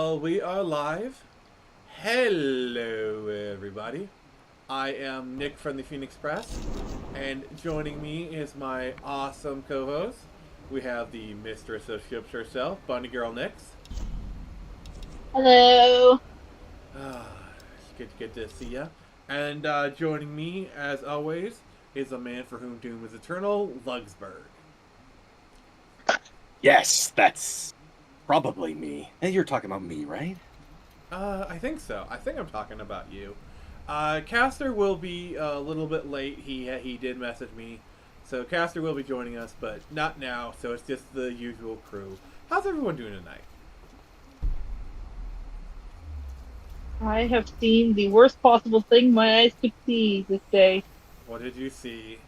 Well, we are live. Hello, everybody. I am Nick from the Phoenix Press, and joining me is my awesome co-host. We have the mistress of ships herself, Bunny Girl Nix. Hello. Ah, it's good to see ya. And joining me, as always, is a man for whom doom is eternal, Lugsberg. Yes, that's probably me. Hey, you're talking about me, right? I think so. I think I'm talking about you. Caster will be a little bit late. He did message me, so Caster will be joining us, but not now. So it's just the usual crew. How's everyone doing tonight? I have seen the worst possible thing my eyes could see this day. What did you see?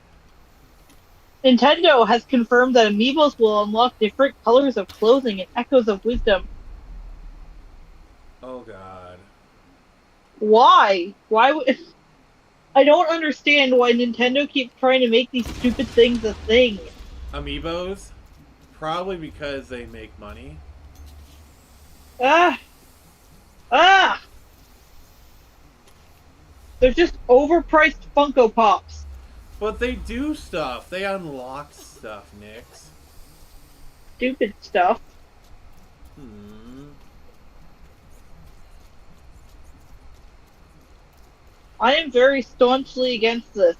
Nintendo has confirmed that amiibos will unlock different colors of clothing and echoes of wisdom. Oh God. Why? Why would I don't understand why Nintendo keeps trying to make these stupid things a thing. Amiibos? Probably because they make money. Ah, ah! They're just overpriced Funko Pops. But they do stuff. They unlock stuff, Nix. Stupid stuff. Hmm. I am very staunchly against this.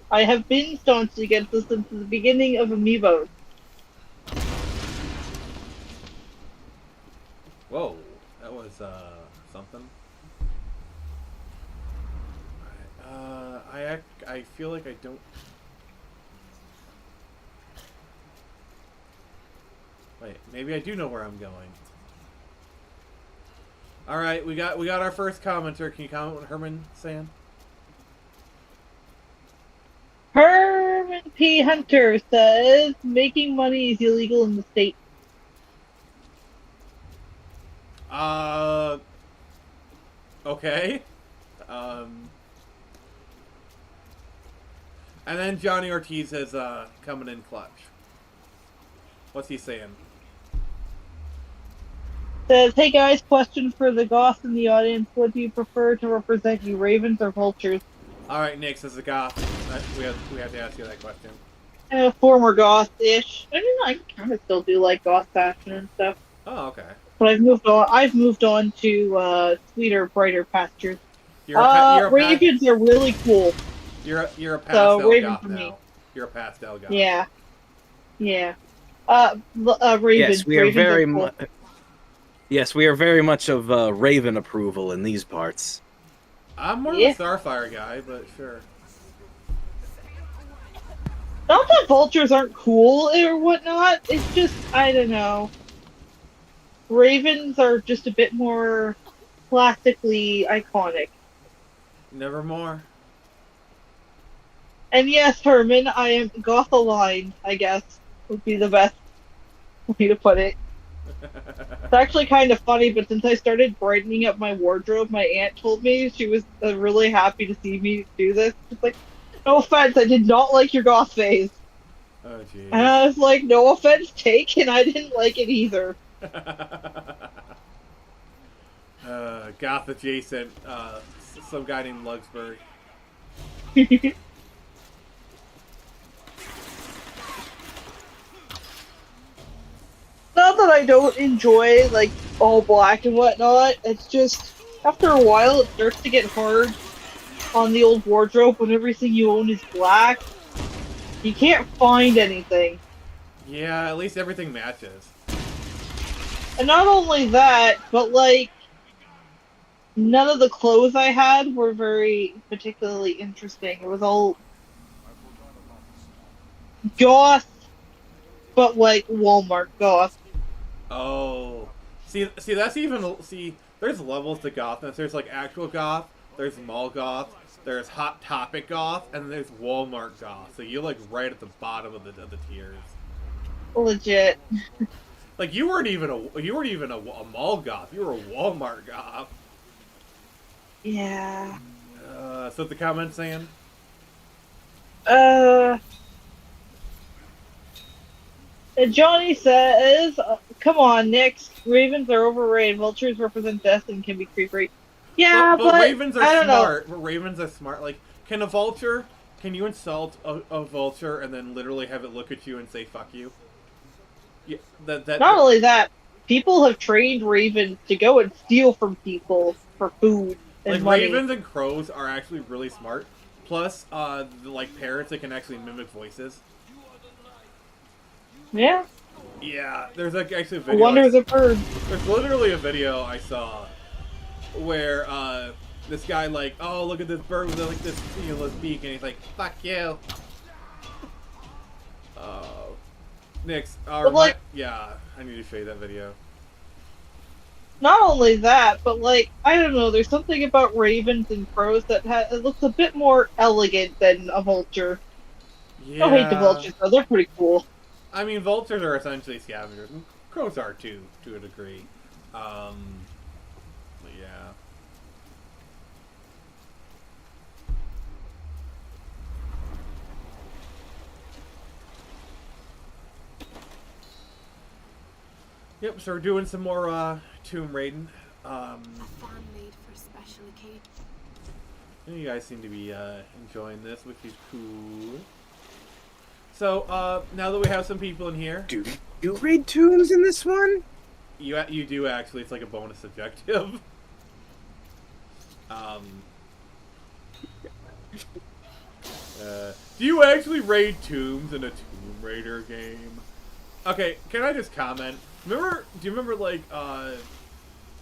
I have been staunchly against this since the beginning of amiibos. Whoa. That was something. I feel like I don't. Wait, maybe I do know where I'm going. All right, we got our first commenter. Can you comment what Herman's saying? Herman P. Hunter says making money is illegal in the state. Uh, okay. Um, and then Johnny Ortiz is coming in clutch. What's he saying? Says, hey guys, question for the goths in the audience. What do you prefer to represent you, ravens or vultures? All right, Nick, as a goth, we have to ask you that question. Former goth-ish. I mean, I kind of still do like goth fashion and stuff. Oh, okay. But I've moved on. I've moved on to sweeter, brighter pastures. You're a Ravens are really cool. you're a pastel Raven goth for now. me. You're a pastel goth. Yeah, yeah. Yes, we are Ravens very cool. much. Yes, we are very much of Raven approval in these parts. I'm more Yeah. of a Starfire guy, but sure. Not that vultures aren't cool or whatnot. It's just I don't know. Ravens are just a bit more classically iconic. Nevermore. And yes, Herman, I am goth aligned, I guess, would be the best way to put it. It's actually kind of funny, but since I started brightening up my wardrobe, my aunt told me she was really happy to see me do this. She's like, no offense, I did not like your goth phase. Oh, jeez. And I was like, no offense taken, I didn't like it either. Goth adjacent, some guy named Lugsberg. Not that I don't enjoy like all black and whatnot. It's just after a while it starts to get hard on the old wardrobe when everything you own is black. You can't find anything. Yeah, at least everything matches. And not only that, but like none of the clothes I had were very particularly interesting. It was all goth, but like Walmart goth. Oh, see, that's even There's levels to gothness. There's like actual goth. There's mall goth. There's hot topic goth, and there's Walmart goth. So you're like right at the bottom of the tiers. Legit. Like you weren't even a mall goth. You were a Walmart goth. Yeah. So the comment saying. Johnny says, come on, Nick. Ravens are overrated. Vultures represent death and can be creepy. Yeah, but but ravens are I don't know. smart. But ravens are smart. Like, can a vulture? Can you insult a vulture and then literally have it look at you and say "fuck you"? Yeah, Not only that, people have trained ravens to go and steal from people for food and like money. ravens and crows are actually really smart. Plus, like parrots that can actually mimic voices. Yeah. Yeah, there's like actually a The video. wonders of birds. There's literally a video I saw where this guy like, oh look at this bird with like this this beak, and he's like, fuck you. Next, like, yeah, I need to show you that video. Not only that, but like I don't know, there's something about ravens and crows that it looks a bit more elegant than a vulture. Yeah. I don't hate the vultures though; they're pretty cool. I mean, vultures are essentially scavengers, and crows are too, to a degree. But yeah. Yep, so we're doing some more tomb raiding. A farm made for special occasions. You guys seem to be enjoying this, which is cool. So now that we have some people in here, Do you raid tombs in this one? you do actually. It's like a bonus objective. Do you actually raid tombs in a Tomb Raider game? Okay, can I just comment? Do you remember like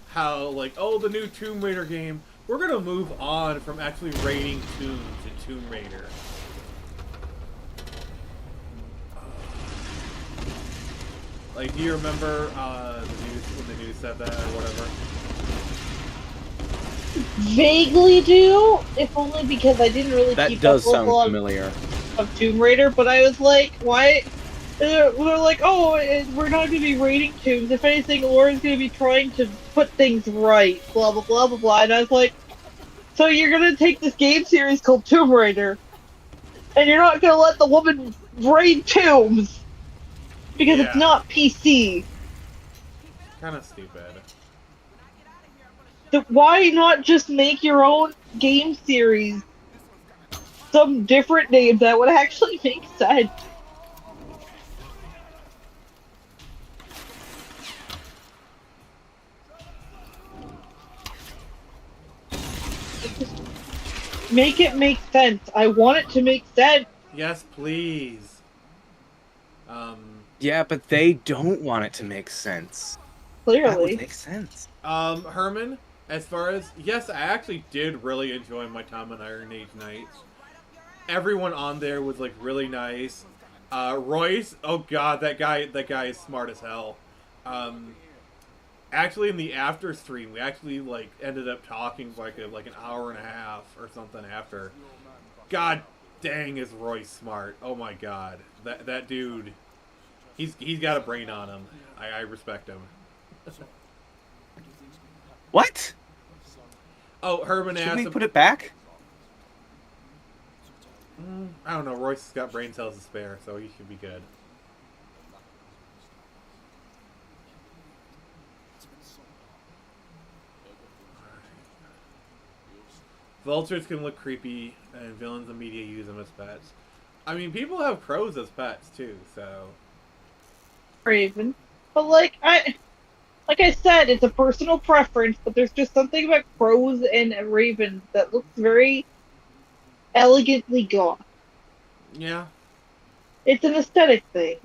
how like, oh, the new Tomb Raider game, we're gonna move on from actually raiding tombs to Tomb Raider. Like, do you remember the news when the news said that or whatever? Vaguely do, if only because I didn't really That keep does up sound with familiar. of Tomb Raider, but I was like, why? They're like, oh, we're not going to be raiding tombs. If anything, Laura's going to be trying to put things right, blah, blah, blah, blah, blah. And I was like, so you're going to take this game series called Tomb Raider, and you're not going to let the woman raid tombs, because it's not PC. Kind of stupid. So why not just make your own game series? Some different name that would actually make sense. Make it make sense. I want it to make sense. Yes, please. Yeah, but they don't want it to make sense. That Clearly. would make sense. Herman, as far as, yes, I actually did really enjoy my time on Iron Age Knights. Everyone on there was like really nice. Royce, oh god, that guy is smart as hell. Actually, in the after stream, we actually like ended up talking for like an hour and a half or something after. God dang, is Royce smart? Oh my god, that dude, he's got a brain on him. I respect him. What? Oh, Herman Should asked we him, put it back? I don't know. Royce has got brain cells to spare, so he should be good. Vultures can look creepy, and villains and media use them as pets. I mean, people have crows as pets too, so. Raven. But like I said, it's a personal preference, but there's just something about crows and ravens that looks very elegantly goth. Yeah. It's an aesthetic thing.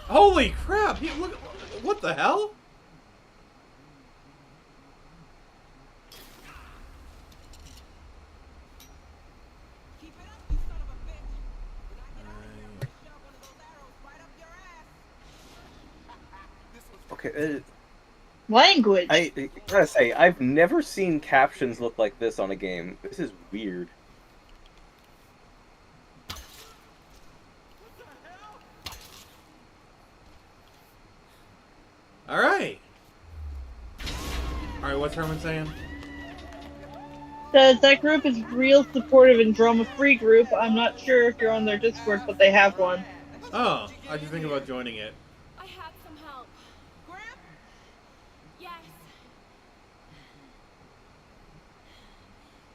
Holy crap! Look, what the hell? Okay. Language. I gotta say, I've never seen captions look like this on a game. This is weird. Alright. Alright, what's Herman saying? Says that group is real supportive and drama-free group. I'm not sure if you're on their Discord, but they have one. Oh, I just think about joining it. I had some help. Yes.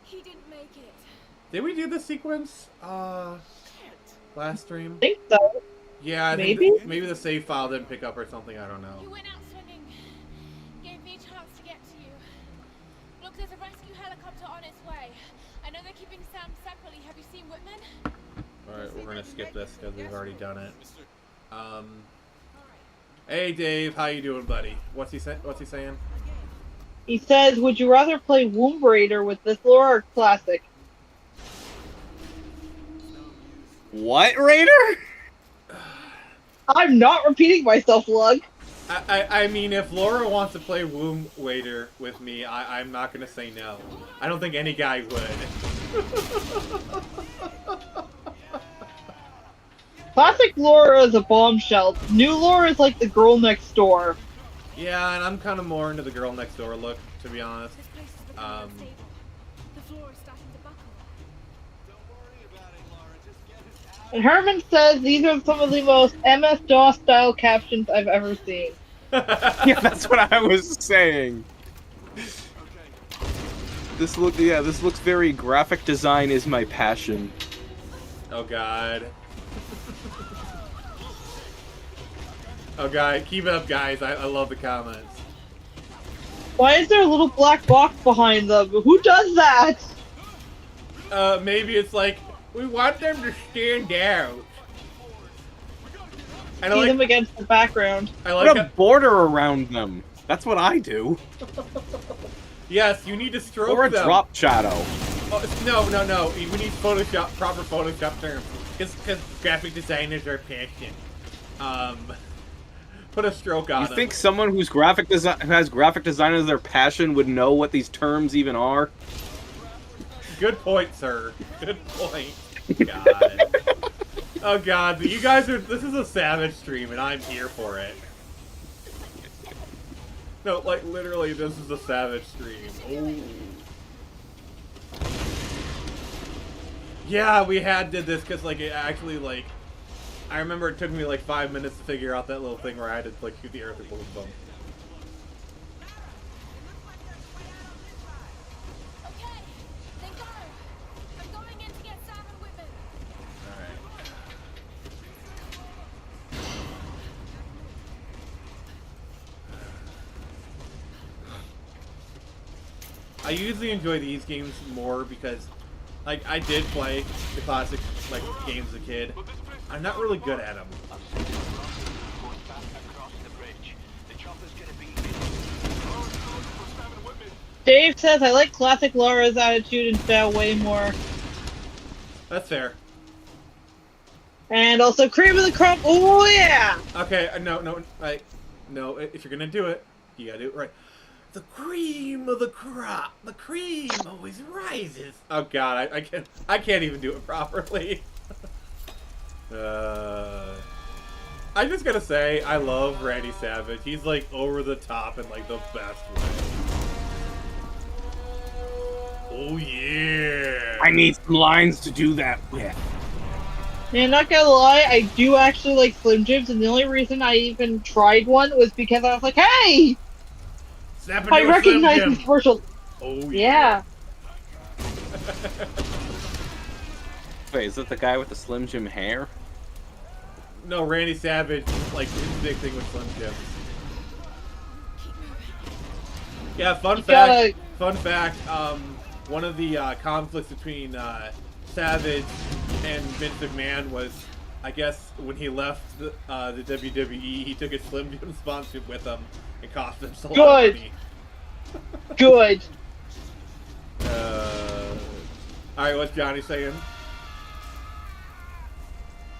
He didn't make it. Did we do the sequence last stream? I think so. Yeah, I Maybe? think maybe the save file didn't pick up or something, I don't You know. went out swinging. Gave me a chance to get to you. Look, there's a rescue helicopter on its way. I know they're keeping Sam separately. Have you seen Whitman? Alright, we're gonna skip this because we've already done it. Hey Dave, how you doing, buddy? What's he saying? He says, would you rather play Womb Raider with this lore or Classic? What, Raider? I'm not repeating myself, Lug. I mean, if Laura wants to play Womb Waiter with me, I'm not gonna say no. I don't think any guy would. Classic Laura is a bombshell. New Laura is like the girl next door. Yeah, and I'm kind of more into the girl next door look, to be honest. This place is becoming unstable. The floor is starting to buckle. And Herman says these are some of the most MS-DOS style captions I've ever seen. Yeah, that's what I was saying. This looks very graphic design is my passion. Oh god. Oh god, keep it up, guys. I love the comments. Why is there a little black box behind them? Who does that? Maybe it's like, we want them to stand out. And See them against the background. I like Put a border around them. That's what I do. Yes, you need to stroke Or a them. drop shadow. Oh, no. We need Photoshop, proper Photoshop terms. Because graphic designers are passionate. Put a stroke on You them. think someone who has graphic design as their passion would know what these terms even are? Good point, sir. Good point. God. Oh god, you guys are. This is a Savage stream, and I'm here for it. No, like literally, this is a Savage stream. Oh. Yeah, we did this because like it actually like. I remember it took me like 5 minutes to figure out that little thing where I had to like shoot the earth with both of them. Okay, they go. I'm going in to get Sam and Whitman. I usually enjoy these games more because, like, I did play the classic like games as a kid. I'm not really good at them. Dave says, I like classic Laura's attitude and style way more. That's fair. And also cream of the crop. Oh yeah! Okay, no. If you're gonna do it, you gotta do it right. The cream of the crop. The cream always rises. Oh god, I can't even do it properly. I just gotta say, I love Randy Savage. He's like over the top in like the best way. Oh yeah. I need some lines to do that with. Man, not gonna lie, I do actually like Slim Jims, and the only reason I even tried one was because I was like, hey! Snap into I a recognize Slim these Jim. commercials. Oh Yeah. Wait, is that the guy with the Slim Jim hair? No, Randy Savage, like his big thing with Slim Jim. Yeah, fun fact. One of the conflicts between Savage and Vince McMahon was, I guess, when he left the WWE, he took his Slim Jim sponsorship with him and cost him a lot of money. Good. Alright, what's Johnny saying?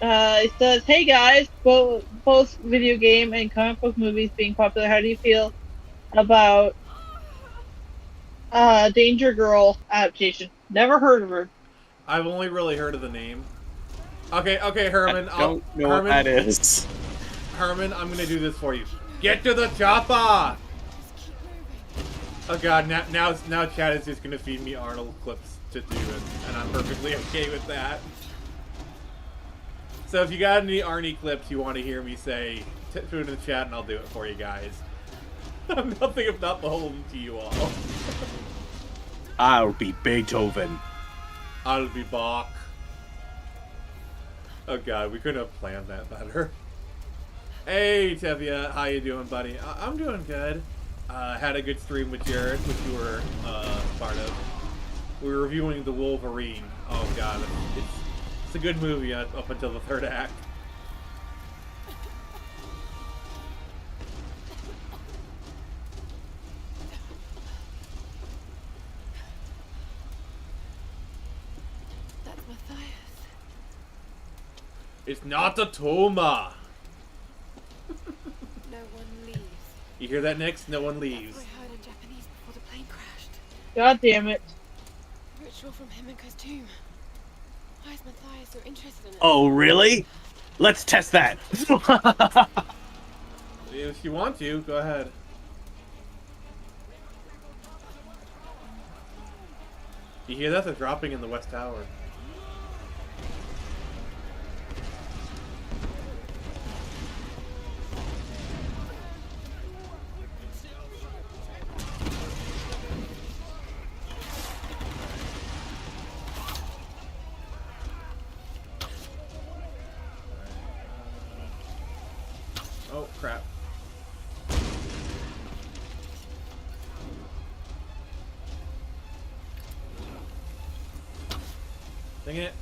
It says, hey guys, both video game and comic book movies being popular, how do you feel about Danger Girl adaptation. Never heard of her. I've only really heard of the name. Okay, Herman. I don't know what that is. Herman, I'm gonna do this for you. Get to the chopper! Just keep moving. Oh god, now Chad is just gonna feed me Arnold clips to do it, and I'm perfectly okay with that. So if you got any Arnie clips you want to hear me say, put it in the chat and I'll do it for you guys. I'm nothing if not beholden to you all. I'll be Beethoven. I'll be Bach. Oh god, we couldn't have planned that better. Hey Tevia, how you doing, buddy? I'm doing good. Had a good stream with Jared, which you were part of. We were reviewing The Wolverine. Oh god, it's a good movie up until the third act. That's Matthias. It's not a Toma. No one leaves. You hear that, Nix? No one leaves. That's what I heard in Japanese before the plane crashed. God damn it. Ritual from Himiko's tomb. Why is Matthias so interested in it? Oh, really? Let's test that. If you want to, go ahead. You hear that? They're dropping in the West Tower. Oh, crap. Dang it.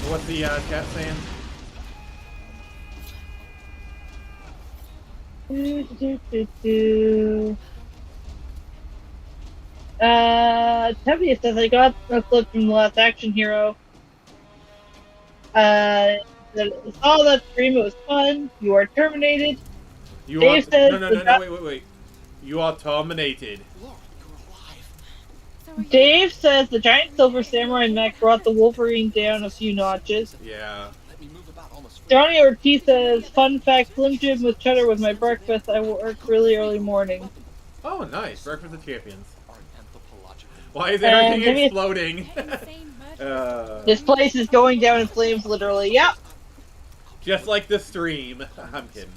What's the chat saying? Tevye says I got a clip from the last Action Hero. Saw that stream, it was fun. You are terminated. You Dave are says no, wait. You are terminated. So are you? Dave says the giant silver samurai mech brought the Wolverine down a few notches. Yeah. Johnny Ortiz says, fun fact, Slim Jim with cheddar was my breakfast. I work really early morning. Oh, nice. Breakfast of Champions. Why is everything exploding? Insane murder. This place is going down in flames, literally. Yep. Just like the stream. I'm kidding.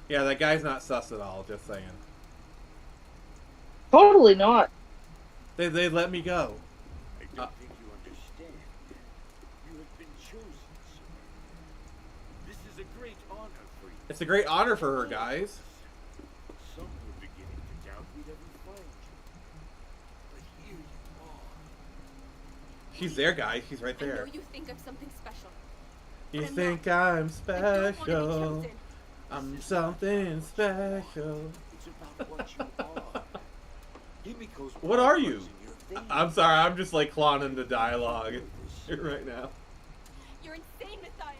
Yeah, that guy's not sus at all, just saying. Totally not. They let me go. I don't think you understand. You have been chosen, sir. This is a great honor for you. It's a great honor for her, guys. Some were beginning to doubt we'd ever find you. But here you are. She's there, guys. She's right I know there. you think I'm something special. You I'm think not. I'm I don't want to be special? chosen. I'm something special. It's about what you are. Himiko's What are blood you? runs in your veins. I'm sorry, I'm just like clawing into dialogue right now. You're insane, Matthias.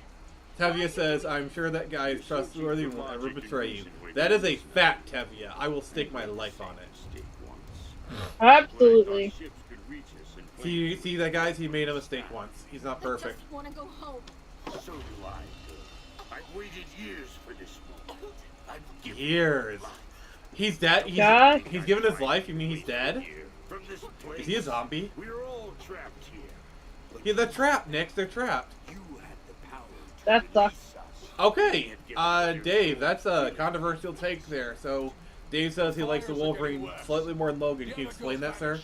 Tevia says, I'm sure that guy is trustworthy and will never betray you. That is a fact, Tevia. I will stake my life on it. Mistake once. Absolutely. Ships could reach us in See that, guys? He made a mistake once. He's not I perfect. just want to go home. So do I, girl. I've waited years for this moment. I've given Years. my life. He's dead? God. He's given his life? You mean he's dead? Here, from this place, Is he a zombie? we're all trapped here. But Yeah, they're trapped, Nick. They're trapped. you had the power to That sucks. release us. Okay, Dave, that's a controversial take there. So, Dave says he likes the Wolverine slightly more than Logan. Can you explain that, sir?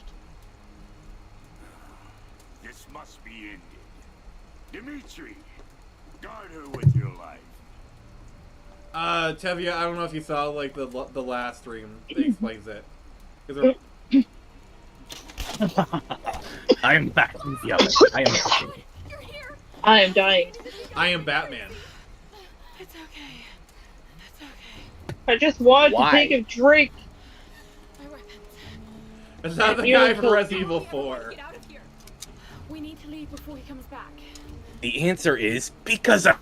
This must be ended. Dimitri, guard her with your life. Tevia, I don't know if you saw, like, the last stream that explains it. 'Cause they're- I am back from the oven. I am cooking. You're here. I am dying. I am Batman. It's okay. It's okay. I just wanted Why? to take a drink. My weapons. It's not the You're guy from the- Resident Evil 4. Get out of here. We need to leave before he comes back. The answer is because I'm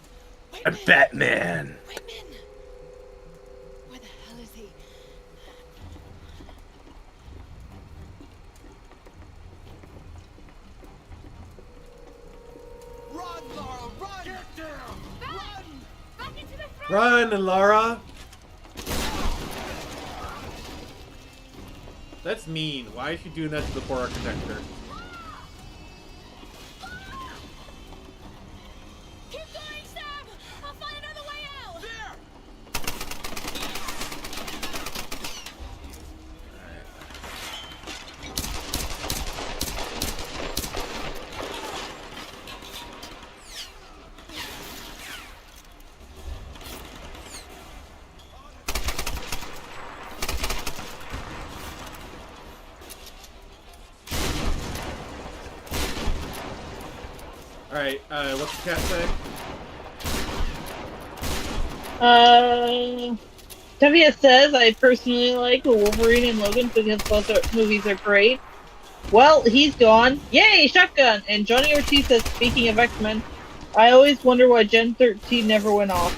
Batman. Whitman! Where the hell is he? Run, Lara, run! Get down! Run! Back into the front! Run, Lara! That's mean. Why is she doing that to the poor architecture? Keep going, Sam! I'll find another way out! There! Alright, what's the cat say? Tevia says, I personally like Wolverine and Logan because both movies are great. Well, he's gone. Yay, shotgun! And Johnny Ortiz says, speaking of X-Men, I always wonder why Gen 13 never went off.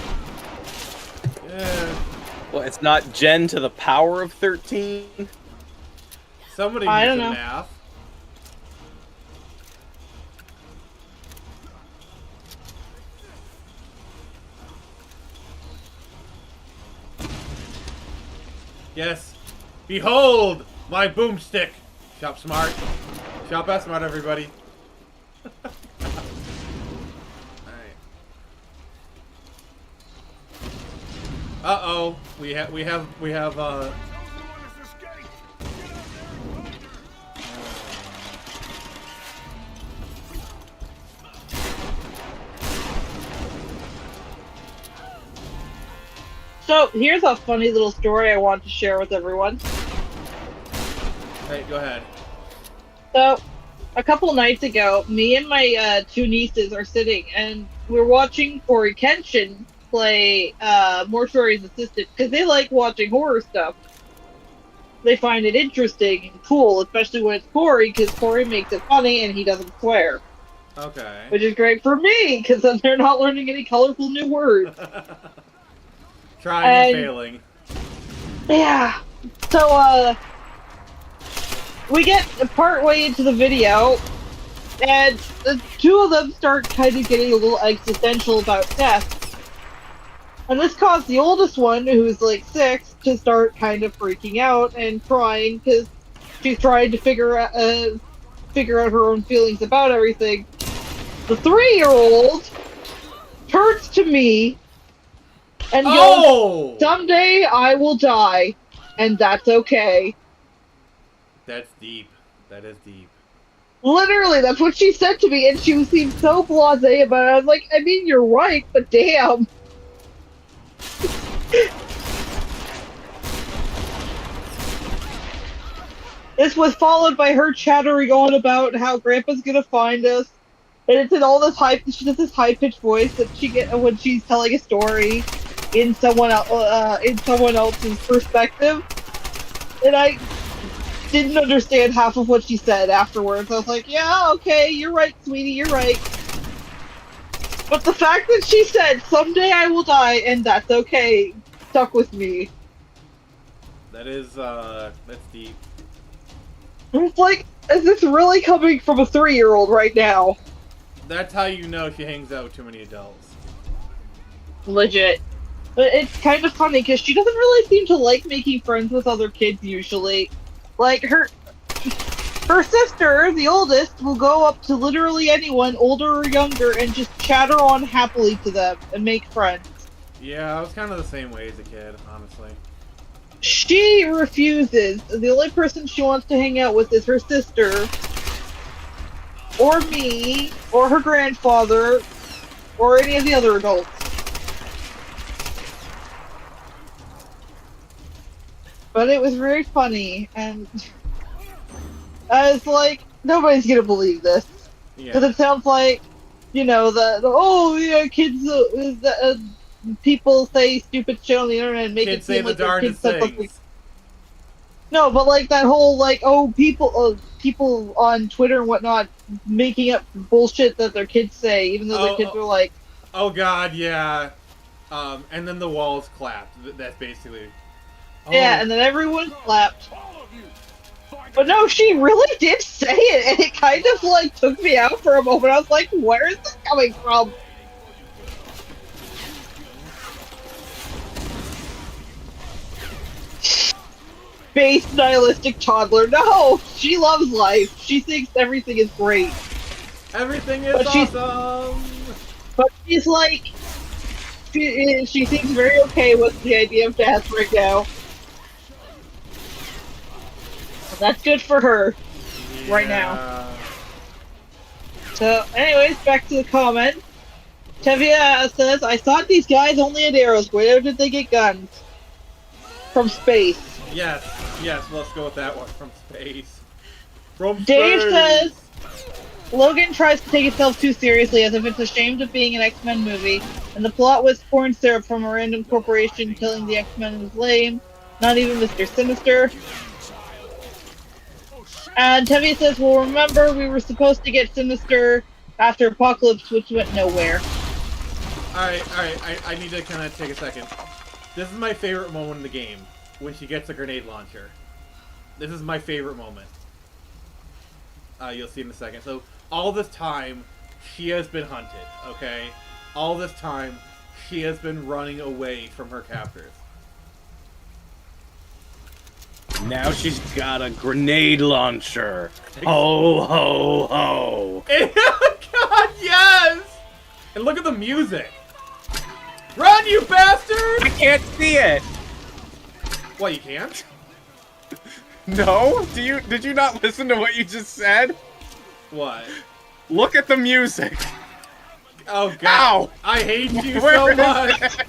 Yeah. Well, it's not Gen to the power of 13. Somebody I needs don't a know. math. Yes. Behold my boomstick. Shop smart. Shop S smart, everybody. Alright. Uh-oh. We have So, here's a funny little story I want to share with everyone. Hey, go ahead. So, a couple nights ago, me and my two nieces are sitting, and we're watching Corey Kenshin play Mortuary's assistant, because they like watching horror stuff. They find it interesting and cool, especially when it's Corey, because Corey makes it funny and he doesn't swear. Okay. Which is great for me, because then they're not learning any colorful new words. Trying and And- failing. Yeah. So, we get part way into the video, and the two of them start kind of getting a little existential about death. And this caused the oldest one, who's like 6, to start kind of freaking out and crying because she's trying to figure out her own feelings about everything. The 3-year-old turns to me and goes, Oh! "Someday I will die, and that's okay." That's deep. That is deep. Literally, that's what she said to me, and she seemed so blasé about it. I was like, I mean, you're right, but damn. This was followed by her chattering on about how Grandpa's gonna find us, and it's in all this high. She does this high-pitched voice that she get when she's telling a story in someone else's perspective, and I didn't understand half of what she said afterwards. I was like, yeah, okay, you're right, sweetie, you're right. But the fact that she said, "Someday I will die, and that's okay," stuck with me. That is, that's deep. It's like, is this really coming from a 3-year-old right now? That's how you know she hangs out with too many adults. Legit. But it's kind of funny, because she doesn't really seem to like making friends with other kids, usually. Like, her sister, the oldest, will go up to literally anyone, older or younger, and just chatter on happily to them and make friends. Yeah, I was kind of the same way as a kid, honestly. She refuses. The only person she wants to hang out with is her sister, or me, or her grandfather, or any of the other adults. But it was very funny, and I was like, nobody's gonna believe this. Because Yeah. it sounds like, you know, oh, yeah, kids, people say stupid shit on the internet and make Kids it say seem the like their darndest kids said something. things. No, but like that whole like people on Twitter and whatnot making up bullshit that their kids say, even though their kids Oh, are like, oh God, yeah. And then the walls clapped. That's basically. yeah, Oh, and then everyone clapped. All of you, find But no, she really did say it, and it kind of like took me out for a moment. I was like, where is this coming from? Space nihilistic toddler. No, she loves life. She thinks everything is great. everything is But awesome. But she's like, she seems very okay with the idea of death right now. That's good for her right now. Yeah. So, anyways, back to the comment. Tevia says, I thought these guys only had arrows. Where did they get guns? From space. Yes, let's go with that one. From space. From Dave space. says, Logan tries to take itself too seriously as if it's ashamed of being an X-Men movie, and the plot was corn syrup from a random corporation killing the X-Men was lame. Not even Mr. Sinister. And Tevye says, well, remember, we were supposed to get Sinister after Apocalypse, which went nowhere. Alright, I need to kind of take a second. This is my favorite moment in the game, when she gets a grenade launcher. This is my favorite moment. You'll see in a second. So, all this time, she has been hunted, okay? All this time, she has been running away from her captors. Now she's got a grenade launcher. Ho, ho, ho. God, yes! And look at the music. Run, you bastard! I can't see it. What, you can't? No? Did you not listen to what you just said? What? Look at the music. Oh, God. Ow! I hate you Where so is much. it?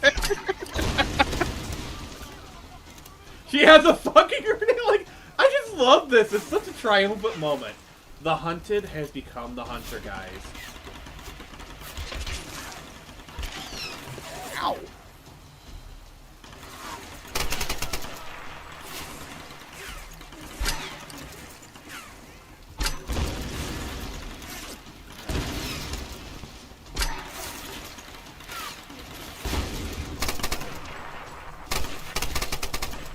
She has a fucking grenade. Like, I just love this. It's such a triumphant moment. The hunted has become the hunter, guys. Ow.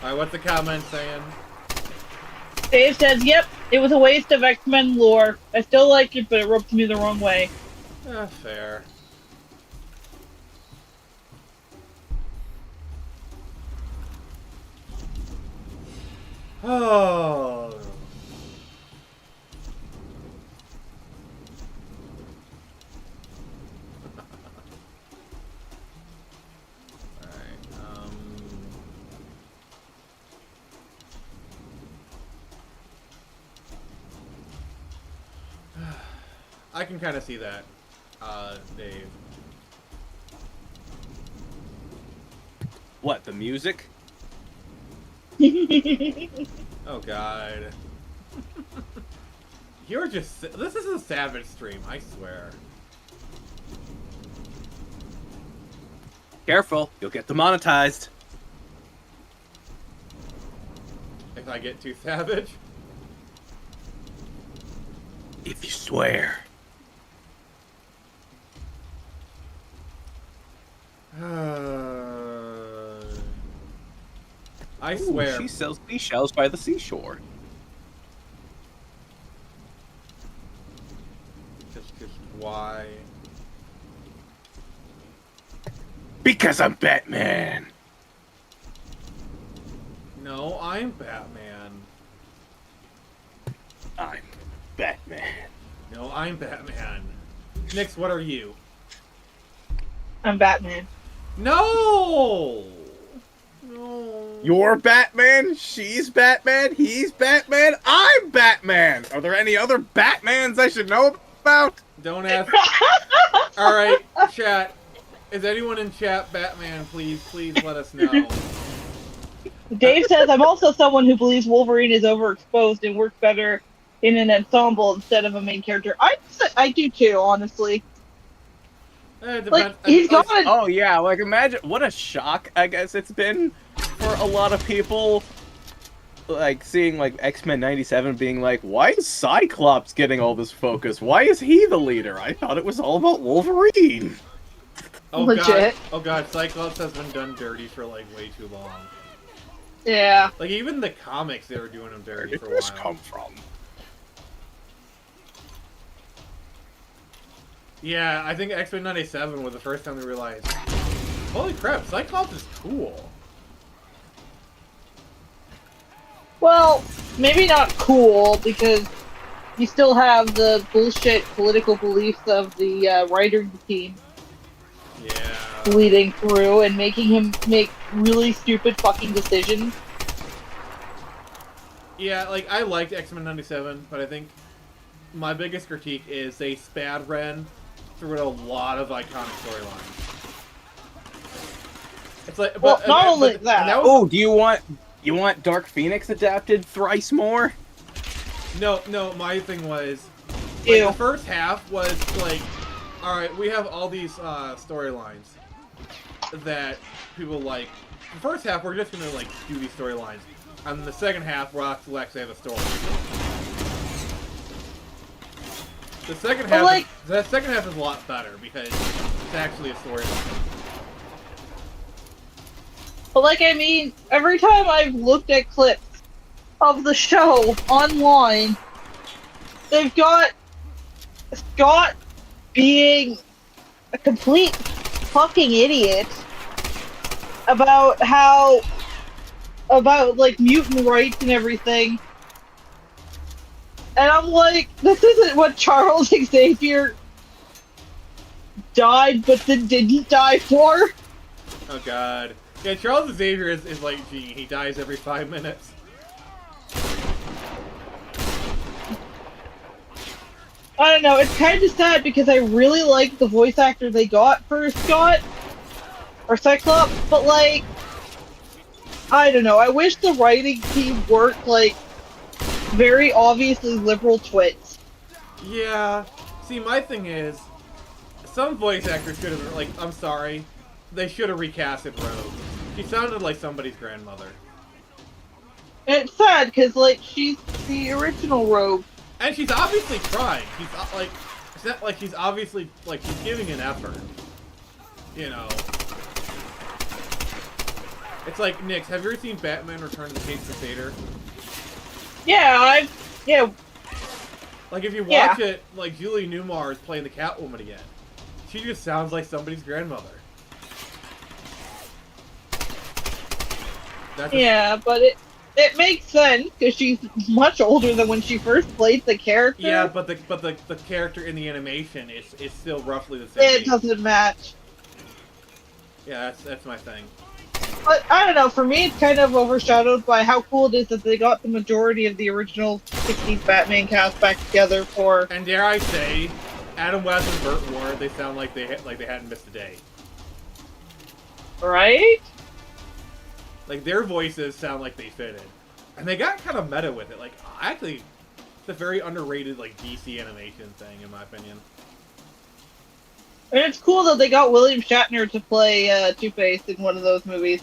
Alright, what's the comment saying? Dave says, yep, it was a waste of X-Men lore. I still like it, but it rubbed me the wrong way. Fair. Oh. Alright, I can kind of see that, Dave. What, the music? Oh, God. You're just... This is a savage stream, I swear. Careful, you'll get demonetized. If I get too savage. If you swear. I swear. Ooh, she sells seashells by the seashore. Just why? Because I'm Batman. No, I'm Batman. I'm Batman. No, I'm Batman. Nix, what are you? I'm Batman. No! No. You're Batman, she's Batman, he's Batman, I'm Batman! Are there any other Batmans I should know about? Don't ask. Alright, chat. Is anyone in chat Batman? Please let us know. Dave says, I'm also someone who believes Wolverine is overexposed and works better in an ensemble instead of a main character. I do too, honestly. It Like, depends. he's got a... Oh yeah, like imagine what a shock I guess it's been for a lot of people like seeing like X-Men '97 being like, why is Cyclops getting all this focus? Why is he the leader? I thought it was all about Wolverine. Oh Legit. god, oh god, Cyclops has been done dirty for like way too long. Yeah. Like even the comics, they were doing him Where dirty did for a this while. come from? Yeah, I think X-Men '97 was the first time they realized, holy crap, Cyclops is cool. Well, maybe not cool, because you still have the bullshit political beliefs of the writing team Yeah. leading through and making him make really stupid fucking decisions. Yeah, like, I liked X-Men '97, but I think my biggest critique is they spad ran through a lot of iconic storylines. It's like, Well, but, not only but- that. and was, Oh, do you want Dark Phoenix adapted thrice more? no, my thing was, like, Ew. the first half was like, alright, we have all these storylines that people like. The first half, we're just gonna, like, do these storylines. And the second half, we'll actually have a story. The second But, half, like- the second half is a lot better because it's actually a storyline. But like, I mean, every time I've looked at clips of the show online, they've got Scott being a complete fucking idiot about like mutant rights and everything. And I'm like, this isn't what Charles Xavier died but then didn't die for. Oh god. Yeah, Charles Xavier is like Gene. He dies every 5 minutes. I don't know, it's kind of sad because I really like the voice actor they got for Scott, or Cyclops, but like, I don't know, I wish the writing team worked like very obviously liberal twits. Yeah. See, my thing is, some voice actors should have, like, I'm sorry, they should have recasted Rogue. She sounded like somebody's grandmother. And it's sad because like, she's the original Rogue. And she's obviously trying. She's, like, it's not like she's obviously, like, she's giving an effort. You know. It's like, Nix, have you ever seen Batman Return to the Caped Crusader? Yeah, yeah, Like, if you Yeah. watch it, like, Julie Newmar is playing the Catwoman again. She just sounds like somebody's grandmother. That's a- yeah, but it makes sense because she's much older than when she first played the character. Yeah, but the character in the animation is still roughly the same. It age. doesn't match. Yeah, that's my thing. But I don't know, for me it's kind of overshadowed by how cool it is that they got the majority of the original 60s Batman cast back together for... And dare I say, Adam West and Burt Ward, they sound like they hadn't missed a day. Right? Like their voices sound like they fitted, and they got kind of meta with it. Like actually, it's a very underrated like DC animation thing in my opinion. And it's cool that they got William Shatner to play Two-Face in one of those movies.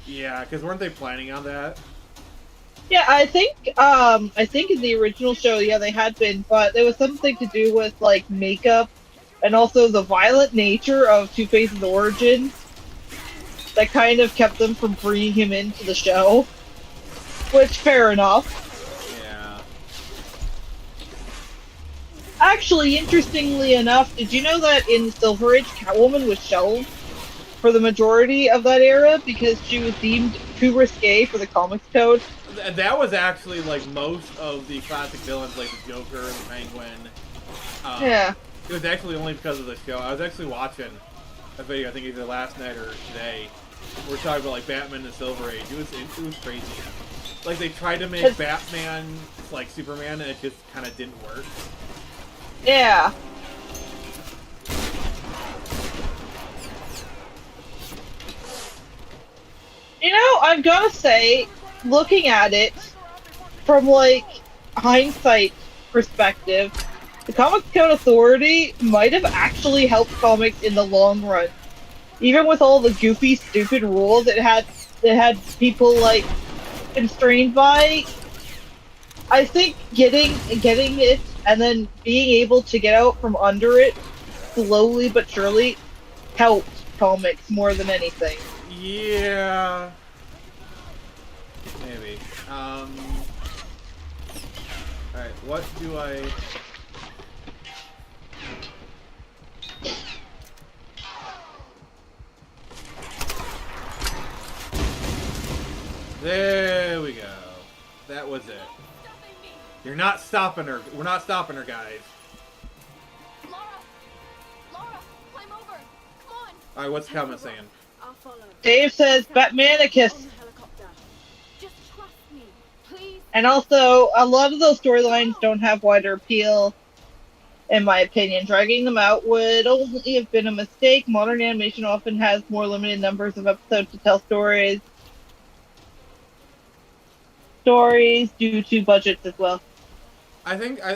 Yeah, because weren't they planning on that? Yeah, I think in the original show, yeah, they had been, but there was something to do with like makeup and also the violent nature of Two-Face's origin that kind of kept them from bringing him into the show. Which, fair enough. Yeah. Actually, interestingly enough, did you know that in Silver Age, Catwoman was shelved for the majority of that era because she was deemed too risque for the Comics Code? That was actually like most of the classic villains, like the Joker and the Penguin. Yeah. It was actually only because of the show. I was actually watching a video, I think either last night or today. We're talking about like Batman and Silver Age. It was crazy. Like they tried to make Batman like Superman, and it just kind of didn't work. Yeah. You know, I've gotta say, looking at it from like hindsight perspective, the Comics Code Authority might have actually helped comics in the long run. Even with all the goofy, stupid rules, it had people like constrained by. I think getting it and then being able to get out from under it slowly but surely helped comics more than anything. Yeah. Maybe. Alright, what do I... There we go. That was it. You're not stopping her. We're not stopping her, guys. Lara! Lara, climb over! Come on! Alright, what's the comment saying? I'll follow. Dave says Batmanicus. On the helicopter. Just trust me, please. And also, a lot of those storylines don't have wider appeal, in my opinion. Dragging them out would only have been a mistake. Modern animation often has more limited numbers of episodes to tell stories due to budgets as well. I think I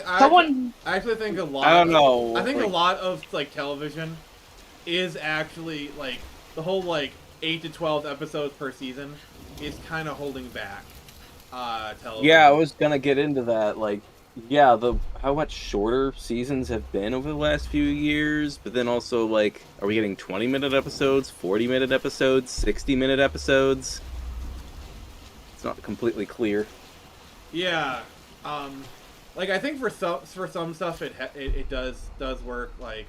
actually think a lot. I don't know. I think like, a lot of like television is actually like the whole like 8 to 12 episodes per season is kind of holding back television. Yeah, I was gonna get into that. Like, yeah, how much shorter seasons have been over the last few years, but then also like, are we getting 20-minute episodes, 40-minute episodes, 60-minute episodes? It's not completely clear. Yeah. Like I think for some stuff it does work. Like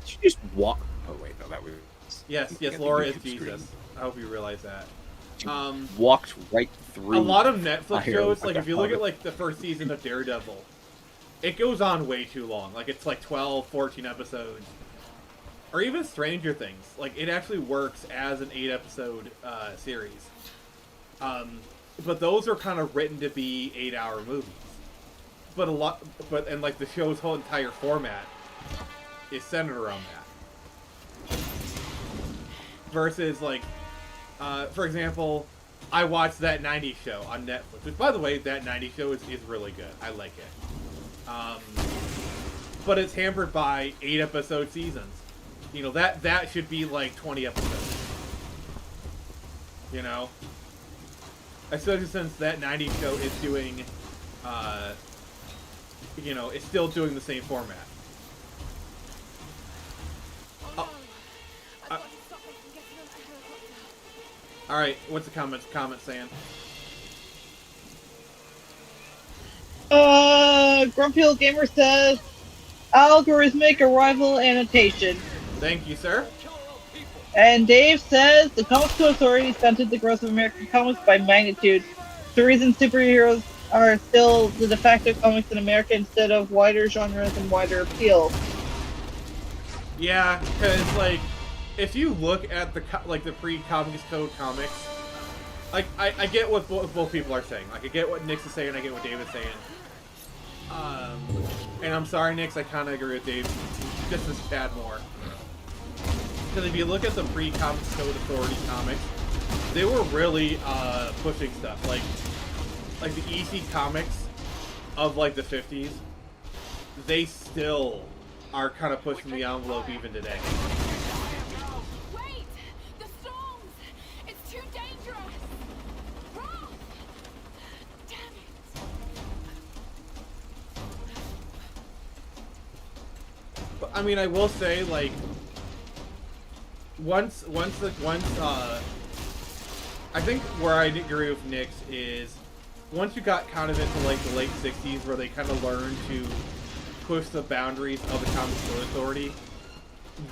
Did you just walk? Oh wait, no, that was. yes, Laura is Jesus. I hope you realize that. Walked right through. A lot of Netflix fire shows, like like a if you look at hug. like the first season of Daredevil, it goes on way too long. Like it's like 12, 14 episodes. Or even Stranger Things. Like it actually works as an 8-episode series. But those are kind of written to be 8-hour movies. But like the show's whole entire format is centered around that. Versus like, for example, I watched That 90s Show on Netflix. Which, by the way, That 90s Show is really good. I like it. But it's hampered by 8-episode seasons. You know, that should be like 20 episodes. You know? Especially since That 90s Show is doing, you know, it's still doing the same format. Oh no. I've got to stop her from getting on the helicopter. Alright, what's the comment saying? Grumpy Old Gamer says, algorithmic arrival annotation. Thank you, sir. And Dave says, the Comics Co Authority stunted the growth of American comics by magnitude. The reason superheroes are still the de facto comics in America instead of wider genres and wider appeal. Yeah, because, like, if you look at the pre-Comics Code comics, like, I get what both people are saying. Like, I get what Nick's is saying, I get what David's saying. And I'm sorry, Nick, I kind of agree with Dave. Just as bad more. Because if you look at the pre-Comics Code Authority comics, they were really pushing stuff. Like the EC comics of like the 50s, they still are kind of pushing the envelope even today. Wait! The storms! It's too dangerous! Run! Damn it! But, I mean, I will say, like, once, I think where I agree with Nick's is, once you got kind of into, like, the late 60s, where they kind of learned to push the boundaries of the Comics Code Authority,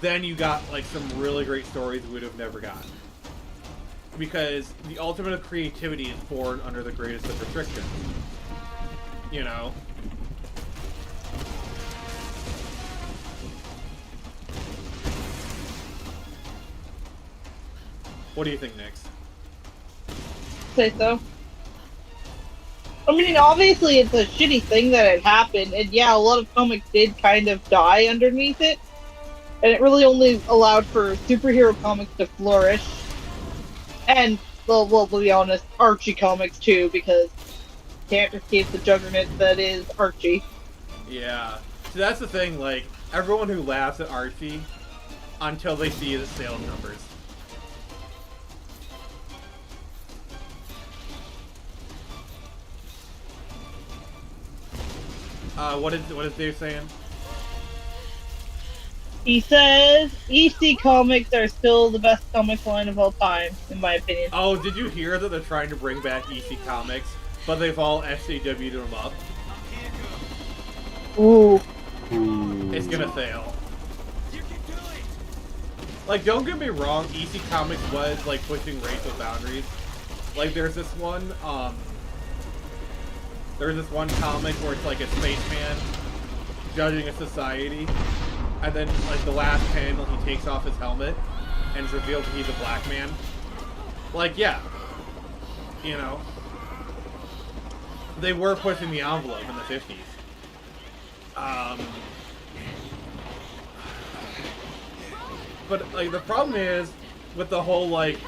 then you got, like, some really great stories we would have never gotten. Because the ultimate of creativity is born under the greatest of restrictions. You know? What do you think, Nix? Say so. I mean, obviously it's a shitty thing that it happened, and yeah, a lot of comics did kind of die underneath it, and it really only allowed for superhero comics to flourish, and, well, we'll be honest, Archie comics too, because can't escape the juggernaut that is Archie. Yeah. So that's the thing, like, everyone who laughs at Archie until they see the sales numbers. What is Dave saying? He says EC Comics are still the best comic line of all time, in my opinion. Oh, did you hear that they're trying to bring back EC Comics, but they've all SJW'd them up? Ooh. It's gonna fail. Like, don't get me wrong, EC Comics was, like, pushing racial boundaries. Like, there's this one comic where it's, like, a spaceman judging a society, and then, like, the last panel, he takes off his helmet, and it's revealed that he's a black man. Like, yeah. You know. They were pushing the envelope in the 50s. But, like, the problem is, with the whole, like,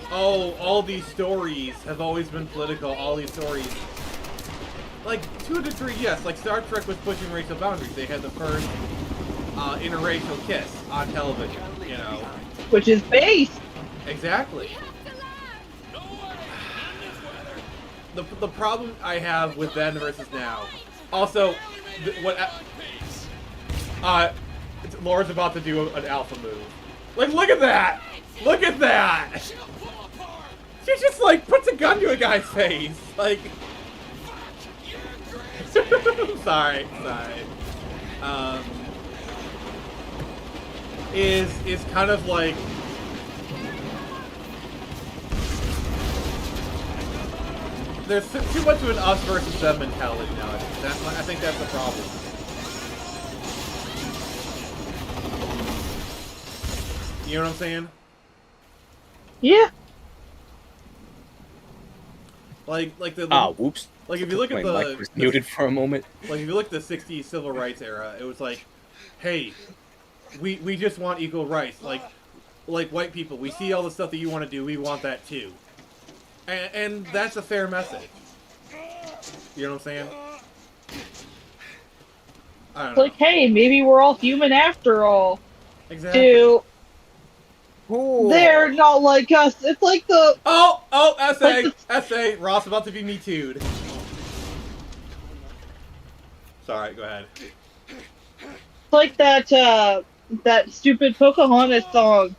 oh, all these stories have always been political, all these stories. Like, to a degree, yes, like, Star Trek was pushing racial boundaries. They had the first interracial kiss on television, you know. Which is based. Exactly. The problem I have with then versus now. Also, Laura's about to do an alpha move. Like, look at that! Look at that! She just, like, puts a gun to a guy's face. Like... sorry. Is kind of like... There's too much of an us versus them mentality nowadays. I think that's the problem. You know what I'm saying? Yeah. Like the whoops. like if you look at My mic was muted for a moment. Like if you look at the 60s civil rights era, it was like, hey, we just want equal rights. Like white people, we see all the stuff that you want to do, we want that too. And that's a fair message. You know what I'm saying? I don't know. Like, hey, maybe we're all human after all. Exactly. They're not like us. It's like the... essay. Ross about to be Me Too'd. Sorry, go ahead. It's like that stupid Pocahontas song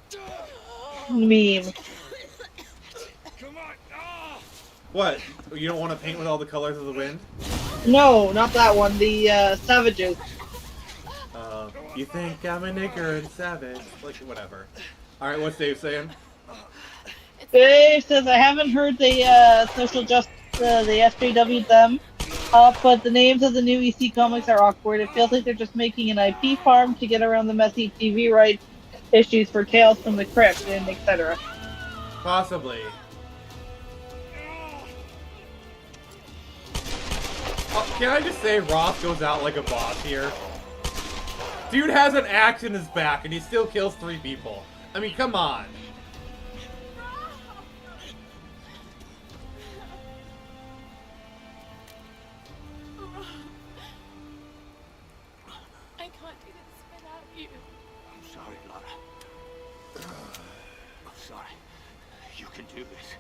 meme. What? You don't want to paint with all the colors of the wind? No, not that one. The Savages. You think I'm a nigger and savage? Like, whatever. Alright, what's Dave saying? Dave says, I haven't heard the social justice, the SJW them, but the names of the new EC comics are awkward. It feels like they're just making an IP farm to get around the messy TV rights issues for Tales from the Crypt and etc. Possibly. Oh, can I just say Ross goes out like a boss here? Dude has an axe in his back and he still kills 3 people. I mean, come on. I can't do this without you. I'm sorry, Lara. I'm sorry. You can do this.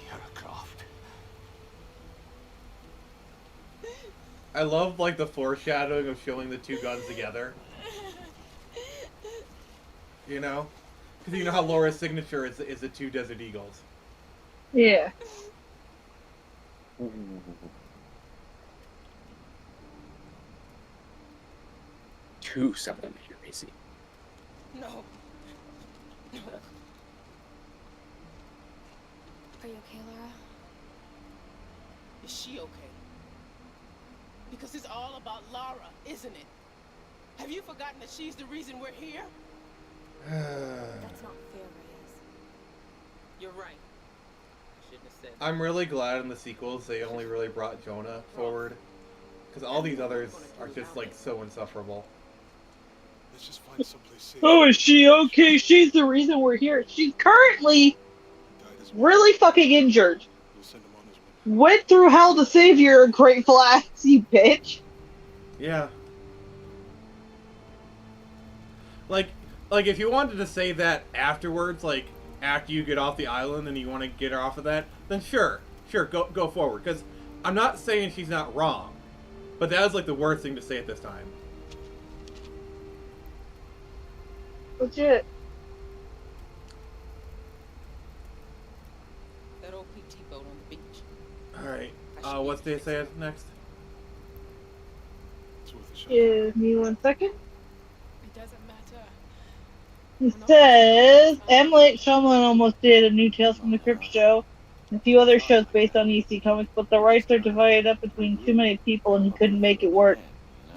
Lara Croft. I love, like, the foreshadowing of showing the 2 guns together. You know? Because you know how Laura's signature is the 2 Desert Eagles. Yeah. Two something here, Macy. No. No. Are you okay, Lara? Is she okay? Because it's all about Lara, isn't it? Have you forgotten that she's the reason we're here? That's not fair, Reyes. You're right. I shouldn't have said that. I'm really glad in the sequels they only really brought Jonah forward. Because all these others are just, like, so insufferable. Let's just find someplace safe. Oh, is she okay? She's the reason we're here. She's currently really fucking injured. We'll send him on his way. Went through hell to save your grateful ass, you bitch. Yeah. Like if you wanted to say that afterwards, like after you get off the island and you want to get her off of that, then sure, go forward. Because I'm not saying she's not wrong, but that was like the worst thing to say at this time. Legit. That old PT boat on the beach. All right. What's Dave say next? It's worth a shot. Give me 1 second. It doesn't matter. It says M. Night Shyamalan almost did a new Tales from the Crypt show and a few other shows based on EC Comics, but the rights are divided up between too many people and he couldn't make it work.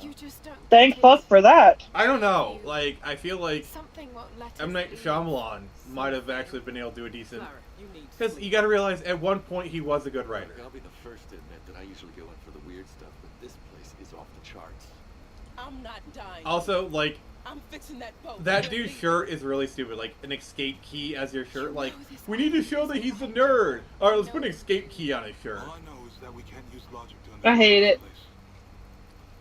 You just don't Thank think fuck it's- for that. I don't know. Like, I feel like Something won't let M. us Night leave. Shyamalan might have actually been able to do a decent. Lara, you need Because sleep. you got to realize, at one point he was a good writer. I'll be the first to admit that I usually go in for the weird stuff, but this place is off the charts. I'm not dying. Also, like, I'm fixing that boat. that You're dude's leaving. shirt is really stupid. Like, an escape key as your shirt. Like, we need to show that he's a nerd. Alright, let's put an escape key on his shirt. All I know is that we can't use logic to I hate it. understand the place.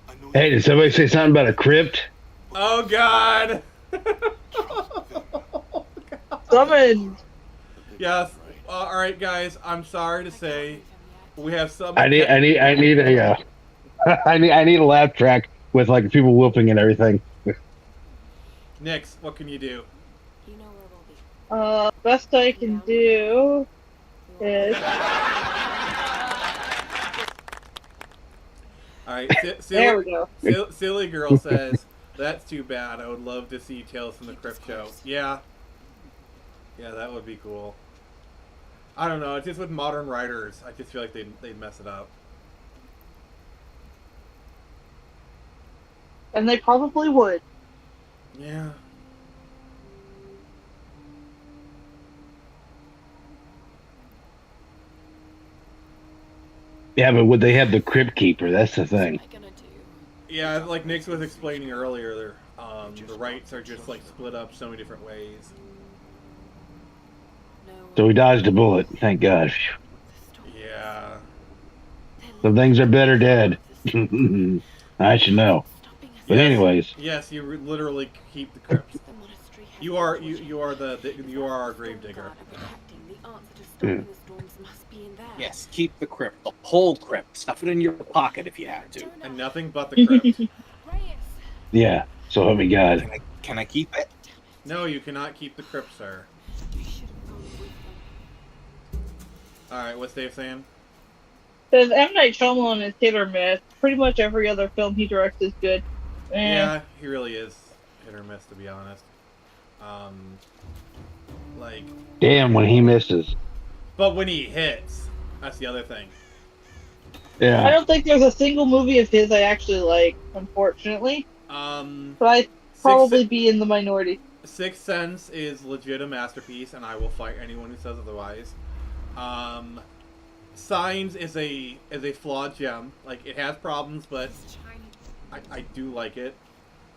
I know Hey, did somebody say something about a crypt? Oh god! Summoned. Yes. Alright, guys, I'm sorry to say, we have some. I need a I need a laugh track with like people whooping and everything. Nix, what can you do? You know where we'll be. Best I can do is Alright, there we go. Silly Girl says, that's too bad. I would love to see Tales from the Crypt show. Yeah. Yeah, that would be cool. I don't know, it's just with modern writers, I just feel like they'd mess it up. And they probably would. Yeah. Yeah, but would they have the crypt keeper? That's the thing. What am I gonna do? Yeah, like Nix was explaining earlier, the rights are just like split up so many different ways. No. So we dodged a bullet. Thank God. Yeah. Some things are better dead. I should know. Stopping us. But anyways, Yes, you literally keep the crypt. The monastery has You are been you are you are our grave digger. guard are protecting. The answer to stopping the storms must be in there. Yes, keep the crypt, the whole crypt. Stuff it in your pocket if you have to. And nothing but the crypt. Reyes, yeah. So help me God. Can I keep it? No, you cannot keep the crypt, sir. we should have gone with them. Alright, what's Dave saying? Says M. Night Shyamalan is hit or miss. Pretty much every other film he directs is good. Yeah, he really is hit or miss, to be honest. Like, Damn when he misses. but when he hits, that's the other thing. I Yeah. don't think there's a single movie of his I actually like, unfortunately. But I'd probably be in the minority. Sixth Sense is legit a masterpiece, and I will fight anyone who says otherwise. Signs is a flawed gem. Like, it has problems, but I do like it.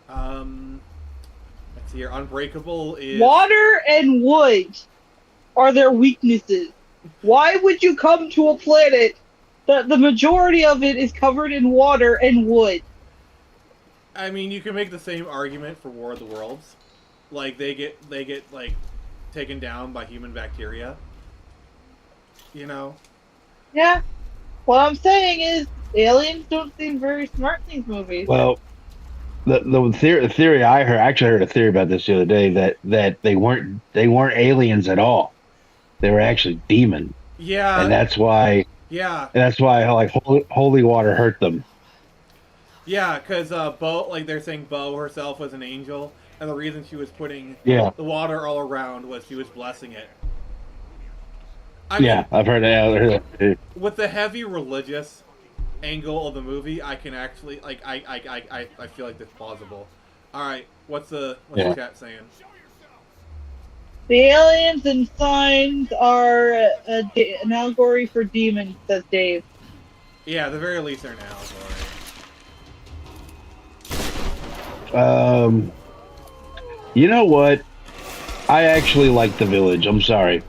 Let's see here. Unbreakable is Water and wood are their weaknesses. Why would you come to a planet that the majority of it is covered in water and wood? I mean, you can make the same argument for War of the Worlds. Like, they get like taken down by human bacteria. You know? Yeah. What I'm saying is, aliens don't seem very smart in these movies. Well, the theory I actually heard a theory about this the other day that they weren't aliens at all. They were actually demon, Yeah. and that's why like holy water hurt them. Yeah, because Bo, like they're saying Bo herself was an angel, and the reason she was putting Yeah. the water all around was she was blessing it. I mean, Yeah, I've heard that. with the heavy religious angle of the movie, I can actually like I feel like that's plausible. All right, what's the chat saying? The aliens and signs are an allegory for demons, says Dave. Yeah, at the very least they're an allegory. You know what? I actually like The Village. I'm sorry.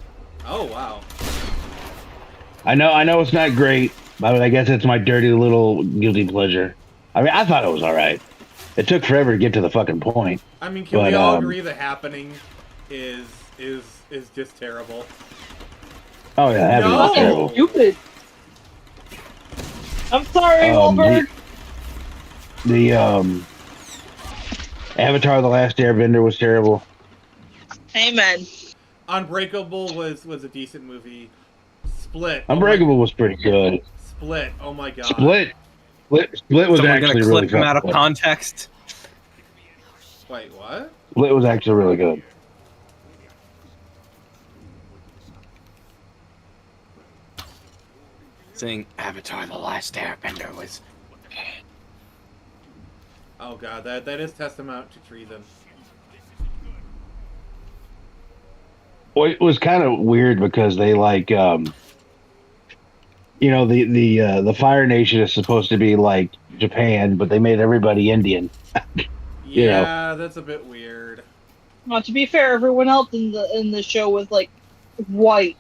Oh wow. I know it's not great, but I guess it's my dirty little guilty pleasure. I mean, I thought it was all right. It took forever to get to the fucking point. I mean, can we all agree the happening is just terrible? Oh yeah, that No! was terrible. Stupid. I'm sorry, Um, Wilbur. the Avatar: The Last Airbender was terrible. Amen. Unbreakable was a decent movie. Split. Oh my. Unbreakable was pretty good. Split. Oh my god. Split was Someone gonna actually really clip him out of good. context. Wait, what? Split was actually really good. Saying Avatar: The Last Airbender was. Oh god, that is testament to treason. Well, it was kind of weird because they like, the Fire Nation is supposed to be like Japan, but they made everybody Indian. You know. Yeah, that's a bit weird. Well, to be fair, everyone else in the show was like white.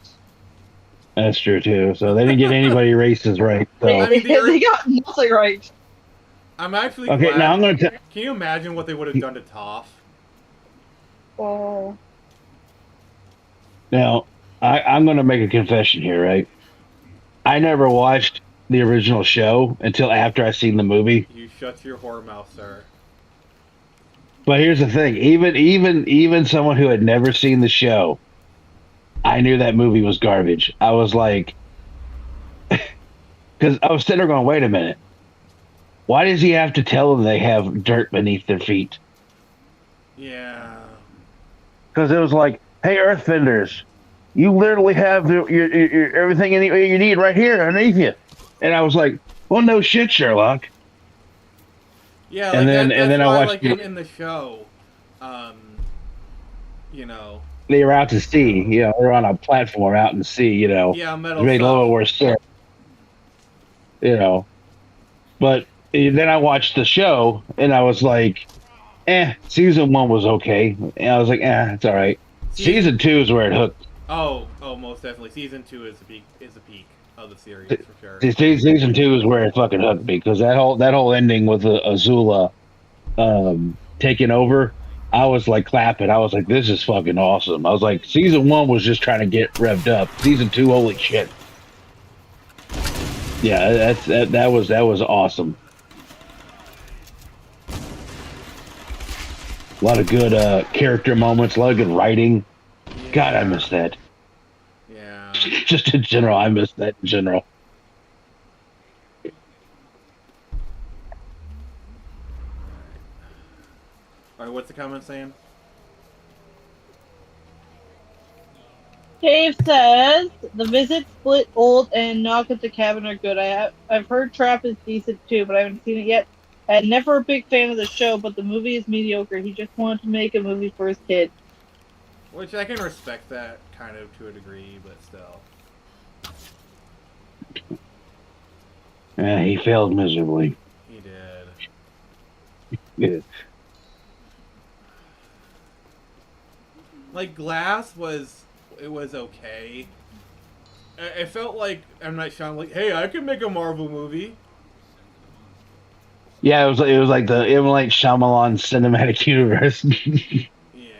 That's true too. So they didn't get anybody races right. So. They, I mean, they got nothing right. I'm actually Okay, glad. now I'm gonna tell. Can you imagine what they would have done to Toph? Oh. Now, I'm going to make a confession here, right? I never watched the original show until after I seen the movie. You shut your whore mouth, sir. But here's the thing: even someone who had never seen the show, I knew that movie was garbage. I was like, because I was sitting there going, "Wait a minute, why does he have to tell them they have dirt beneath their feet?" Yeah. Because it was like, "Hey, Earthbenders, you literally have your everything you need right here underneath you," and I was like, "Well, no shit, Sherlock." Yeah, And like then- that's and then I why, watched like it. in the show, you know, They were out to sea, they're on a platform out in sea, yeah, it metal made a stuff. little worse sense, But then I watched the show and I was like, season 1 was okay. And I was like, it's all right. Season 2 is where it hooked. Oh, most definitely. Season 2 is the peak of the series for sure. Season 2 is where it fucking hooked me because that whole ending with Azula taking over, I was like clapping. I was like, this is fucking awesome. I was like, season 1 was just trying to get revved up. Season 2, holy shit. Yeah, that was awesome. A lot of good character moments, a lot of good writing. Yeah. God, I miss that. Yeah. Just in general, I miss that in general. Alright, what's the comment saying? Dave says the Visit, Split, Old, and Knock at the Cabin are good. I've heard Trap is decent too, but I haven't seen it yet. I'm never a big fan of the show, but the movie is mediocre. He just wanted to make a movie for his kid. Which I can respect that kind of to a degree, but still. Yeah, he failed miserably. He did. Yeah. Like Glass was okay. It felt like M. Night Shyamalan, like, hey, I can make a Marvel movie. Yeah, it was like the M. Night Shyamalan cinematic universe. Yeah.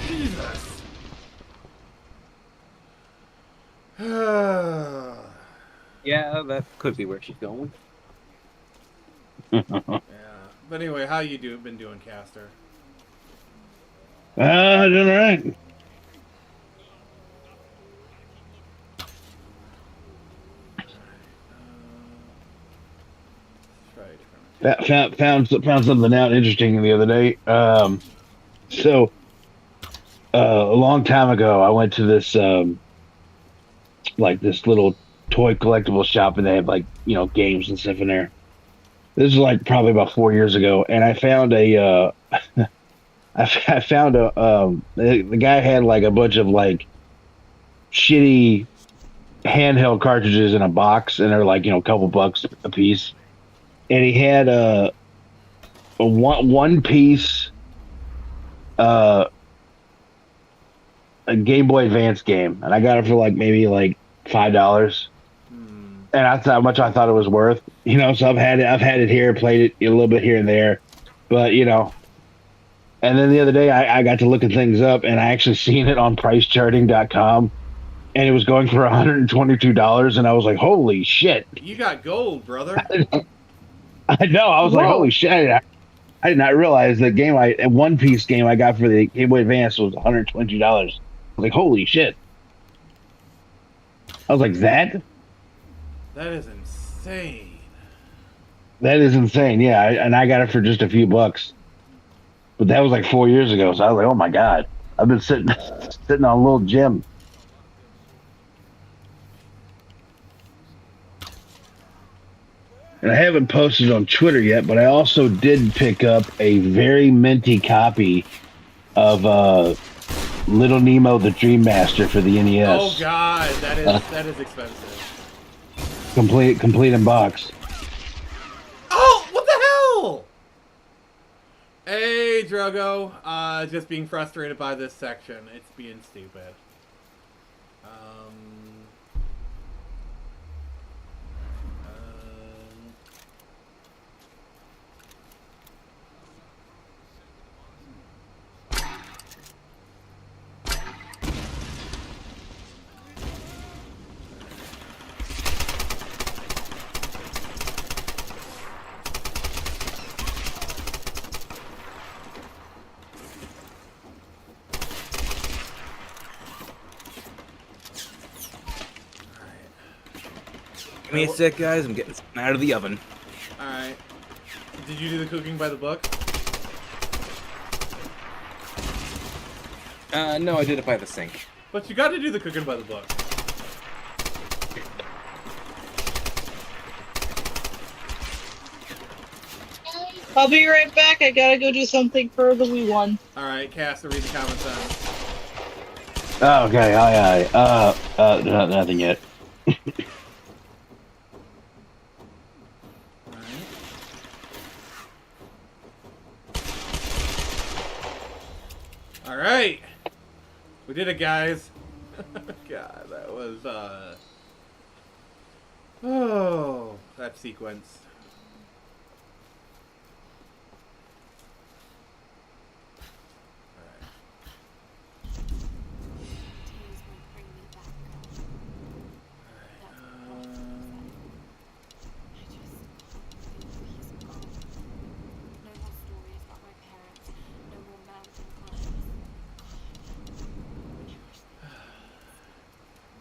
Jesus. Yeah, that could be where she's going. Yeah. But anyway, how you been doing, Caster? Doing all right. Found something out interesting the other day. So a long time ago, I went to this like this little toy collectible shop, and they have like games and stuff in there. This is like probably about 4 years ago, and I found a I found the guy had like a bunch of like shitty handheld cartridges in a box, and they're like a couple bucks a piece. And he had a one piece a Game Boy Advance game, and I got it for like maybe like $5. and that's how much I thought it was worth. So I've had it here, played it a little bit here and there, but And then the other day, I got to looking things up, and I actually seen it on PriceCharting.com, and it was going for $122, and I was like, "Holy shit!" You got gold, brother. I know. I was like, Whoa. "Holy shit!" I did not realize the game a One Piece game I got for the Game Boy Advance was $122. I was like, "Holy shit!" I was like, "That That is insane. that is insane." Yeah, and I got it for just a few bucks, but that was like 4 years ago. So I was like, "Oh my god!" I've been sitting on a little gem. And I haven't posted on Twitter yet, but I also did pick up a very minty copy of Little Nemo the Dream Master for the NES. Oh god, that is expensive. Complete in box. Oh, what the hell? Hey, Drogo. Just being frustrated by this section. It's being stupid. Give me a sec, guys. I'm getting something out of the oven. Alright. Did you do the cooking by the book? No, I did it by the sink. But you got to do the cooking by the book. I'll be right back. I gotta go do something for the wee one. Alright, Cass, read the comments on. Oh, okay, aye. Nothing yet. Alright! We did it, guys. God, that was, oh, that sequence.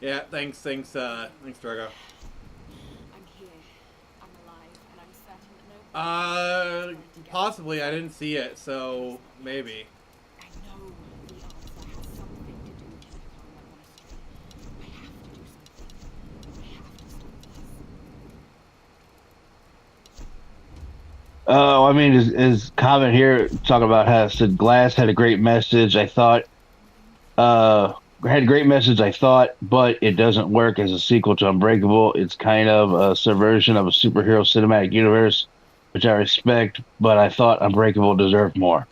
Yeah, thanks, Drogo. I'm here. I'm alive, and I'm certain that no. Possibly. I didn't see it, so maybe. I know the answer has something to do with the Caverns monastery. I have to do something. I have to stop this. Oh, I mean, his comment here talking about how said Glass had a great message. I thought, had a great message. I thought, but it doesn't work as a sequel to Unbreakable. It's kind of a subversion of a superhero cinematic universe, which I respect. But I thought Unbreakable deserved more.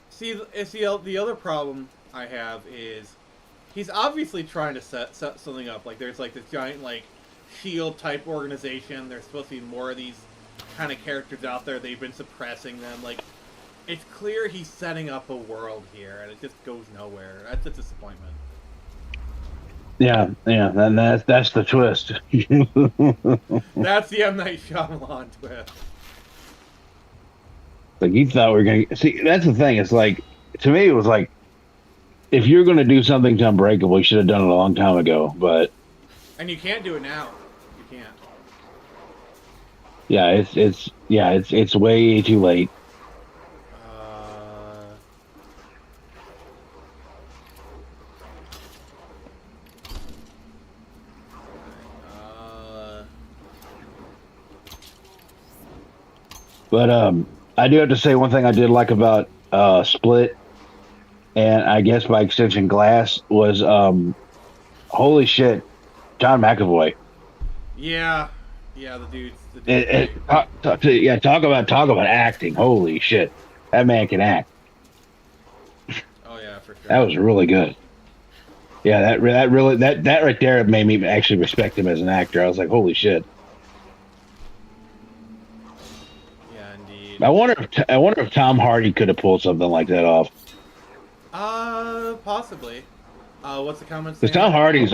See, the other problem I have is he's obviously trying to set something up. Like, there's like this giant like shield type organization. There's supposed to be more of these kind of characters out there. They've been suppressing them. Like, it's clear he's setting up a world here, and it just goes nowhere. That's a disappointment. Yeah, and that's the twist. That's the M. Night Shyamalan twist. Like, you thought we were gonna see. That's the thing. It's like, to me, it was like, if you're gonna do something to Unbreakable, you should have done it a long time ago. But And you can't do it now. You can't. yeah, it's way too late. But I do have to say one thing I did like about Split, and I guess by extension Glass, was holy shit, John McAvoy. Yeah, the dude's. Talk about acting. Holy shit, that man can act. Oh yeah, for sure. That was really good. Yeah, that right there made me actually respect him as an actor. I was like, holy shit. Yeah, indeed. I wonder if Tom Hardy could have pulled something like that off. Possibly. What's the comment Because saying? Tom Hardy's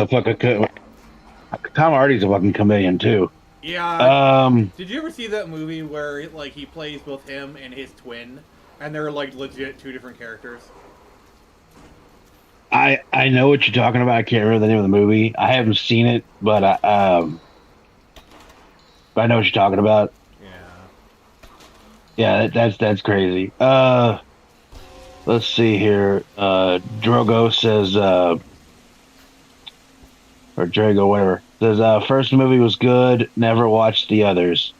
a fucking chameleon too. Yeah. Did you ever see that movie where like he plays both him and his twin, and they're like legit two different characters? I know what you're talking about. I can't remember the name of the movie. I haven't seen it, but I know what you're talking about. Yeah. Yeah, that's crazy. Let's see here. Drogo says, or Drago, whatever, says, first movie was good. Never watched the others.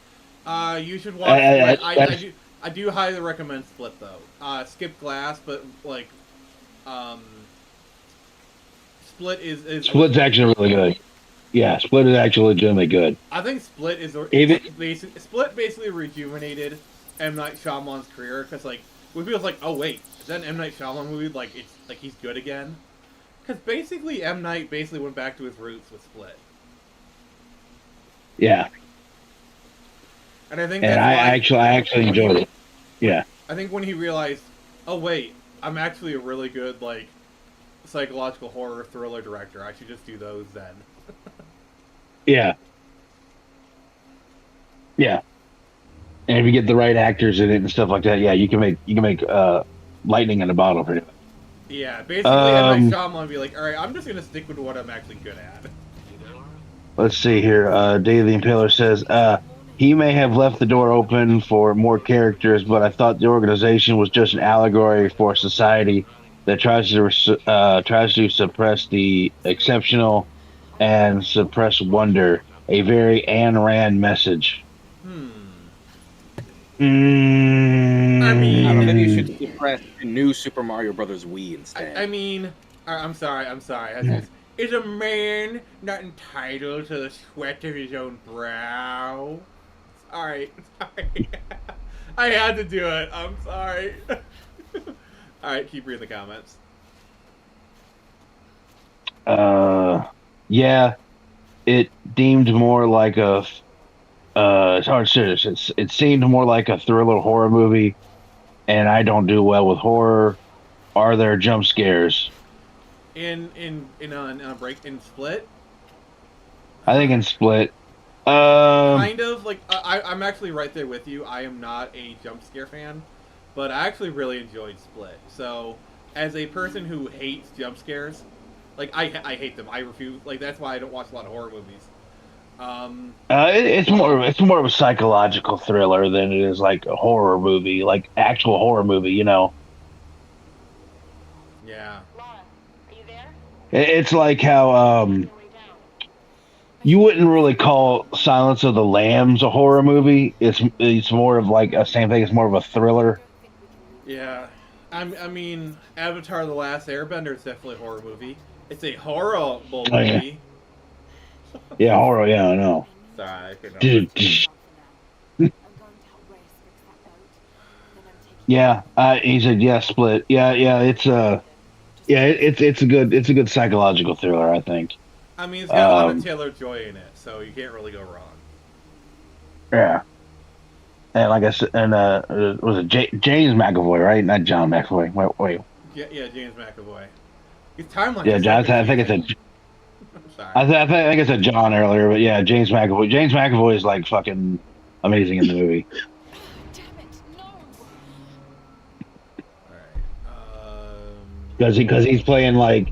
You should watch Split. I do highly recommend Split though. Skip Glass, but like, Split's actually really good. Yeah, Split is actually legitimately good. I think Split Split basically rejuvenated M. Night Shyamalan's career because like when people's like, oh wait, is that an M. Night Shyamalan movie? Like it's like he's good again. Because basically M. Night basically went back to his roots with Split. Yeah. And I think I actually enjoyed it. Yeah. I think when he realized, oh wait, I'm actually a really good like psychological horror thriller director. I should just do those then. Yeah. Yeah. And if you get the right actors in it and stuff like that, yeah, you can make lightning in a bottle pretty much. Yeah, basically M. Night Shyamalan would be like, alright, I'm just gonna stick with what I'm actually good at. Let's see here. Dave the Impaler says, he may have left the door open for more characters, but I thought the organization was just an allegory for society that tries to suppress the exceptional and suppress wonder. A very Ayn Rand message. I mean, I don't think you should suppress the new Super Mario Brothers Wii instead. I mean, I'm sorry. Is a man not entitled to the sweat of his own brow? Sorry. I had to do it. I'm sorry. Alright, keep reading the comments. Yeah, it deemed more like a it's hard to say. It seemed more like a thriller horror movie, and I don't do well with horror. Are there jump scares? In Split? I think in Split. Kind of like I'm actually right there with you. I am not a jump scare fan, but I actually really enjoyed Split. So, as a person who hates jump scares, like I hate them. I refuse. Like that's why I don't watch a lot of horror movies. It's more of a psychological thriller than it is like a horror movie, like actual horror movie. You know. Yeah. Lara, are you there? It's like how you wouldn't really call Silence of the Lambs a horror movie. It's more of like a same thing. It's more of a thriller. Yeah. I mean, Avatar: The Last Airbender is definitely a horror movie. It's a horrible movie. Oh, yeah. Yeah, horror. Yeah, I know. Sorry, I couldn't. Yeah, he said yeah, Split. Yeah, it's it's a good psychological thriller, I think. I mean, it's got Anya Taylor-Joy in it, so you can't really go wrong. Yeah. And like I said, and was it James McAvoy, right? Not John McAvoy. Wait. Yeah, James McAvoy. His timeline. Yeah, John. I think it's a. I think I said John earlier, but yeah, James McAvoy. James McAvoy is like fucking amazing in the movie. Damn it, no! Alright. Because he's playing like,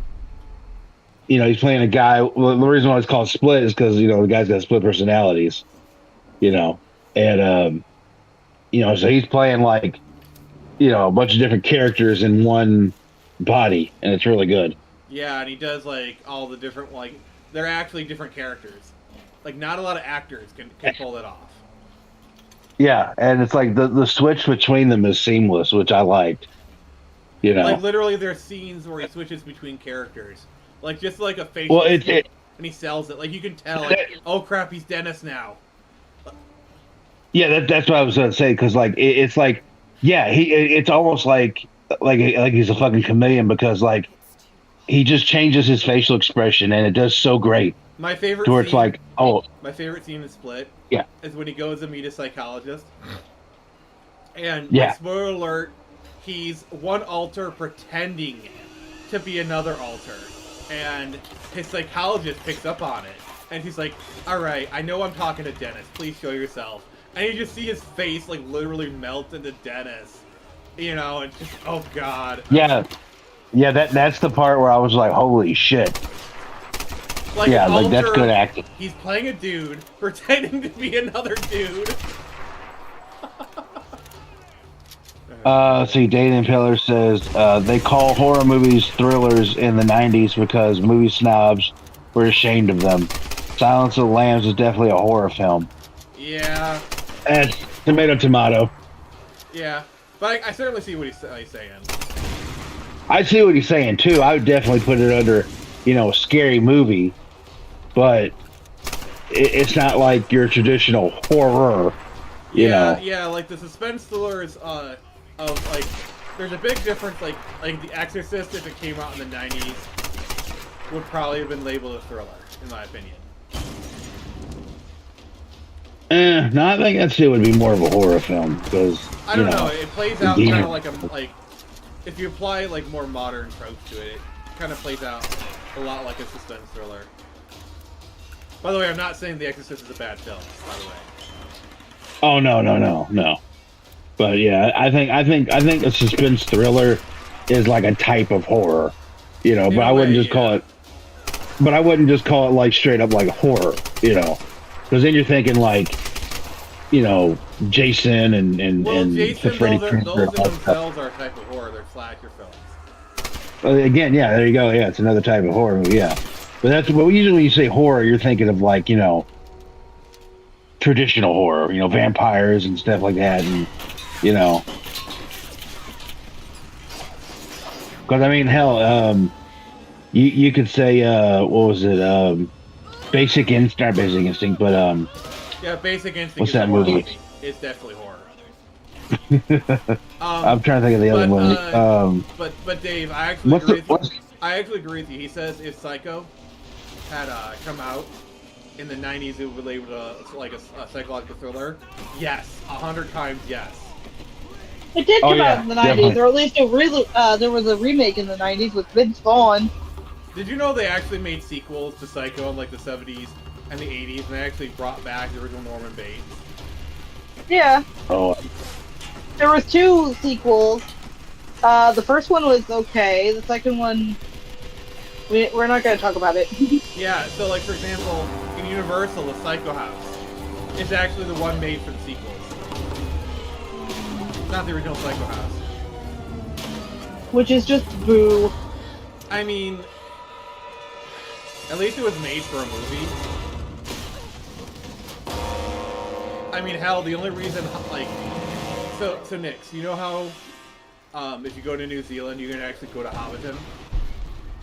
he's playing a guy. Well, the reason why it's called Split is because the guy's got split personalities, and so he's playing like, a bunch of different characters in one body, and it's really good. Yeah, and he does like all the different they're actually different characters. Like not a lot of actors can pull it off. Yeah, and it's like the switch between them is seamless, which I liked. Like literally, there's scenes where he switches between characters, like just like a face. Well, and he sells it. Like you can tell, like, oh crap, he's Dennis now. Yeah, that's what I was gonna say, because like it's like, yeah, it's almost like he's a fucking chameleon, because like he just changes his facial expression, and it does so great. My favorite To where it's scene, like, oh, my favorite scene in Split, Yeah. is when he goes to meet a psychologist, and Yeah. like, spoiler alert, he's one alter pretending to be another alter, and his psychologist picks up on it, and he's like, "All right, I know I'm talking to Dennis. Please show yourself." And you just see his face like literally melt into Dennis, you know, and just oh god. yeah, that's the part where I was like, holy shit. Like Yeah, an like that's alter, good acting. He's playing a dude pretending to be another dude. See, Dayton Pillar says they call horror movies thrillers in the 90s because movie snobs were ashamed of them. Silence of the Lambs is definitely a horror film. Yeah. And tomato. Yeah, but I certainly see what he's saying. I see what he's saying too. I would definitely put it under, a scary movie, but it's not like your traditional horror. You know. Yeah, like the suspense thrillers of like, there's a big difference. Like The Exorcist, if it came out in the '90s, would probably have been labeled a thriller, in my opinion. No, I think that still would be more of a horror film because I don't know. It plays out yeah. kind of like if you apply like more modern tropes to it, it kind of plays out a lot like a suspense thriller. By the way, I'm not saying The Exorcist is a bad film. By the way. Oh no. But yeah, I think a suspense thriller is like a type of horror, but I wouldn't just call it. But I wouldn't just call it like straight up like horror, because then you're thinking like, Jason and Jason, Freddy those Krueger. themselves are a type of horror. They're slasher films. Again, yeah, there you go. Yeah, it's another type of horror movie. Yeah, but that's what usually when you say horror, you're thinking of like traditional horror, vampires and stuff like that, and because I mean, hell, you could say what was it? Basic Instinct, not Basic Instinct, but Yeah, Basic Instinct. What's is that a horror movie? It's definitely horror. I'm trying to think of the other movie. But Dave, I actually What's agree the- with you. I actually agree with you. He says if Psycho had come out in the '90s, it would be labeled a psychological thriller. Yes, 100 times yes. It did come yeah, out in the 90s, definitely. or at least there was a remake in the 90s with Vince Vaughn. Did you know they actually made sequels to Psycho in like the 70s and the 80s, and they actually brought back the original Norman Bates? Yeah, Oh, there was 2 sequels. The first one was okay. The second one, we're not going to talk about it. Yeah, so like for example, in Universal, the Psycho House is actually the one made for the sequels. Not the original Psycho House. Which is just boo. I mean, at least it was made for a movie. I mean, hell, the only reason, like, so Nick, you know how, if you go to New Zealand, you can actually go to Hobbiton?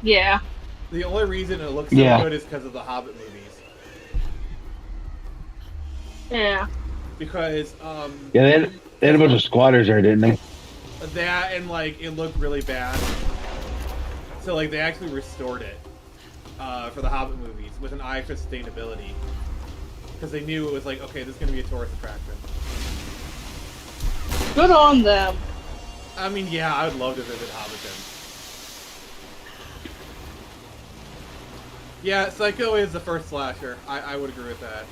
Yeah. The only reason it looks so Yeah. good is because of the Hobbit movies. Yeah. Because, yeah, they had a bunch of squatters there, didn't they? that and, like, it looked really bad. So, like, they actually restored it, for the Hobbit movies with an eye for sustainability. Because they knew it was like, okay, this is going to be a tourist attraction. Good on them. I mean, yeah, I would love to visit Hobbiton. Yeah, Psycho is the first slasher. I would agree with that.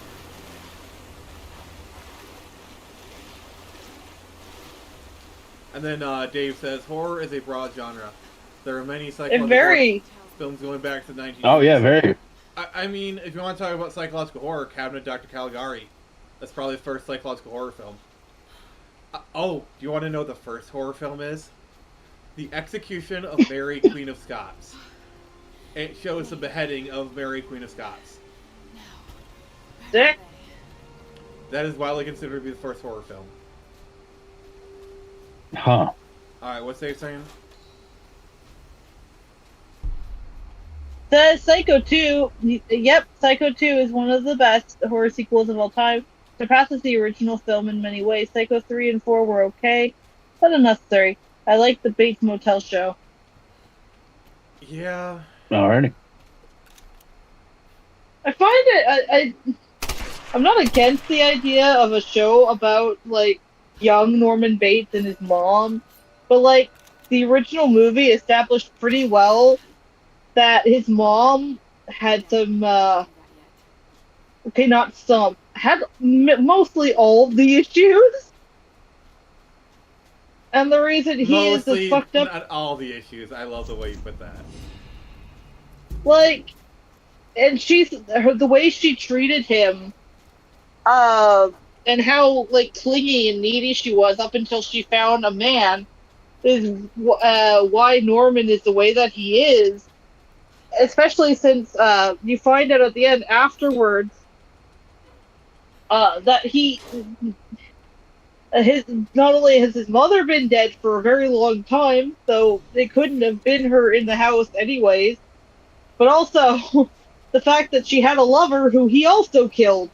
And then Dave says, horror is a broad genre. There are many psychological Very. films going back to the 1980s. Oh yeah, very. I mean, if you want to talk about psychological horror, Cabinet of Dr. Caligari. That's probably the first psychological horror film. Oh, do you want to know what the first horror film is? The Execution of Mary, Queen of Scots. It shows the beheading of Mary, Queen of Scots. Sick. That is widely considered to be the first horror film. Huh. Alright, what's Dave saying? The Psycho 2, yep, Psycho 2 is one of the best horror sequels of all time. Surpasses the original film in many ways. Psycho 3 and 4 were okay, but unnecessary. I like the Bates Motel show. Yeah. Alrighty. I find it. I'm not against the idea of a show about like young Norman Bates and his mom, but like the original movie established pretty well that his mom had some. Okay, not some. Had mostly all of the issues, and the reason he is this Mostly, fucked up, not all the issues. I love the way you put that. like, and the way she treated him. And how like clingy and needy she was up until she found a man is why Norman is the way that he is. Especially since you find out at the end afterwards that his not only has his mother been dead for a very long time, so they couldn't have been her in the house anyways, but also the fact that she had a lover who he also killed.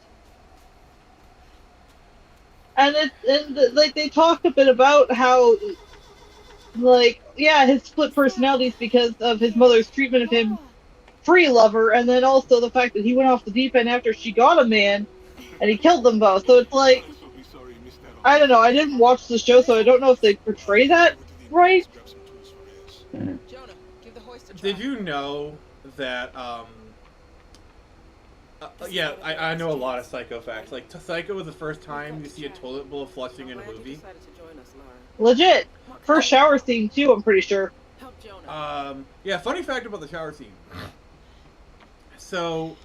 Like they talk a bit about how like yeah his split personalities because of his mother's treatment of him pre-lover, and then also the fact that he went off the deep end after she got a man and he killed them both. So it's like I'm so sorry you missed that. I don't know. I didn't watch the show, so I don't know if they portray that right. Grab some tools for his. Jonah, give the hoist a try. Did you know that, yeah, I know a lot of Psycho facts. Like, Psycho was the first time you see a toilet bowl flushing in a movie. Legit. First shower scene too, I'm pretty sure. Help Jonah. Yeah, funny fact about the shower scene. So,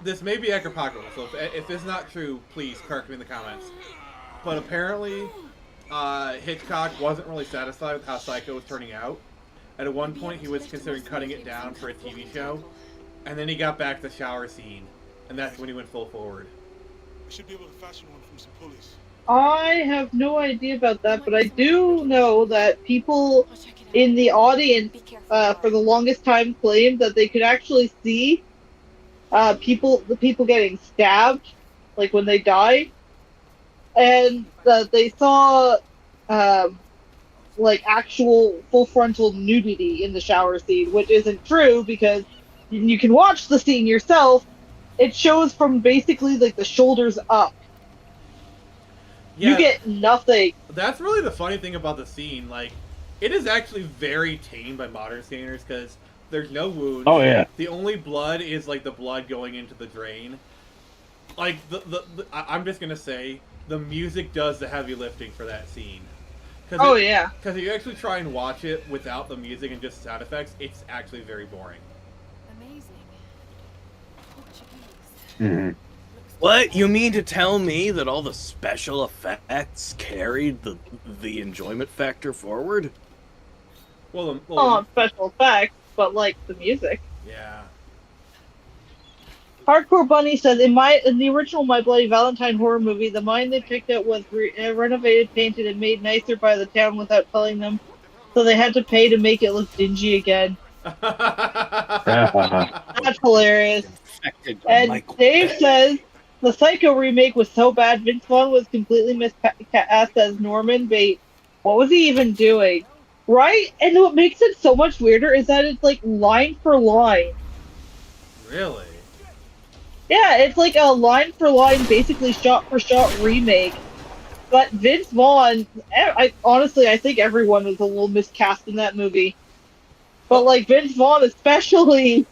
this may be apocryphal, so if it's not true, please correct me in the comments. But apparently, Hitchcock wasn't really satisfied with how Psycho was turning out. At one point, he was considering cutting it down for a TV show, and then he got back to the shower scene, and that's when he went full forward. I should be able to fashion one from some pulleys. I have no idea about that, but I do know that people in the audience for the longest time claimed that they could actually see the people getting stabbed, like when they die, and they saw like actual full frontal nudity in the shower scene, which isn't true because you can watch the scene yourself. It shows from basically like the shoulders up. Yeah, You get nothing. that's really the funny thing about the scene. Like, it is actually very tame by modern standards because there's no wounds. Oh yeah. The only blood is like the blood going into the drain. Like I'm just gonna say the music does the heavy lifting for that scene. Oh yeah. Because if you actually try and watch it without the music and just sound effects, it's actually very boring. Amazing. Portuguese. hmm What? You mean to tell me that all the special effects carried the enjoyment factor forward? Well, Not special effects, but like the music. yeah. Hardcore Bunny says, in the original My Bloody Valentine horror movie, the mine they picked up was renovated, painted, and made nicer by the town without telling them, so they had to pay to make it look dingy again. That's hilarious. Infected by And Michael Dave Bay. says, the Psycho remake was so bad, Vince Vaughn was completely miscast as Norman Bates. What was he even doing? Right? And what makes it so much weirder is that it's like line for line. Really? Yeah, it's like a line for line, basically shot for shot remake. But Vince Vaughn, honestly, I think everyone was a little miscast in that movie. But like Vince Vaughn especially,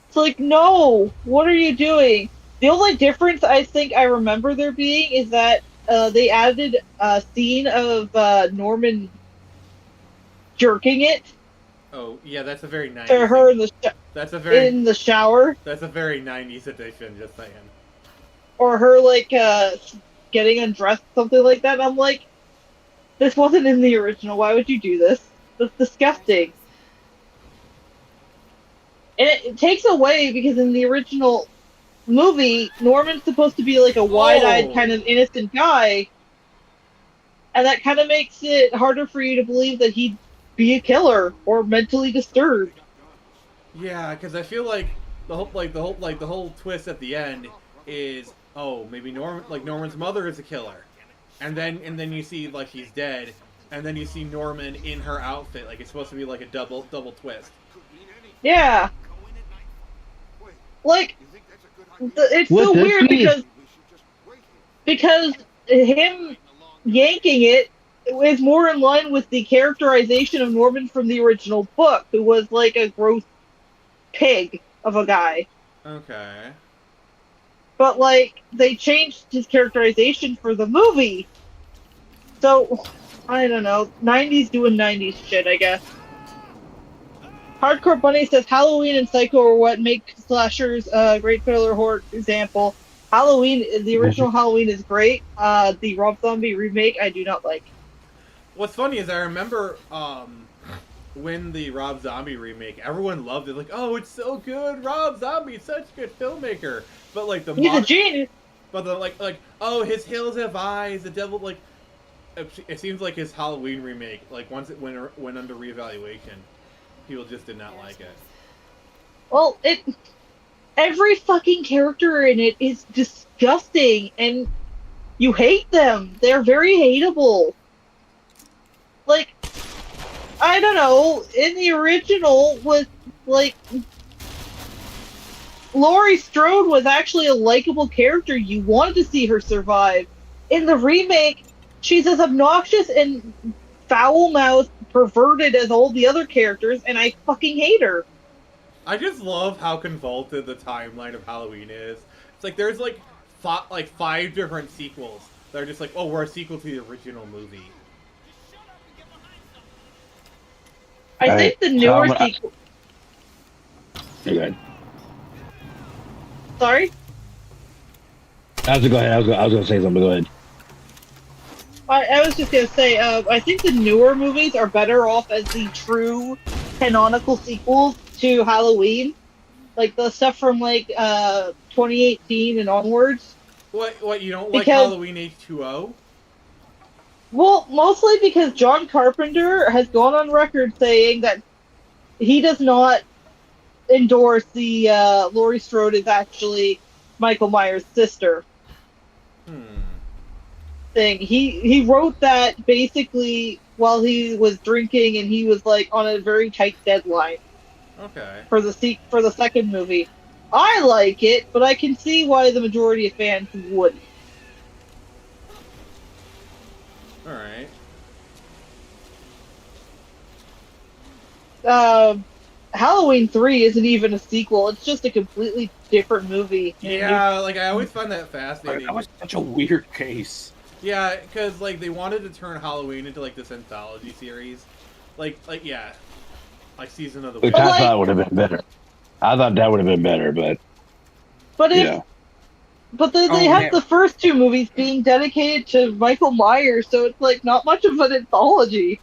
it's like, no, what are you doing? The only difference I think I remember there being is that they added a scene of Norman jerking it Oh, yeah, that's a very 90s. to her in the That's a very in the shower, that's a very 90s edition, just saying. or her like getting undressed, something like that. And I'm like, this wasn't in the original. Why would you do this? That's disgusting. And it takes away because in the original movie, Norman's supposed to be like a wide-eyed, kind of innocent guy, and that kind of makes it harder for you to believe that he'd be a killer or mentally disturbed. Yeah, because I feel like the whole twist at the end is, oh, maybe Norman's mother is a killer, and then you see like he's dead, and then you see Norman in her outfit. Like, it's supposed to be like a double twist. Yeah. Like, it's What so this weird means- because him yanking it is more in line with the characterization of Norman from the original book, who was like a gross pig of a guy. Okay. But, like, they changed his characterization for the movie. So, I don't know. 90s doing 90s shit, I guess. Hardcore Bunny says Halloween and Psycho are what make slashers a great thriller horror example. Halloween, the original Halloween is great. The Rob Zombie remake, I do not like. What's funny is I remember when the Rob Zombie remake, everyone loved it. Like, oh, it's so good. Rob Zombie's such a good filmmaker. But like the He's a genius. But the like oh, his Hills Have Eyes, the Devil, like it seems like his Halloween remake, like once it went under reevaluation, people just did not like it. Well, every fucking character in it is disgusting, and you hate them. They're very hateable. Like, I don't know, in the original was, like, Laurie Strode was actually a likable character. You wanted to see her survive. In the remake, she's as obnoxious and foul-mouthed, perverted as all the other characters, and I fucking hate her. I just love how convoluted the timeline of Halloween is. It's like there's like five different sequels that are just like, oh, we're a sequel to the original movie. I think the newer sequel... You're good. Sorry? I was gonna say something. Go ahead. I was just gonna say, I think the newer movies are better off as the true canonical sequels to Halloween. Like, the stuff from, like, 2018 and onwards. What, you don't like Halloween H2O? Well, mostly because John Carpenter has gone on record saying that he does not endorse the Laurie Strode is actually Michael Myers' sister thing. He wrote that basically while he was drinking, and he was like on a very tight deadline. Okay. For the second movie. I like it, but I can see why the majority of fans wouldn't. Alright. Halloween 3 isn't even a sequel. It's just a completely different movie. Yeah, like, I always find that fascinating. That was such a weird case. Yeah, because, like, they wanted to turn Halloween into, like, this anthology series. Like, yeah. Like, Season of the Which Witch. I thought would have been better. I thought that would have been better, but they have the first two movies being dedicated to Michael Myers, so it's like not much of an anthology.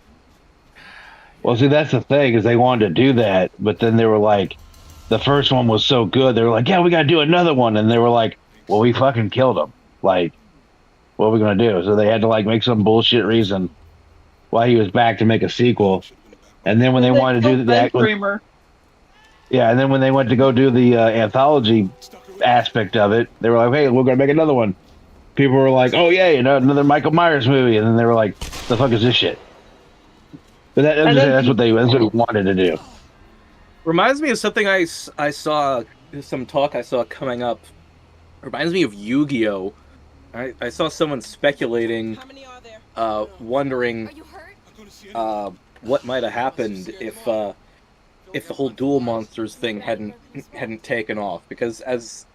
Well, see, that's the thing, is they wanted to do that, but then they were like, the first one was so good, they were like, yeah, we gotta do another one, and they were like, well, we fucking killed him. Like, what are we gonna do? So they had to, like, make some bullshit reason why he was back to make a sequel. And then when they wanted to do that, and then when they went to go do the anthology aspect of it, they were like, "Hey, we're gonna make another one." People were like, "Oh yeah, another Michael Myers movie," and then they were like, "The fuck is this shit?" But that's what they wanted to do. Reminds me of something I saw, some talk I saw coming up. Reminds me of Yu-Gi-Oh! I saw someone speculating, wondering what might have happened if the whole Duel Monsters thing hadn't taken off, because as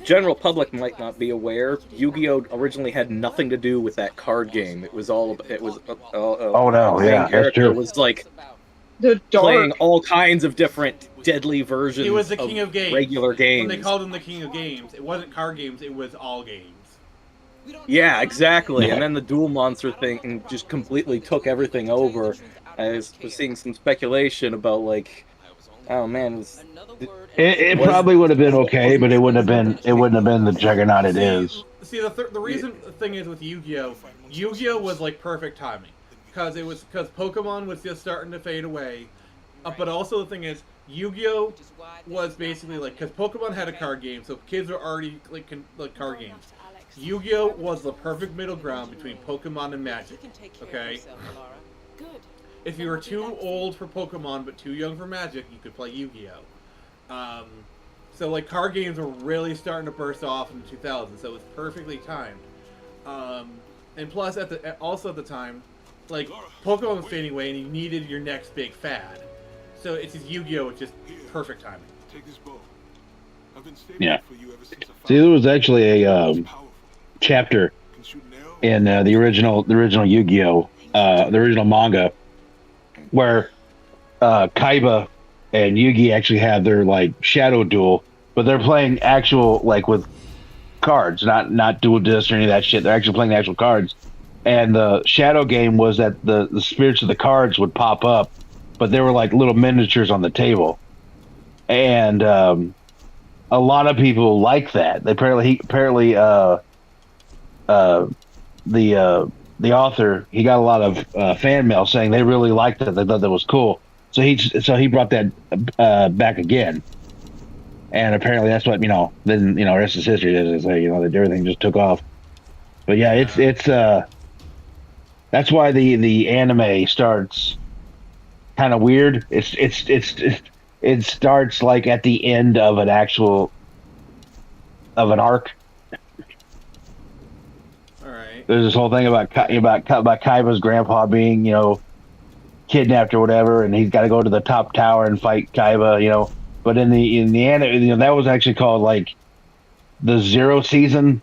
general public might not be aware, Yu-Gi-Oh! Originally had nothing to do with that card game. It was oh no, yeah, that's true. Was like playing all kinds of different deadly versions. It was the king of games. Regular games. When they called him the king of games, it wasn't card games. It was all games. Yeah, exactly. And then the Duel Monster thing just completely took everything over. I was seeing some speculation about, like, oh man, it probably would have been okay, but it wouldn't have been the juggernaut it is. See, the thing is with Yu-Gi-Oh was like perfect timing, because Pokemon was just starting to fade away, but also the thing is, Yu-Gi-Oh was basically like, because Pokemon had a card game, so kids were already like card games. Yu-Gi-Oh was the perfect middle ground between Pokemon and Magic. You can take care of Okay? yourself, Lara. Good. If you were too old for Pokemon but too young for Magic, you could play Yu-Gi-Oh. So like card games were really starting to burst off in the 2000s, so it was perfectly timed. And plus, at the time, like Pokemon was fading away, and you needed your next big fad. So it's just Yu-Gi-Oh! It's just perfect timing. Take this bow. I've been saving Yeah. it for you ever since I found See, there was it. actually a It's powerful. chapter Can shoot an arrow. in the original Yu-Gi-Oh, the original manga, where Kaiba and Yugi actually have their like shadow duel, but they're playing actual like with cards, not dual disc or any of that shit. They're actually playing the actual cards. And the shadow game was that the spirits of the cards would pop up, but they were like little miniatures on the table. And a lot of people like that. They apparently the author, he got a lot of fan mail saying they really liked it. They thought that was cool. So he brought that back again. And apparently that's what, then, rest is history. It's like, that everything just took off. But yeah, it's that's why the anime starts kind of weird. It starts like at the end of an arc. All right. There's this whole thing about Kaiba's grandpa being, kidnapped or whatever, and he's got to go to the top tower and fight Kaiba, But in the anime, that was actually called like the Zero season.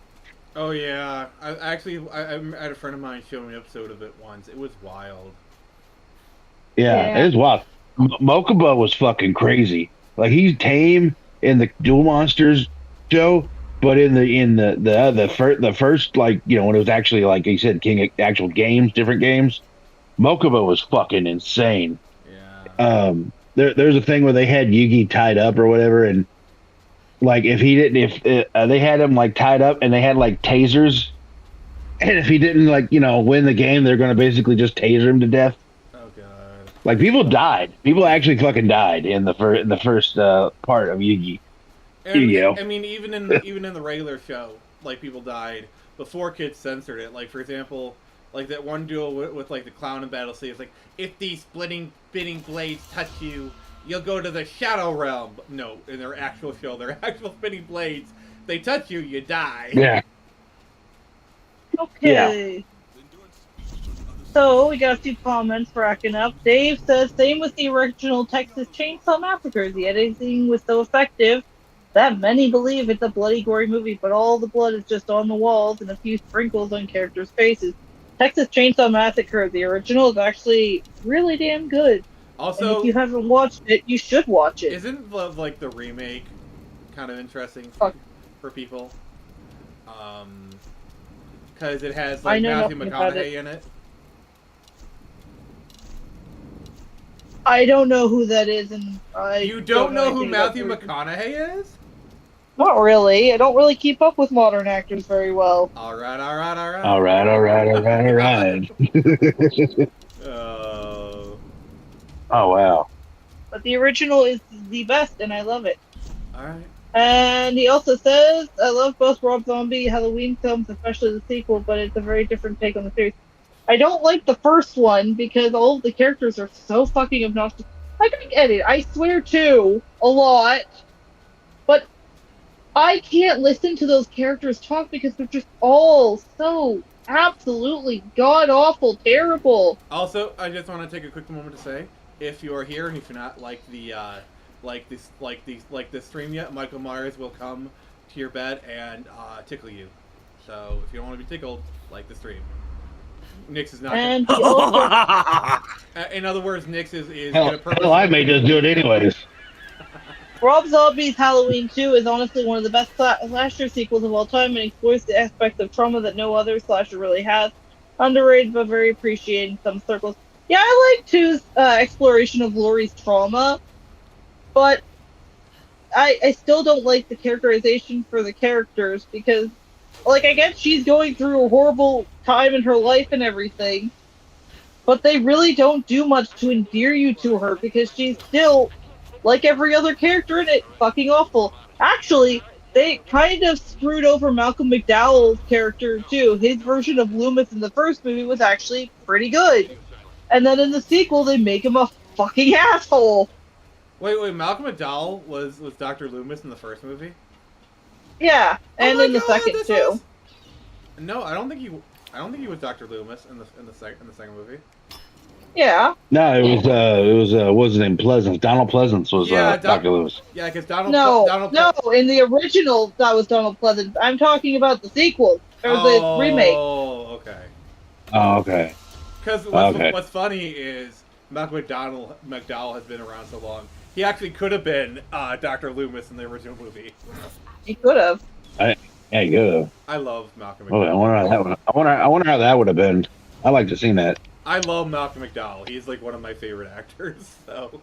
Oh yeah, I had a friend of mine show me an episode of it once. It was wild. Yeah. It was wild. Mokuba was fucking crazy. Like he's tame in the Duel Monsters show, but in the first like when it was actually like you said, King of actual games, different games, Mokuba was fucking insane. Yeah. There's a thing where they had Yugi tied up or whatever, and like they had him like tied up and they had like tasers, and if he didn't win the game, they're gonna basically just taser him to death. Oh god. Like people died. People actually fucking died in the first part of Yu-Gi. I mean, even in the regular show, like people died before kids censored it. Like for example, like that one duel with like the clown in Battle Sea. It's like if these spinning blades touch you, you'll go to the Shadow Realm. No, in their actual show, their actual spinning blades, they touch you, you die. Yeah. Okay. So we got a few comments racking up. Dave says, same with the original Texas Chainsaw Massacre. The editing was so effective that many believe it's a bloody, gory movie, but all the blood is just on the walls and a few sprinkles on characters' faces. Texas Chainsaw Massacre, the original, is actually really damn good. Also, and if you haven't watched it, you should watch it. Isn't the remake kind of interesting for people? Because it has like Matthew McConaughey in it. I don't know who that is, and you don't know who Matthew McConaughey is? Not really. I don't really keep up with modern actors very well. All right. Oh wow. But the original is the best, and I love it. All right. And he also says, I love both Rob Zombie Halloween films, especially the sequel, but it's a very different take on the series. I don't like the first one because all of the characters are so fucking obnoxious. I can get it. I swear too a lot, but I can't listen to those characters talk because they're just all so absolutely god-awful terrible. Also, I just want to take a quick moment to say, if you are here and if you're not like the stream yet, Michael Myers will come to your bed and tickle you. So if you don't want to be tickled, like the stream. Nix is not. And he also, in other words, Nix is Hell, gonna I may just do it anyways. Rob Zombie's Halloween 2 is honestly one of the best slasher sequels of all time and explores the aspects of trauma that no other slasher really has. Underrated but very appreciated in some circles. Yeah, I like 2's exploration of Laurie's trauma, but I still don't like the characterization for the characters because, like, I guess she's going through a horrible time in her life and everything, but they really don't do much to endear you to her because she's still, like every other character in it, fucking awful. Actually, they kind of screwed over Malcolm McDowell's character too. His version of Loomis in the first movie was actually pretty good, and then in the sequel they make him a fucking asshole. Wait, Malcolm McDowell was Dr. Loomis in the first movie? Yeah, Oh and my in the God, second this too. was- No, I don't think he was Dr. Loomis in the second movie. Yeah. No, it was what was his name? Pleasance. Donald Pleasance was Dr. Lewis. Yeah, because Donald. No, in the original that was Donald Pleasant. I'm talking about the sequel or the remake. Oh, okay. Oh, okay. Because Okay. what's funny is Malcolm McDowell has been around so long. He actually could have been Dr. Loomis in the original movie. He could have. Yeah, good. I love Malcolm Oh, McDowell. I wonder how that would. I wonder how that would have been. I'd like to seen that. I love Malcolm McDowell. He's like one of my favorite actors. So.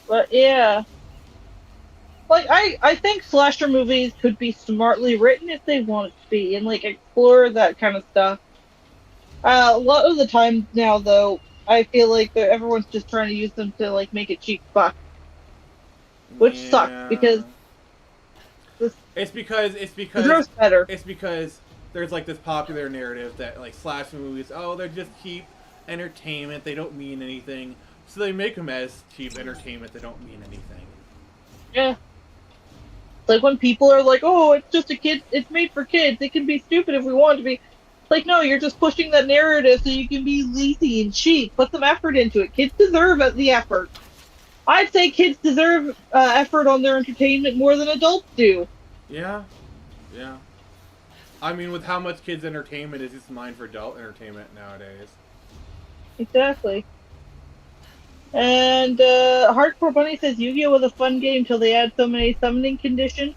But yeah. Like I think slasher movies could be smartly written if they wanted to be and like explore that kind of stuff. A lot of the time now though, I feel like everyone's just trying to use them to like make a cheap buck. Which sucks because it's because deserves better. It's because there's like this popular narrative that like slasher movies, oh, they're just cheap entertainment, they don't mean anything. So they make them as cheap entertainment that don't mean anything. Yeah. Like when people are like, oh, it's just a kid, it's made for kids, it can be stupid if we want it to be. Like, no, you're just pushing that narrative so you can be lazy and cheap. Put some effort into it. Kids deserve the effort. I'd say kids deserve effort on their entertainment more than adults do. Yeah. I mean, with how much kids' entertainment is just mined for adult entertainment nowadays. Exactly. And Hardcore Bunny says Yu-Gi-Oh! Was a fun game till they add so many summoning conditions.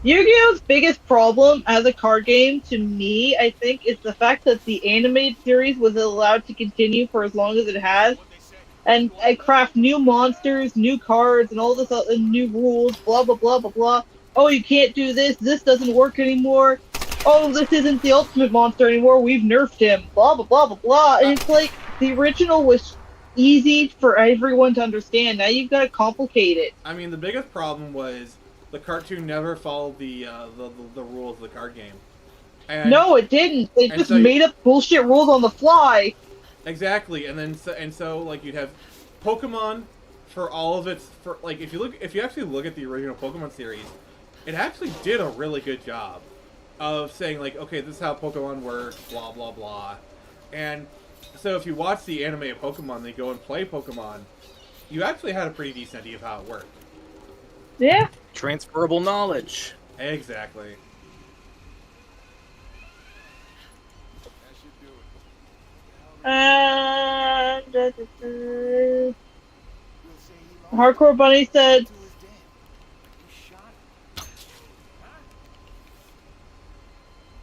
Yu-Gi-Oh's biggest problem as a card game, to me, I think, is the fact that the animated series was allowed to continue for as long as it has, and craft new monsters, new cards, and all this other new rules, blah, blah, blah, blah, blah. Oh, you can't do this, this doesn't work anymore. Oh, this isn't the ultimate monster anymore, we've nerfed him, blah, blah, blah, blah, blah. And it's like, the original was easy for everyone to understand. Now you've got to complicate it. I mean, the biggest problem was the cartoon never followed the rules of the card game. And, no, it didn't. They just so made up bullshit rules on the fly. Exactly, and so like you'd have Pokemon for all of its if you actually look at the original Pokemon series, it actually did a really good job of saying like, okay, this is how Pokemon works, blah blah blah, and so if you watch the anime of Pokemon, they go and play Pokemon, you actually had a pretty decent idea of how it worked. Yeah. Transferable knowledge. Exactly. And Hardcore Bunny said,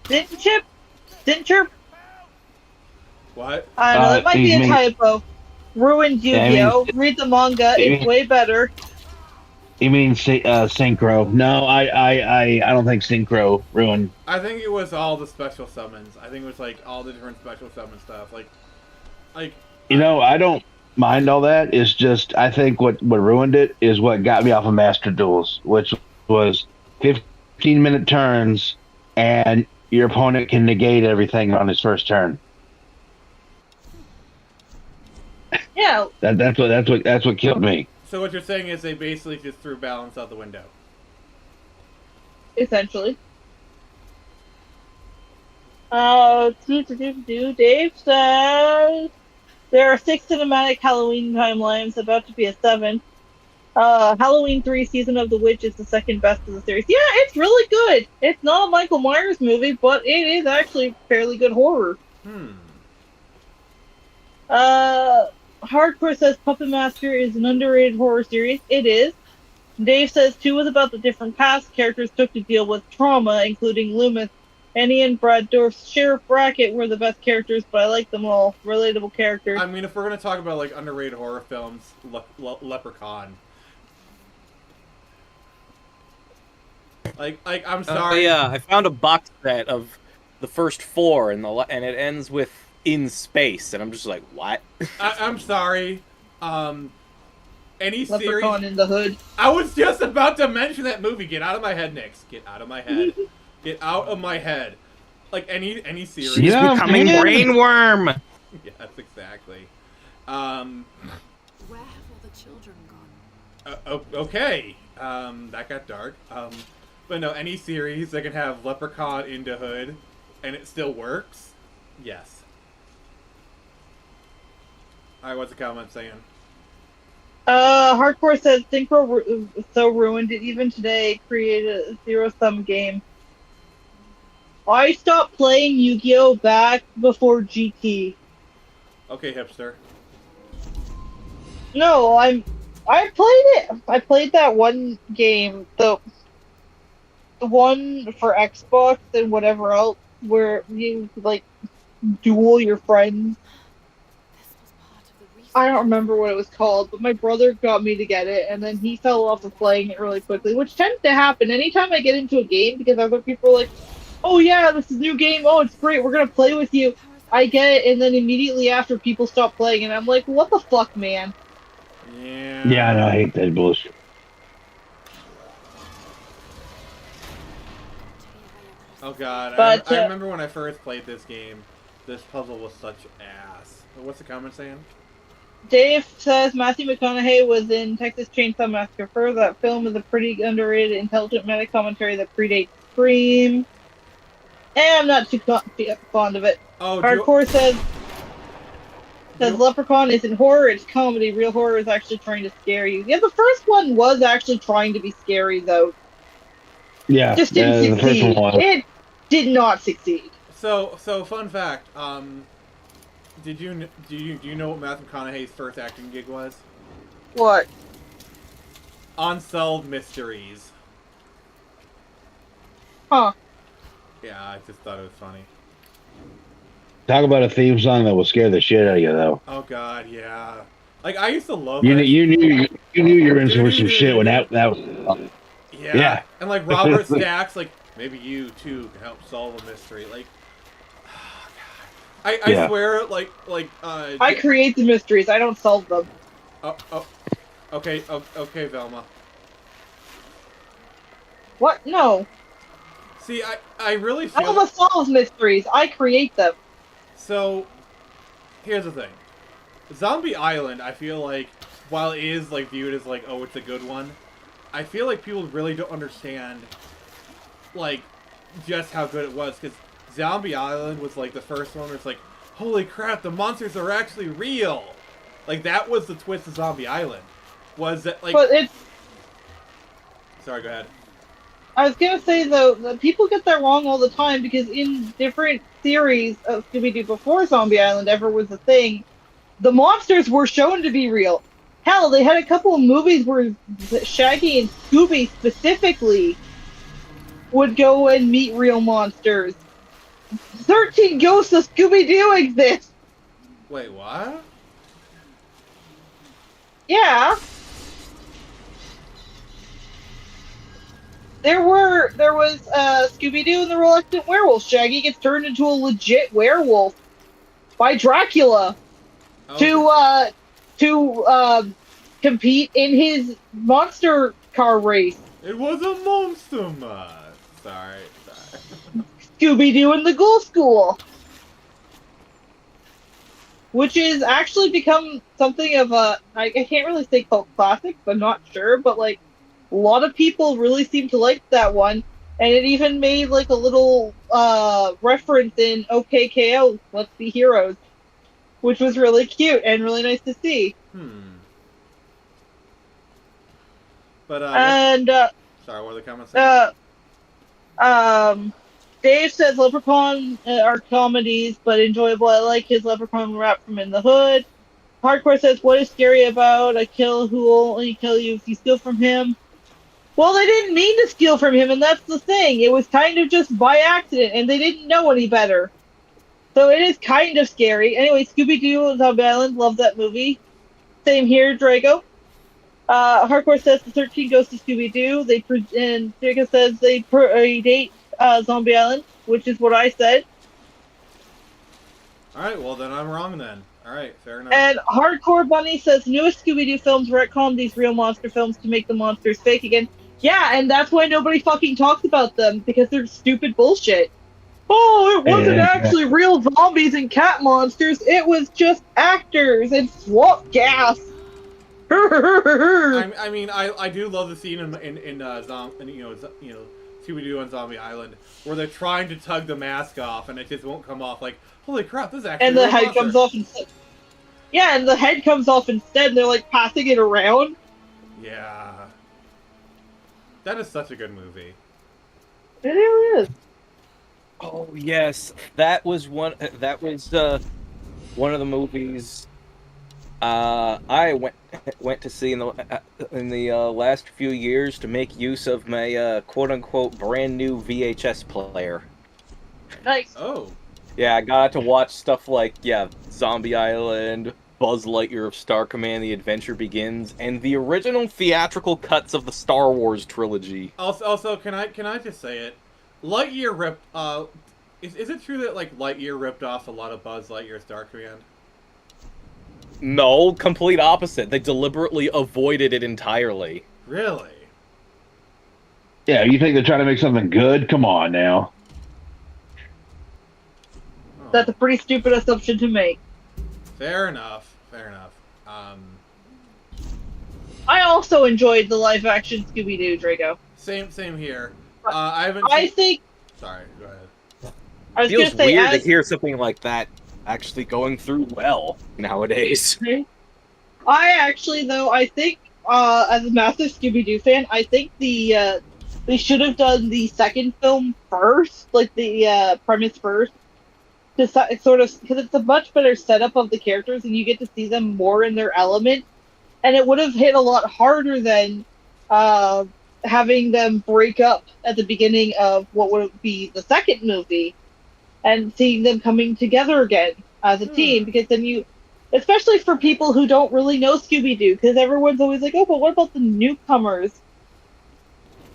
Didn't chirp? What? I don't know, that might be a typo. Ruined Yu-Gi-Oh! Yeah, Read the manga, it's way better. You mean Synchro? No, I don't think Synchro ruined. I think it was all the special summons. I think it was like all the different special summon stuff. Like. You know, I don't mind all that. It's just I think what ruined it is what got me off of Master Duels, which was 15-minute turns, and your opponent can negate everything on his first turn. Yeah. That's what killed me. So what you're saying is they basically just threw balance out the window. Essentially. Dave says there are 6 cinematic Halloween timelines, about to be a 7th. Halloween 3 Season of the Witch is the second best of the series. Yeah, it's really good. It's not a Michael Myers movie, but it is actually fairly good horror. Hardcore says Puppet Master is an underrated horror series. It is. Dave says 2 was about the different past characters took to deal with trauma, including Loomis. Annie and Brad Dourif's Sheriff Brackett were the best characters, but I like them all. Relatable characters. I mean, if we're gonna talk about like underrated horror films, Leprechaun. Like I'm sorry. Yeah, I found a box set of the first 4, and it ends with "in space," and I'm just like, what? I'm sorry. Any Leprechaun series. in the Hood. I was just about to mention that movie. Get out of my head, Nix. Get out of my head. Get out of my head. Like any series. She's Yeah, becoming man. brainworm. Yes, exactly. Where have all the children gone? Okay. That got dark. But no, any series that can have Leprechaun into Hood and it still works, yes. Alright, what's the comment saying? Hardcore says Synchro so ruined it even today. Create a zero-sum game. I stopped playing Yu-Gi-Oh back before GT. Okay, hipster. No, I played it. I played that one game, the one for Xbox and whatever else, where you like duel your friends. This was part of the reason. I don't remember what it was called, but my brother got me to get it, and then he fell off of playing it really quickly, which tends to happen anytime I get into a game because other people are like, "Oh yeah, this is a new game. Oh, it's great. We're gonna play with you." I get it, and then immediately after, people stop playing, and I'm like, "What the fuck, man?" Yeah. Yeah, I know. I hate that bullshit. Oh god, But, I remember when I first played this game, this puzzle was such ass. What's the comment saying? Dave says Matthew McConaughey was in Texas Chainsaw Massacre. That film is a pretty underrated, intelligent meta commentary that predates Scream. And I'm not too fond of it. Oh, Hardcore says Leprechaun isn't horror, it's comedy. Real horror is actually trying to scare you. Yeah, the first one was actually trying to be scary, though. Yeah, Just didn't the first succeed. one was. It did not succeed. So fun fact. Do you know what Matthew McConaughey's first acting gig was? What? Unsolved Mysteries. Huh. Yeah, I just thought it was funny. Talk about a theme song that will scare the shit out of you, though. Oh god, yeah. Like I used to love You that. knew you were in for some shit when that was. Yeah. Yeah. And like Robert Stack's like, maybe you too can help solve a mystery. Like, oh, God. I Yeah. swear, I create the mysteries, I don't solve them. Okay, Velma. What? No. See, I really feel. Alma solves mysteries, I create them. So, here's the thing. Zombie Island, I feel like, while it is like viewed as like, oh, it's a good one, I feel like people really don't understand, like, just how good it was. Because Zombie Island was like the first one where it's like, holy crap, the monsters are actually real. Like that was the twist of Zombie Island. Was that like? But it's. Sorry, go ahead. I was gonna say though, that people get that wrong all the time because in different series of Scooby-Doo before Zombie Island ever was a thing, the monsters were shown to be real. Hell, they had a couple of movies where Shaggy and Scooby specifically would go and meet real monsters. 13 Ghosts of Scooby-Doo exist! Wait, what? Yeah. There was Scooby-Doo and the Reluctant Werewolf. Shaggy gets turned into a legit werewolf by Dracula to compete in his monster car race. It was a monster mash. Sorry. Scooby-Doo and the Ghoul School. Which has actually become something of a, I can't really say cult classic, but I'm not sure, but like, a lot of people really seem to like that one, and it even made like a little reference in OKKO, Let's Be Heroes, which was really cute and really nice to see. But And sorry, what are the comments saying? Dave says Leprechaun are comedies, but enjoyable. I like his Leprechaun rap from In the Hood. Hardcore says, what is scary about a kill who will only kill you if you steal from him? Well, they didn't mean to steal from him, and that's the thing. It was kind of just by accident, and they didn't know any better. So it is kind of scary. Anyway, Scooby-Doo and Zombie Island, love that movie. Same here, Drago. Hardcore says the 13 Ghosts of Scooby-Doo. And Drago says they predate Zombie Island, which is what I said. Alright, well then I'm wrong then. All right, fair enough. And Hardcore Bunny says newest Scooby-Doo films retcon these real monster films to make the monsters fake again. Yeah, and that's why nobody fucking talks about them, because they're stupid bullshit. Oh, it wasn't actually real zombies and cat monsters. It was just actors and swamp gas. I mean, I do love the scene in Scooby-Doo on Zombie Island where they're trying to tug the mask off and it just won't come off. Like, holy crap, this is actually And the a head monster. comes off instead. Yeah, and the head comes off instead, and they're like passing it around. Yeah, that is such a good movie. It really is. Oh yes, that was one. That was one of the movies I went to see in the last few years to make use of my quote unquote brand new VHS player. Nice. Oh, Yeah, I got to watch stuff like Zombie Island, Buzz Lightyear of Star Command: The Adventure Begins, and the original theatrical cuts of the Star Wars trilogy. also, can I just say it? Lightyear ripped. Is it true that like Lightyear ripped off a lot of Buzz Lightyear Star Command? No, complete opposite. They deliberately avoided it entirely. Really? Yeah, you think they're trying to make something good? Come on now. Oh. That's a pretty stupid assumption to make. Fair enough. Fair enough. I also enjoyed the live-action Scooby-Doo, Drago. Same here. I haven't. I think Sorry, go ahead. I was Feels gonna say weird as to hear something like that actually going through well nowadays. I actually though I think as a massive Scooby-Doo fan, I think they should have done the second film first, like the premise first, to sort of because it's a much better setup of the characters and you get to see them more in their element, and it would have hit a lot harder than having them break up at the beginning of what would be the second movie and seeing them coming together again as a team, because then you, especially for people who don't really know Scooby-Doo, because everyone's always like, oh, but what about the newcomers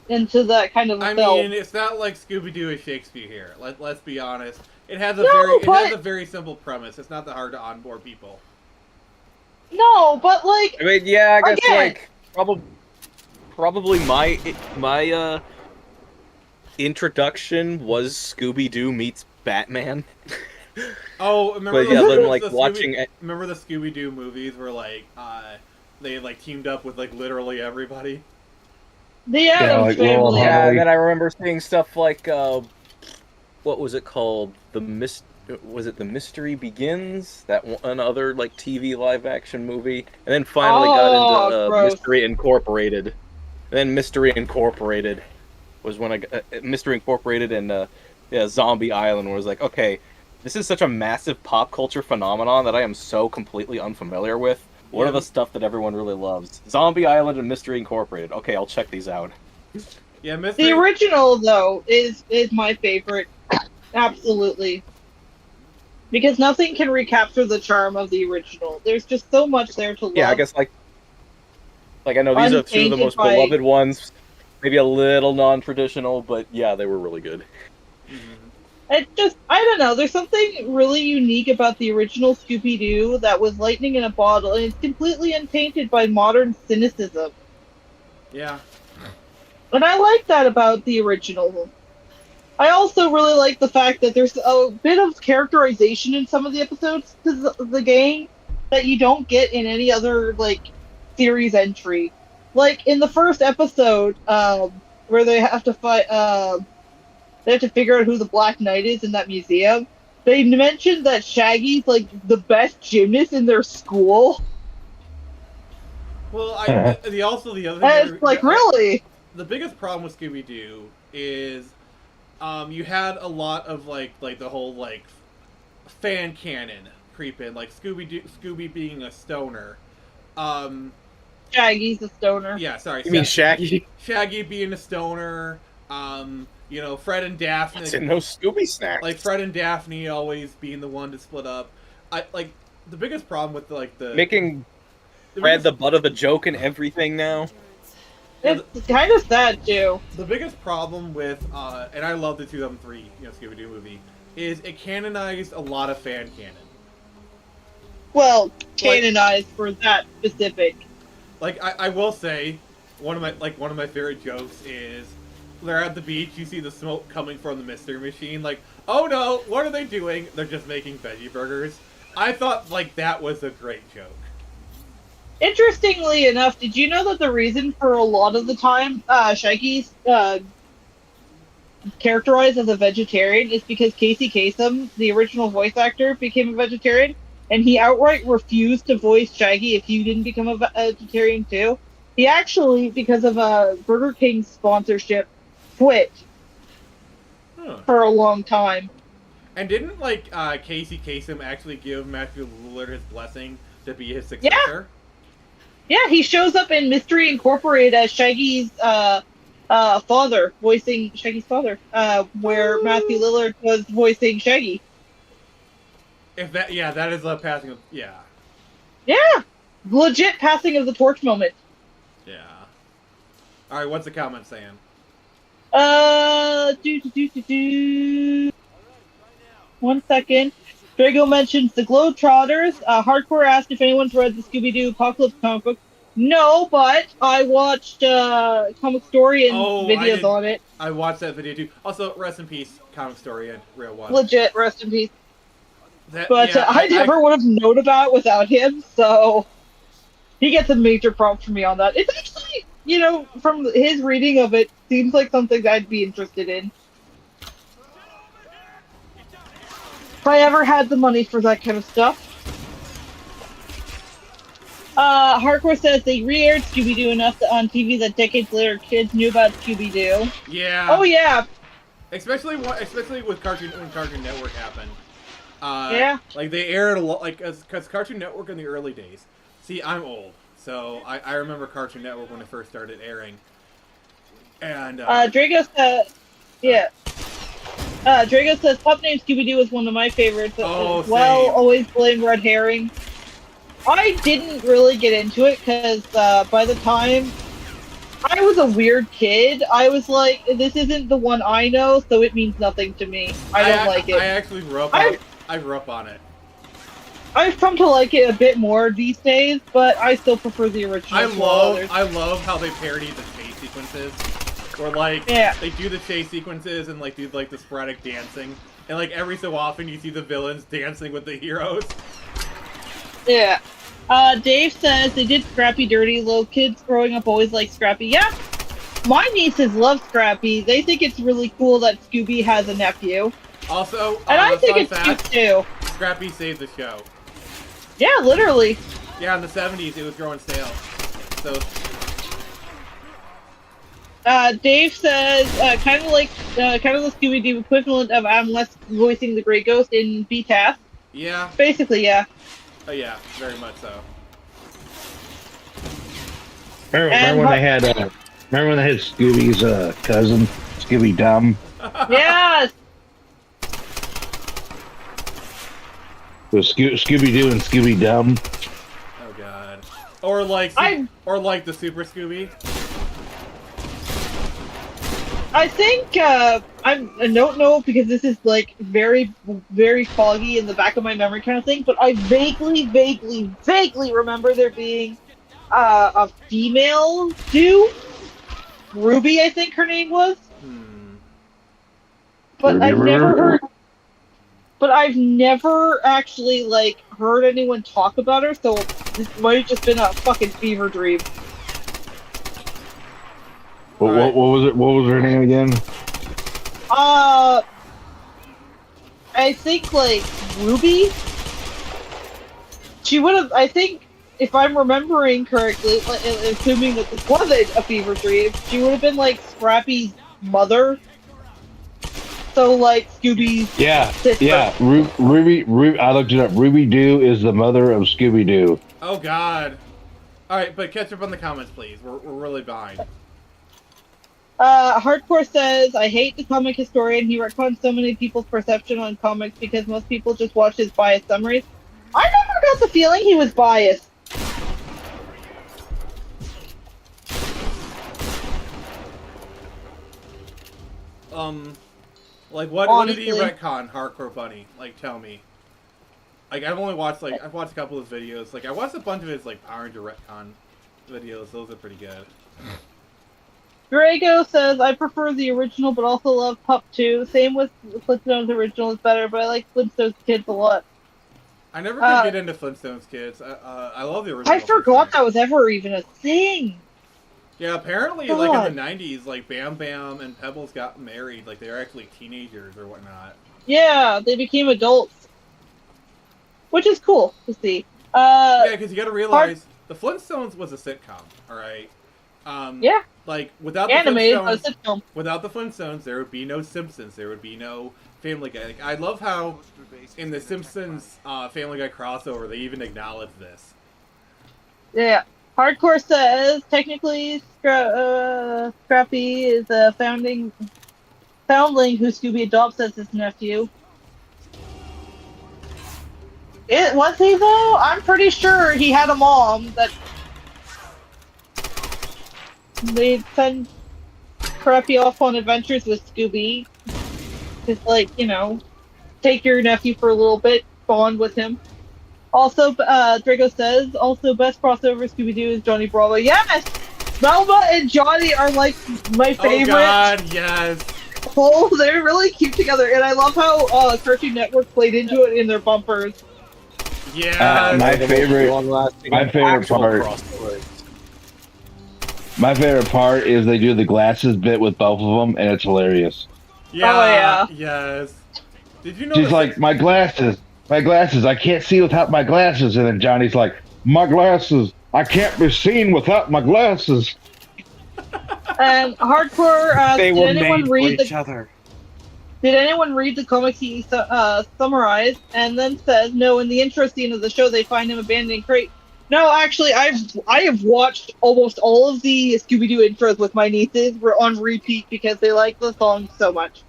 into that kind of a I film? mean, it's not like Scooby-Doo is Shakespeare here. Let's be honest. It has a No, it but- has a very simple premise. It's not that hard to onboard people. No, but like, I mean, yeah, I guess Again. like probably my introduction was Scooby-Doo meets Batman. Oh, remember? But yeah, then like the watching it. Remember the Scooby-Doo movies where like they like teamed up with like literally everybody. the Addams like Laurel Family. and Yeah, Hardy. and then I remember seeing stuff like what was it called? Was it The Mystery Begins? That one other like TV live action movie, and then finally got into gross. Mystery Incorporated. And then Mystery Incorporated was when I got Mystery Incorporated and Zombie Island was like, okay, this is such a massive pop culture phenomenon that I am so completely unfamiliar with. What Yeah. are the stuff that everyone really loves? Zombie Island and Mystery Incorporated. Okay, I'll check these out. Yeah, Mystery. The original though is my favorite, absolutely, because nothing can recapture the charm of the original. There's just so much there to love. Yeah, I guess like I know these are two of the Untainted most by- beloved ones. Maybe a little non-traditional, but yeah, they were really good. It just, I don't know, there's something really unique about the original Scooby-Doo that was lightning in a bottle, and it's completely untainted by modern cynicism. Yeah. And I like that about the original. I also really like the fact that there's a bit of characterization in some of the episodes to the game that you don't get in any other, like, series entry. Like, in the first episode, where they have to fight, they have to figure out who the Black Knight is in that museum. They mentioned that Shaggy's, like, the best gymnast in their school. Well, the other thing. And it's like, really? The biggest problem with Scooby-Doo is, you had a lot of like the whole like fan canon creep in, like Scooby being a stoner. Shaggy's a stoner. Yeah, sorry. You mean Shaggy? Shaggy being a stoner. You know, Fred and Daphne. What's in those Scooby snacks? Like Fred and Daphne always being the one to split up. I like the biggest problem with making Fred the butt of the joke and everything now. It's kind of sad, too. The biggest problem with, and I love the 2003 Scooby-Doo movie, is it canonized a lot of fan canon. well, canonized for that specific. Like I will say, one of my favorite jokes is they're at the beach. You see the smoke coming from the mystery machine. Like, oh no, what are they doing? They're just making veggie burgers. I thought like that was a great joke. Interestingly enough, did you know that the reason for a lot of the time Shaggy's characterized as a vegetarian is because Casey Kasem, the original voice actor, became a vegetarian, and he outright refused to voice Shaggy if you didn't become a vegetarian too. He actually, because of a Burger King sponsorship, quit for a long time. And didn't like Casey Kasem actually give Matthew Lillard his blessing to be his successor? Yeah, he shows up in Mystery Incorporated as Shaggy's father, voicing Shaggy's father, where Matthew Lillard was voicing Shaggy. If that, yeah, that is a passing of, yeah. Yeah, legit passing of the torch moment. Yeah. All right, what's the comment saying? One second. Drago mentions the Globetrotters. Hardcore asked if anyone's read the Scooby-Doo Apocalypse comic book. No, but I watched Comic Story and videos on it. I watched that video too. Also, rest in peace, Comic Story and Real One. Legit, rest in peace. I never would have known about it without him, so he gets a major prop for me on that. It's actually, you know, from his reading of it, seems like something that I'd be interested in. If I ever had the money for that kind of stuff. Hardcore says they re-aired Scooby-Doo enough on TV that decades later kids knew about Scooby-Doo. Yeah. Oh yeah. Especially with when Cartoon Network happened. Yeah. Like they aired a lot, like because Cartoon Network in the early days. See, I'm old, so I remember Cartoon Network when it first started airing. And Drago says, yeah. Drago says Pup Named Scooby-Doo is one of my favorites. Same. Always blame Red Herring. I didn't really get into it because by the time I was a weird kid, I was like, this isn't the one I know, so it means nothing to me. I don't like it. I actually grew up on it. I've come to like it a bit more these days, but I still prefer the original. I love how they parody the chase sequences. Or like they do the chase sequences and like do like the sporadic dancing. And like every so often you see the villains dancing with the heroes. Yeah. Dave says they did Scrappy dirty. Little kids growing up always like Scrappy. Yeah. My nieces love Scrappy. They think it's really cool that Scooby has a nephew. Also, and I think it's cute too. Scrappy saved the show. Yeah, literally. Yeah, in the 70s it was growing stale. So Dave says, kind of the Scooby-Doo equivalent of I'm Les voicing the Grey Ghost in BTAS. Yeah. Basically, yeah. Oh yeah, very much so. Remember when they had Scooby's cousin, Scooby Dumb? Yes. So Scooby-Doo and Scooby Dumb. Oh god. Or like the Super Scooby. I think I don't know because this is like very, very foggy in the back of my memory kind of thing, but I vaguely remember there being a female Doo. Ruby, I think her name was. But I've never actually like heard anyone talk about her, so this might have just been a fucking fever dream. What was it? What was her name again? I think like Ruby. She would have. I think if I'm remembering correctly, assuming that this wasn't a fever dream, she would have been like Scrappy's mother. So like Scooby's sister. Yeah. Ruby. I looked it up. Ruby Doo is the mother of Scooby Doo. Oh god. All right, but catch up on the comments, please. We're really behind. Hardcore says, I hate the comic historian. He retcons so many people's perception on comics because most people just watch his biased summaries. I never got the feeling he was biased. Like what did he retcon, Hardcore Bunny? Like, tell me. Like I've only watched I've watched a couple of videos. Like I watched a bunch of his like Power Ranger retcon videos. Those are pretty good. Drago says, I prefer the original, but also love Pup 2. Same with Flintstones original is better, but I like Flintstones Kids a lot. I never could get into Flintstones Kids. I love the original. I forgot that was ever even a thing. Yeah, apparently, God. like in the '90s, like Bam Bam and Pebbles got married. Like they were actually teenagers or whatnot. Yeah, they became adults, which is cool to see. Yeah, because you got to realize the Flintstones was a sitcom. All right. Yeah. Like without animated, the Flintstones, but a sitcom. Without the Flintstones, there would be no Simpsons. There would be no Family Guy. Like, I love how in the Simpsons Family Guy crossover, they even acknowledge this. Yeah. Hardcore says, technically, Scrappy is a foundling who Scooby adopts as his nephew. Was he, though? I'm pretty sure he had a mom that they'd send Scrappy off on adventures with Scooby. Just like, you know, take your nephew for a little bit, bond with him. Also, Drago says, also best crossover Scooby-Doo is Johnny Bravo. Yes! Velma and Johnny are like my favorite. Oh god, yes! Oh, they're really cute together, and I love how Cartoon Network played into it in their bumpers. Yeah, my favorite part is they do the glasses bit with both of them, and it's hilarious. Yeah, oh yeah, yes. Did you know? She's like, my glasses, I can't see without my glasses, and then Johnny's like, my glasses, I can't be seen without my glasses. And Hardcore, they did were anyone made read for each other. Did anyone read the comics he summarized and then says, no, in the intro scene of the show, they find him abandoning crate? No, actually, I have watched almost all of the Scooby-Doo intros with my nieces. We're on repeat because they like the song so much.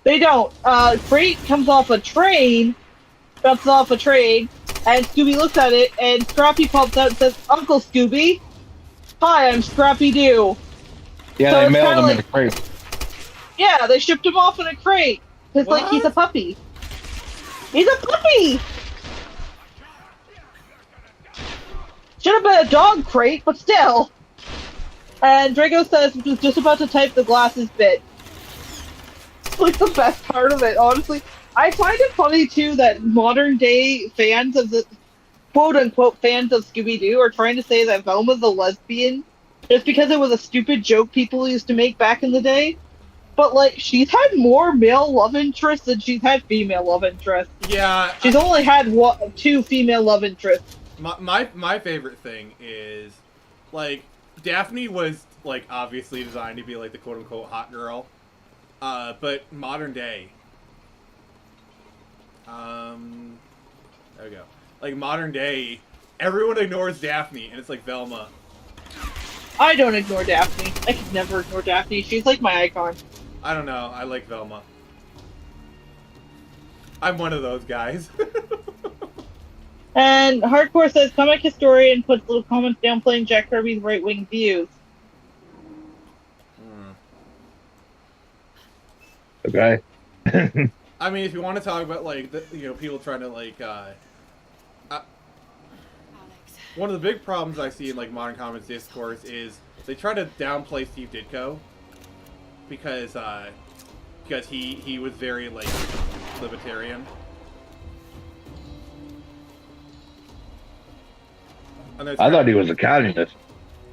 They don't. Crate comes off a train, bounces off a train, and Scooby looks at it, and Scrappy pops out and says, Uncle Scooby, hi, I'm Scrappy-Doo. Yeah, So they it's mailed kinda him like, in a crate. yeah, they shipped him off in a crate. Because, like, he's a puppy. He's a puppy! Should have been a dog crate, but still. And Drago says, was just about to type the glasses bit. It's like the best part of it, honestly. I find it funny, too, that modern day fans of the quote-unquote fans of Scooby-Doo are trying to say that Velma's a lesbian just because it was a stupid joke people used to make back in the day. But, like, she's had more male love interests than she's had female love interests. Yeah. She's only had 2 female love interests. My favorite thing is, like, Daphne was, like, obviously designed to be, like, the quote-unquote hot girl. But modern day. There we go. Like, modern day, everyone ignores Daphne, and it's like Velma. I don't ignore Daphne. I could never ignore Daphne. She's like my icon. I don't know. I like Velma. I'm one of those guys. And Hardcore says, comic historian puts little comments downplaying Jack Kirby's right-wing views. Okay. I mean, if you want to talk about, like, people trying to, like, one of the big problems I see in, like, modern comics discourse is they try to downplay Steve Ditko because he was very, like, libertarian. I thought he was a communist.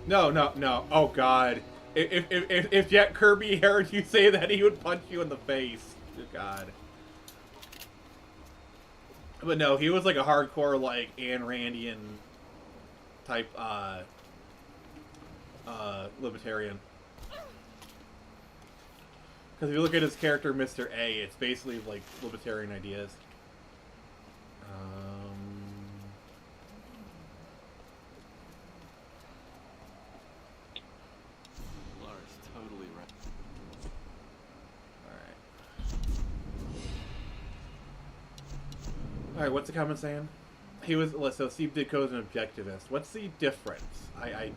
No. Oh, God. If Jack Kirby heard you say that, he would punch you in the face. Good God. But no, he was like a hardcore, like, Ayn Randian type, libertarian. Because if you look at his character, Mr. A, it's basically, like, libertarian ideas. Lara's totally right. Alright, what's the comment saying? He was, so Steve Ditko's an objectivist. What's the difference? I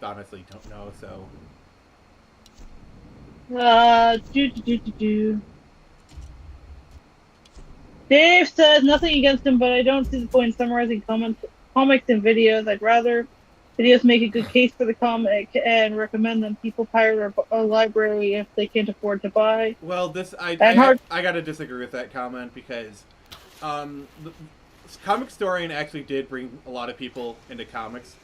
honestly don't know, so... Dave says nothing against him, but I don't see the point in summarizing comics and videos. I'd rather videos make a good case for the comic and recommend them. People pirate a library if they can't afford to buy. Well, I gotta disagree with that comment because Comic Historian actually did bring a lot of people into comics,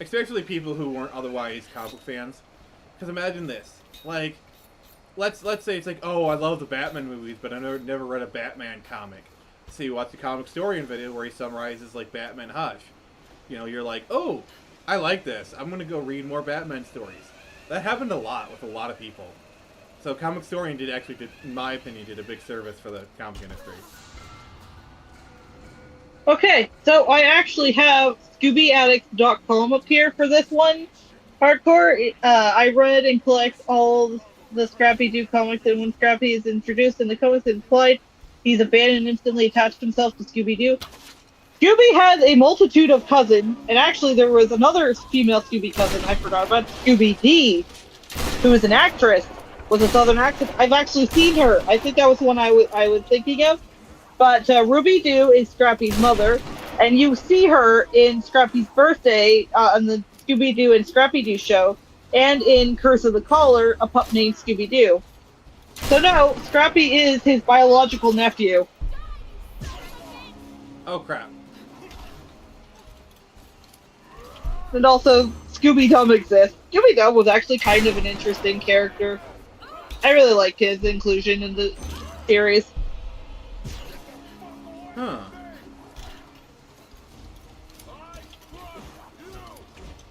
especially people who weren't otherwise comic book fans. Because imagine this, like, let's say it's like, oh, I love the Batman movies, but I never read a Batman comic. So you watch the Comic Historian video where he summarizes like Batman Hush. You know, you're like, oh, I like this. I'm gonna go read more Batman stories. That happened a lot with a lot of people. So Comic Historian in my opinion, did a big service for the comic industry. Okay, so I actually have ScoobyAddicts.com up here for this one. Hardcore. I read and collect all the Scrappy-Doo comics, and when Scrappy is introduced in the comics and implied, he's abandoned and instantly attached himself to Scooby-Doo. Scooby has a multitude of cousins, and actually there was another female Scooby cousin I forgot about, Scooby-Dee, who is an actress with a southern accent. I've actually seen her. I think that was the one I was thinking of. But Ruby Doo is Scrappy's mother, and you see her in Scrappy's birthday on the Scooby-Doo and Scrappy-Doo show, and in Curse of the Collar, a pup named Scooby-Doo. So no, Scrappy is his biological nephew. Oh crap. And also, Scooby-Dum exists. Scooby-Dum was actually kind of an interesting character. I really liked his inclusion in the series. Huh.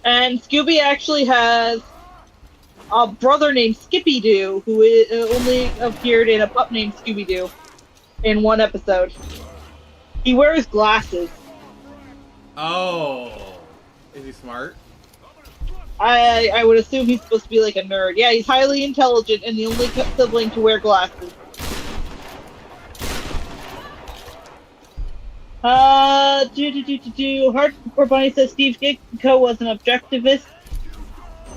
And Scooby actually has a brother named Skippy-Doo, who only appeared in a pup named Scooby-Doo in one episode. He wears glasses. Oh. Is he smart? I would assume he's supposed to be like a nerd. Yeah, he's highly intelligent and the only sibling to wear glasses. Hardcore Bunny says Steve Ditko was an objectivist.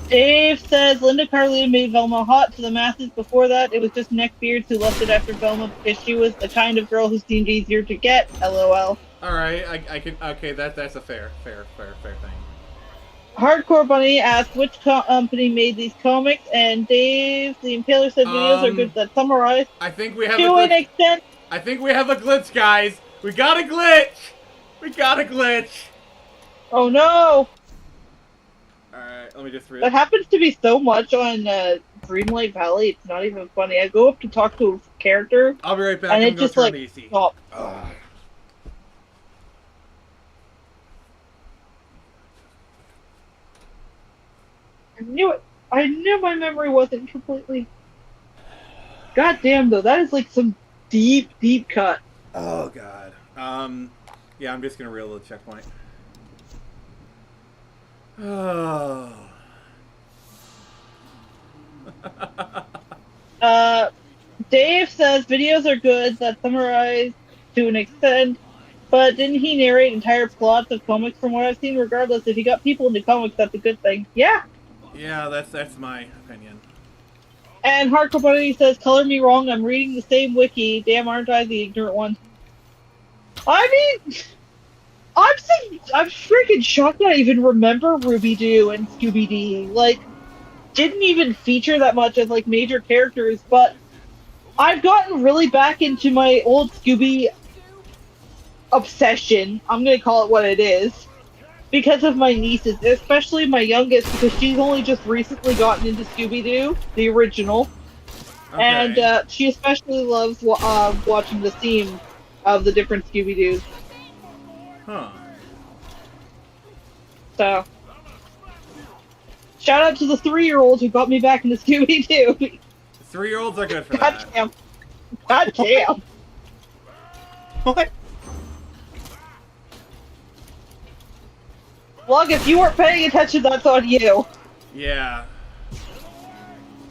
Dave says Linda Carlino made Velma hot to the masses. Before that, it was just neckbeards who lusted after Velma because she was the kind of girl who seemed easier to get. LOL. Alright, I can. Okay, that's a fair thing. Hardcore Bunny asked which company made these comics, and Dave the Impaler said videos are good that summarize. I think we have to an extent. I think we have a glitch, guys. We got a glitch. We got a glitch. Oh no! Alright, let me just read. That happens to be so much on Dreamlight Valley. It's not even funny. I go up to talk to a character. I'll be right back. And it just like stops. I knew it. I knew my memory wasn't completely. God damn though, that is like some deep cut. Oh god. Yeah, I'm just gonna reel the checkpoint. Oh. Dave says videos are good that summarize to an extent, but didn't he narrate entire plots of comics from what I've seen? Regardless, if he got people into comics, that's a good thing. Yeah. Yeah, that's my opinion. And Hardcore Bunny says, color me wrong, I'm reading the same wiki. Damn, aren't I the ignorant one? I mean, I'm freaking shocked that I even remember Ruby Doo and Scooby Dee. Like, didn't even feature that much as, like, major characters, but I've gotten really back into my old Scooby obsession. I'm gonna call it what it is. Because of my nieces, especially my youngest, because she's only just recently gotten into Scooby-Doo, the original. Okay. And she especially loves watching the theme of the different Scooby-Doos. Huh. So, shout out to the 3-year-old who got me back into Scooby-Doo. 3-year-olds are good for God that. Damn. God damn. What? Lug, if you weren't paying attention, that's on you. Yeah.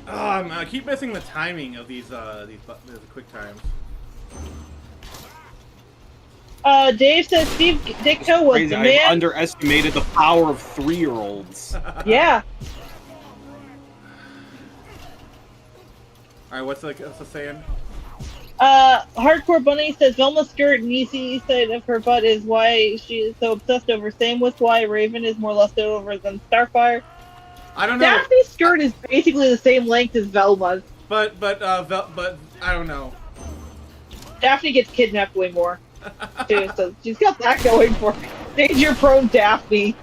I keep missing the timing of these quick times. Dave says Steve Ditko was the man. I underestimated the power of 3-year-olds. Yeah. Alright, what's the saying? Hardcore Bunny says Velma's skirt and easy side of her butt is why she is so obsessed over. Same with why Raven is more left over than Starfire. I don't know. Daphne's skirt is basically the same length as Velma's. But I don't know. Daphne gets kidnapped way more, too, so she's got that going for her. Danger-prone Daphne.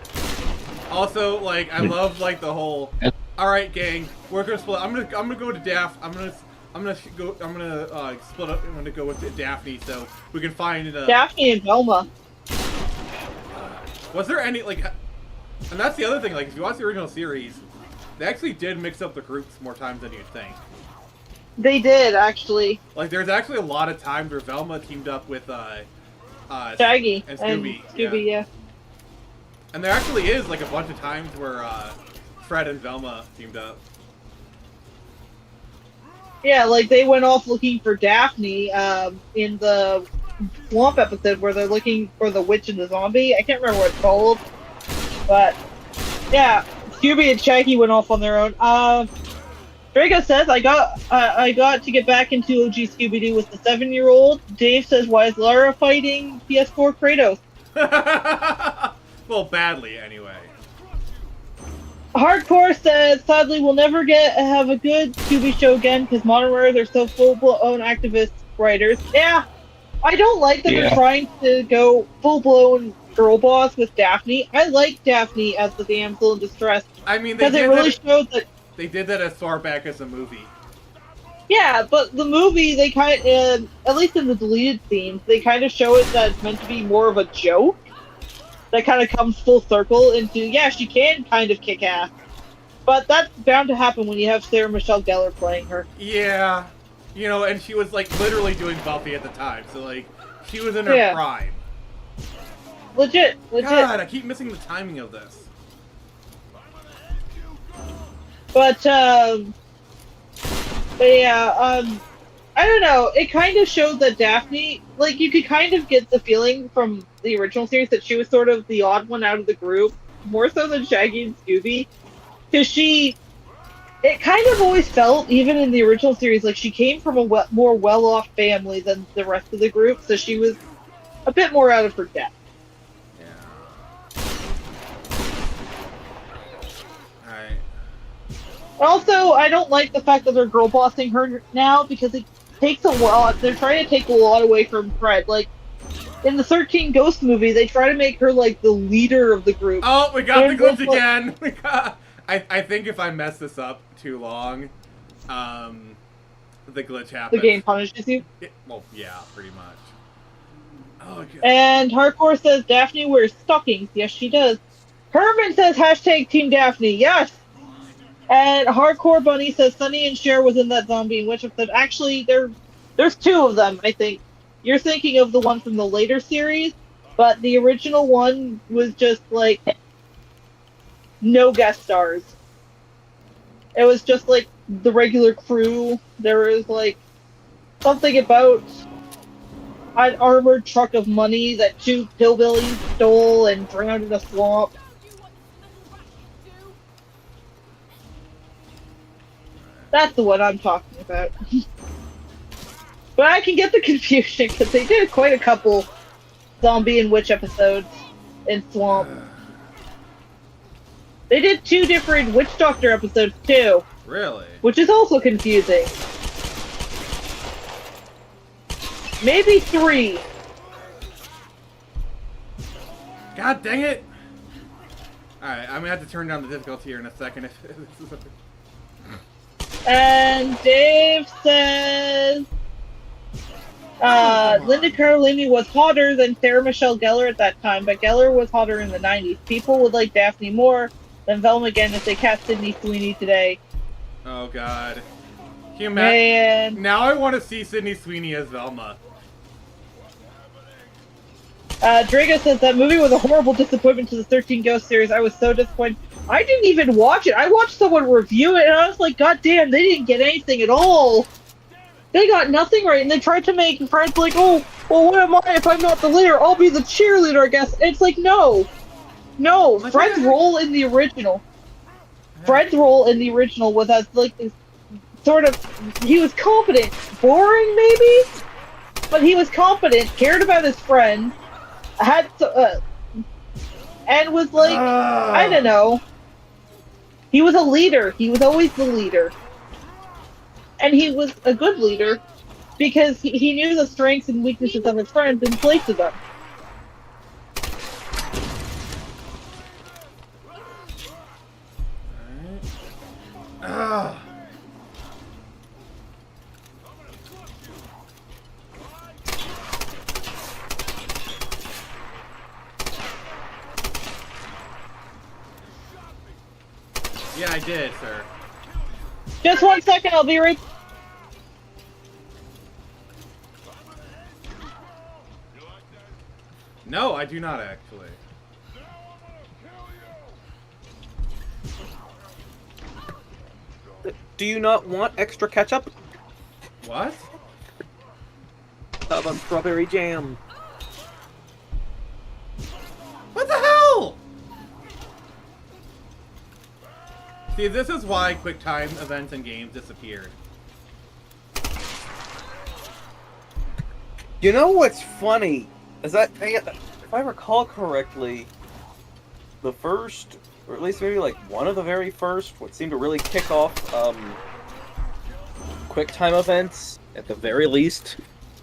Also, like, I love like the whole. All right, gang, we're gonna split. I'm gonna go to Daph. I'm gonna split up. I'm gonna go with Daphne so we can find Daphne and Velma. Was there any like? And that's the other thing. Like, if you watch the original series, they actually did mix up the groups more times than you'd think. They did, actually. Like, there's actually a lot of times where Velma teamed up with Shaggy and Scooby. Yeah. And there actually is like a bunch of times where Fred and Velma teamed up. Yeah, like they went off looking for Daphne in the swamp episode where they're looking for the witch and the zombie. I can't remember what it's called, but yeah, Scooby and Shaggy went off on their own. Drago says I got to get back into OG Scooby-Doo with the 7-year-old. Dave says, why is Lara fighting PS4 Kratos? Well, badly anyway. Hardcore says, sadly, we'll never have a good Scooby show again because Modern Warriors are so full-blown activist writers. Yeah, I don't like that they're trying to go full-blown girl boss with Daphne. I like Daphne as the damsel in distress. I mean, because it really showed that. They did that as far back as a movie. Yeah, but the movie, they kind of, at least in the deleted scenes, they kind of show it that it's meant to be more of a joke. That kind of comes full circle into, yeah, she can kind of kick ass. But that's bound to happen when you have Sarah Michelle Gellar playing her. Yeah. You know, and she was, like, literally doing Buffy at the time. So, like, she was in her prime. Legit. God, I keep missing the timing of this. But yeah, I don't know. It kind of showed that Daphne, like, you could kind of get the feeling from the original series that she was sort of the odd one out of the group, more so than Shaggy and Scooby. Because it kind of always felt, even in the original series, like she came from a more well-off family than the rest of the group, so she was a bit more out of her depth. Also, I don't like the fact that they're girl bossing her now because it takes a while. They're trying to take a lot away from Fred. Like, in the 13 Ghosts movie, they try to make her, like, the leader of the group. Oh, we got the glitch again! I think if I mess this up too long, the glitch happens. The game punishes you? Well, yeah, pretty much. Oh, God. And Hardcore says Daphne wears stockings. Yes, she does. Herman says hashtag Team Daphne. Yes! And Hardcore Bunny says Sunny and Cher was in that zombie witch episode. Actually, there's two of them, I think. You're thinking of the one from the later series, but the original one was just, like, no guest stars. It was just, like, the regular crew. There was, like, something about an armored truck of money that two hillbillies stole and drowned in a swamp. That's the one I'm talking about. But I can get the confusion because they did quite a couple zombie and witch episodes in Swamp. They did 2 different Witch Doctor episodes too. Really? Which is also confusing. Maybe 3. God dang it! Alright, I'm gonna have to turn down the difficulty here in a second. And Dave says Linda Cardellini was hotter than Sarah Michelle Gellar at that time, but Gellar was hotter in the 90s. People would like Daphne more than Velma again if they cast Sydney Sweeney today. Oh God. Can you imagine? Now I want to see Sydney Sweeney as Velma. Drago says that movie was a horrible disappointment to the 13 Ghosts series. I was so disappointed. I didn't even watch it. I watched someone review it, and I was like, God damn, they didn't get anything at all. They got nothing right, and they tried to make Fred like, oh, well, what am I if I'm not the leader? I'll be the cheerleader, I guess. And it's like, no. No, Fred's role in the original. Fred's role in the original was as, like, this sort of, he was competent. Boring, maybe? but he was competent, cared about his friend, and was like, I don't know. He was a leader. He was always the leader. And he was a good leader because he knew the strengths and weaknesses of his friends and played to them. Yeah, I did, sir. Just 1 second, I'll be right. No, I do not actually. Do you not want extra ketchup? What? How about strawberry jam? What the hell? See, this is why QuickTime events and games disappeared. You know what's funny? Is that, if I recall correctly, the first, or at least maybe like one of the very first, what seemed to really kick off QuickTime events, at the very least,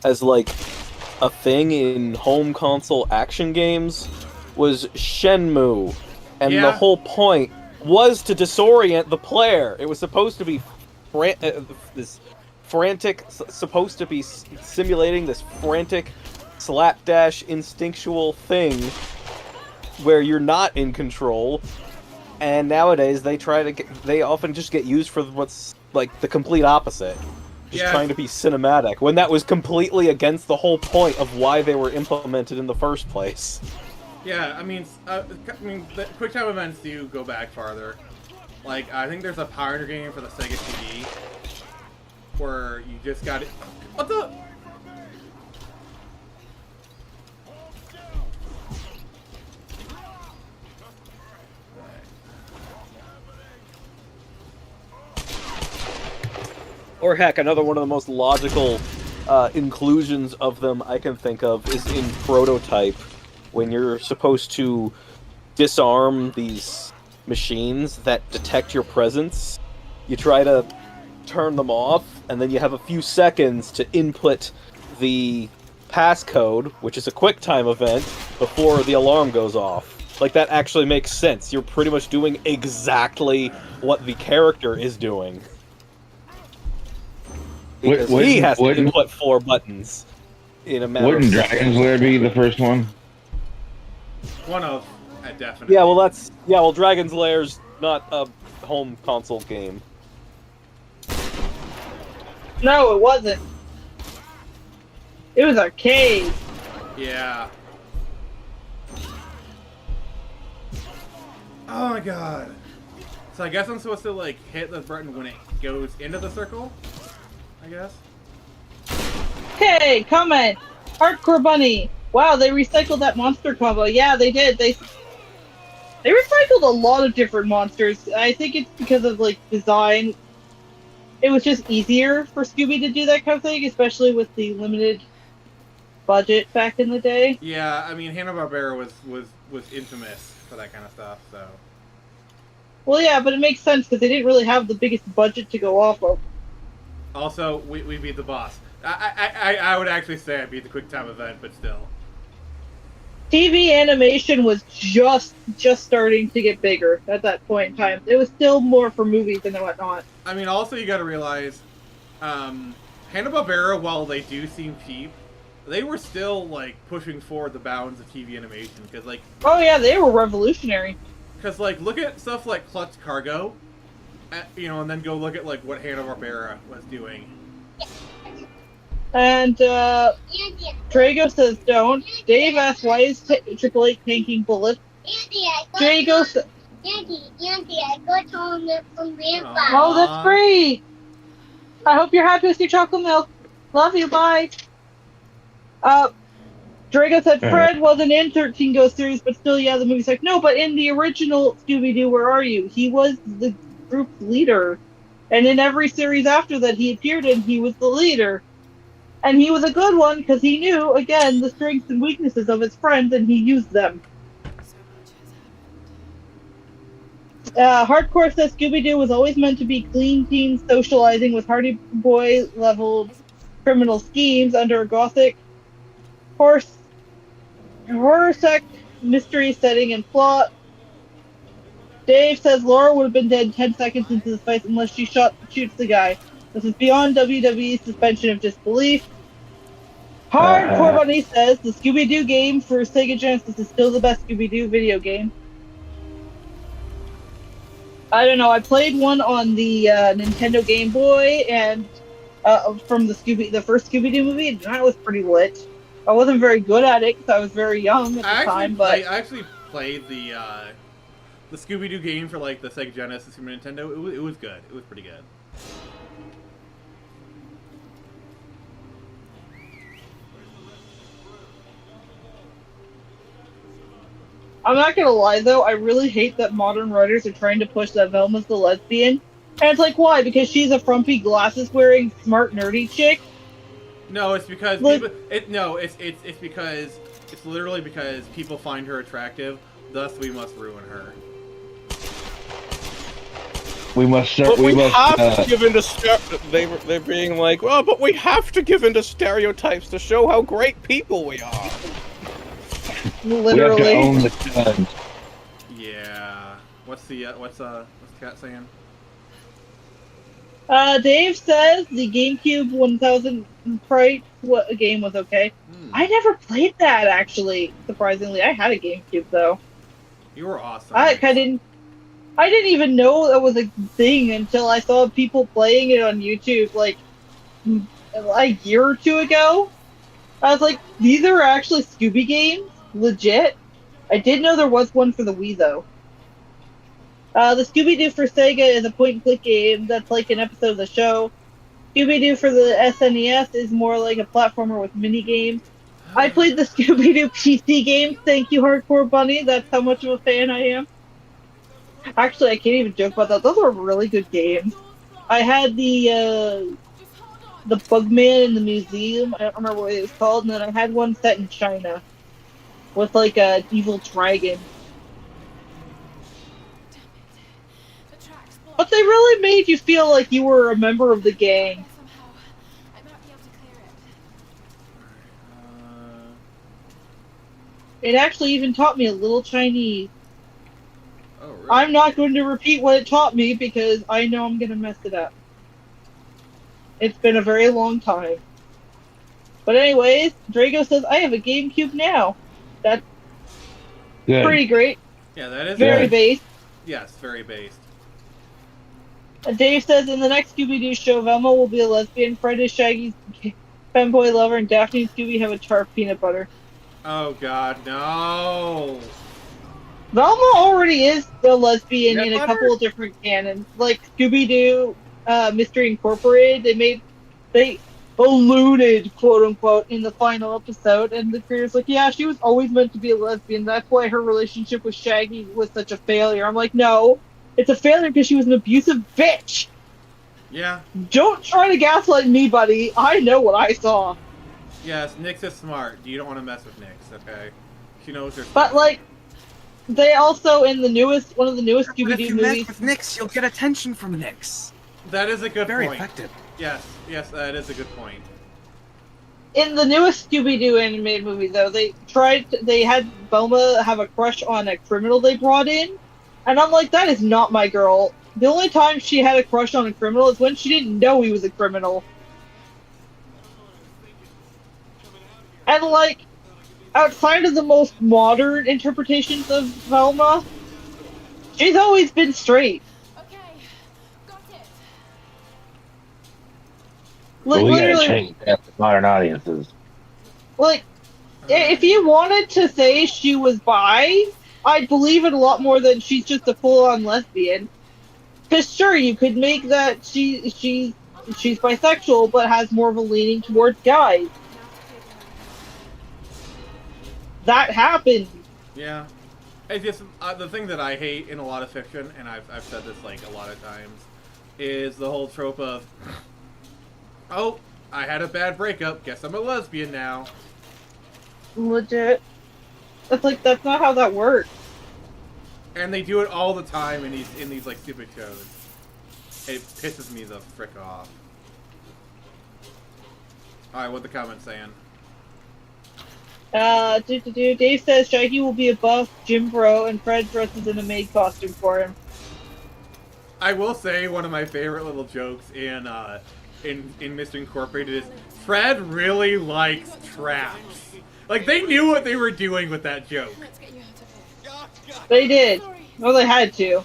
as like a thing in home console action games, was Shenmue. And the whole point was to disorient the player. It was supposed to be this frantic, supposed to be simulating this frantic, slapdash, instinctual thing where you're not in control. And nowadays they often just get used for what's like the complete opposite. Just trying to be cinematic, when that was completely against the whole point of why they were implemented in the first place. Yeah, I mean, the QuickTime events do go back farther. Like, I think there's a Power Ranger game for the Sega CD where you just got it. What the? Or heck, another one of the most logical inclusions of them I can think of is in Prototype, when you're supposed to disarm these machines that detect your presence. You try to turn them off, and then you have a few seconds to input the passcode, which is a QuickTime event, before the alarm goes off. Like, that actually makes sense. You're pretty much doing exactly what the character is doing. Because he has to input 4 buttons in a matter of seconds. Wouldn't Dragon's Lair be the first one? One of, definitely. Yeah, well, Dragon's Lair's not a home console game. No, it wasn't. It was arcade. Yeah. Oh my god. So I guess I'm supposed to, like, hit the button when it goes into the circle? I guess? Hey, comment! Hardcore Bunny! Wow, they recycled that monster combo. Yeah, they did. They recycled a lot of different monsters. I think it's because of, like, design. It was just easier for Scooby to do that kind of thing, especially with the limited budget back in the day. Yeah, I mean, Hanna-Barbera was infamous for that kind of stuff, so... Well, yeah, but it makes sense because they didn't really have the biggest budget to go off of. Also, we beat the boss. I would actually say I beat the QuickTime event, but still. TV animation was just starting to get bigger at that point in time. It was still more for movies and whatnot. I mean, also you got to realize, Hanna-Barbera, while they do seem cheap, they were still like pushing forward the bounds of TV animation. Because like, oh yeah, they were revolutionary. Because like, look at stuff like Clutch Cargo, you know, and then go look at like what Hanna-Barbera was doing. And Drago says don't. Dave asks why is Triple H tanking bullets. Drago says, Andy, I got chocolate milk from Grandpa. oh, that's great. I hope you're happy with your chocolate milk. Love you. Bye. Drago said Fred wasn't in 13 Ghost series, but still, yeah, the movie's like, no, but in the original Scooby-Doo, where are you? He was the group's leader. And in every series after that he appeared in, he was the leader. And he was a good one because he knew, again, the strengths and weaknesses of his friends, and he used them. So much has happened. Hardcore says Scooby-Doo was always meant to be clean teen socializing with Hardy Boy-level criminal schemes under a gothic horse sect mystery setting and plot. Dave says Laura would have been dead 10 seconds into the fight unless she shoots the guy. This is beyond WWE's suspension of disbelief. Hardcore Bunny says the Scooby-Doo game for Sega Genesis is still the best Scooby-Doo video game. I don't know. I played one on the Nintendo Game Boy, and from the first Scooby-Doo movie, and that was pretty lit. I wasn't very good at it because I was very young at the time, but I actually played the Scooby-Doo game for like the Sega Genesis Super Nintendo. It was good. It was pretty good. I'm not gonna lie though, I really hate that modern writers are trying to push that Velma's the lesbian. And it's like, why? Because she's a frumpy, glasses-wearing, smart, nerdy chick? No, it's because people, it's because it's literally because people find her attractive. Thus, we must ruin her. We must. But we have to give into they're being like, well, but we have to give into stereotypes to show how great people we are. Literally. We have to own the guns. Yeah. What's the cat saying? Dave says the GameCube 1000 Sprite game was okay. I never played that, actually, surprisingly. I had a GameCube, though. You were awesome. I didn't even know that was a thing until I saw people playing it on YouTube, like, a year or two ago. I was like, these are actually Scooby games? Legit? I did know there was one for the Wii, though. The Scooby-Doo for Sega is a point-and-click game that's like an episode of the show. Scooby-Doo for the SNES is more like a platformer with mini-games. I played the Scooby-Doo PC games, thank you, Hardcore Bunny, that's how much of a fan I am. Actually, I can't even joke about that, those are really good games. I had the Bugman in the museum, I don't remember what it was called, and then I had one set in China. With like a evil dragon. But they really made you feel like you were a member of the gang. It actually even taught me a little Chinese. Oh, really? I'm not going to repeat what it taught me because I know I'm going to mess it up. It's been a very long time. But anyways, Drago says, I have a GameCube now. That's pretty great. Yeah, that is very based. Yes, very based. Dave says in the next Scooby-Doo show, Velma will be a lesbian, Fred is Shaggy's femboy lover, and Daphne and Scooby have a char peanut butter. Oh God, no! Velma already is a lesbian in a couple of different canons, like Scooby-Doo, Mystery Incorporated. They alluded, quote unquote, in the final episode, and the creator's like, yeah, she was always meant to be a lesbian. That's why her relationship with Shaggy was such a failure. I'm like, no, it's a failure because she was an abusive bitch. Yeah. Don't try to gaslight me, buddy. I know what I saw. Yes, Nyx is smart. You don't want to mess with Nyx, okay? She knows her. But like, they also in one of the newest Scooby-Doo if you movies. mess with Nyx, you'll get attention from Nyx. That is a good Very point. effective. Yes, that is a good point. In the newest Scooby-Doo animated movie, though, they had Velma have a crush on a criminal they brought in, and I'm like, that is not my girl. The only time she had a crush on a criminal is when she didn't know he was a criminal. And like, outside of the most modern interpretations of Velma, she's always been straight. But we gotta literally, change that for modern audiences. like, if you wanted to say she was bi, I'd believe it a lot more than she's just a full-on lesbian. Because sure, you could make that she's bisexual, but has more of a leaning towards guys. That happened. Yeah. It's just the thing that I hate in a lot of fiction, and I've said this like a lot of times, is the whole trope of, oh, I had a bad breakup. Guess I'm a lesbian now. Legit. That's not how that works. And they do it all the time in these like stupid shows. It pisses me the frick off. Alright, what the comments saying? Dave says Shaggy will be a buff gym bro and Fred dresses in a maid costume for him. I will say one of my favorite little jokes in Mr. Incorporated is Fred really likes traps. Like, they knew what they were doing with that joke. They did. Well, they had to.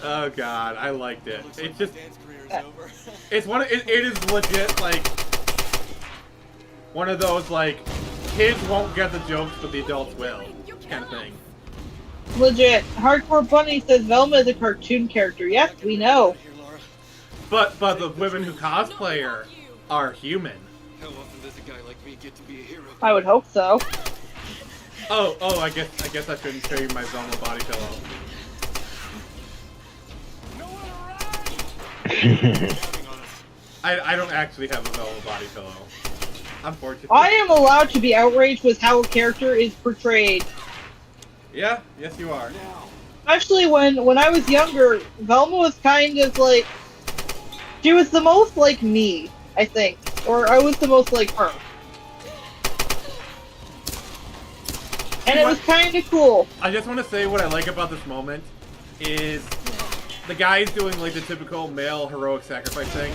Oh god, I liked it. It's just, it is legit like one of those like kids won't get the jokes but the adults will kind of thing. Legit. Hardcore Bunny says Velma is a cartoon character. Yes, we know. But the women who cosplay her are human. How often does a guy like me get to be a hero? I would hope so. Oh, I guess I shouldn't show you my Velma body pillow. I don't actually have a Velma body pillow. Unfortunately. I am allowed to be outraged with how a character is portrayed. Yeah, yes you are. Especially when I was younger, Velma was kind of like... She was the most like me, I think. Or I was the most like her. And it was kind of cool. I just want to say what I like about this moment is the guy's doing like the typical male heroic sacrifice thing,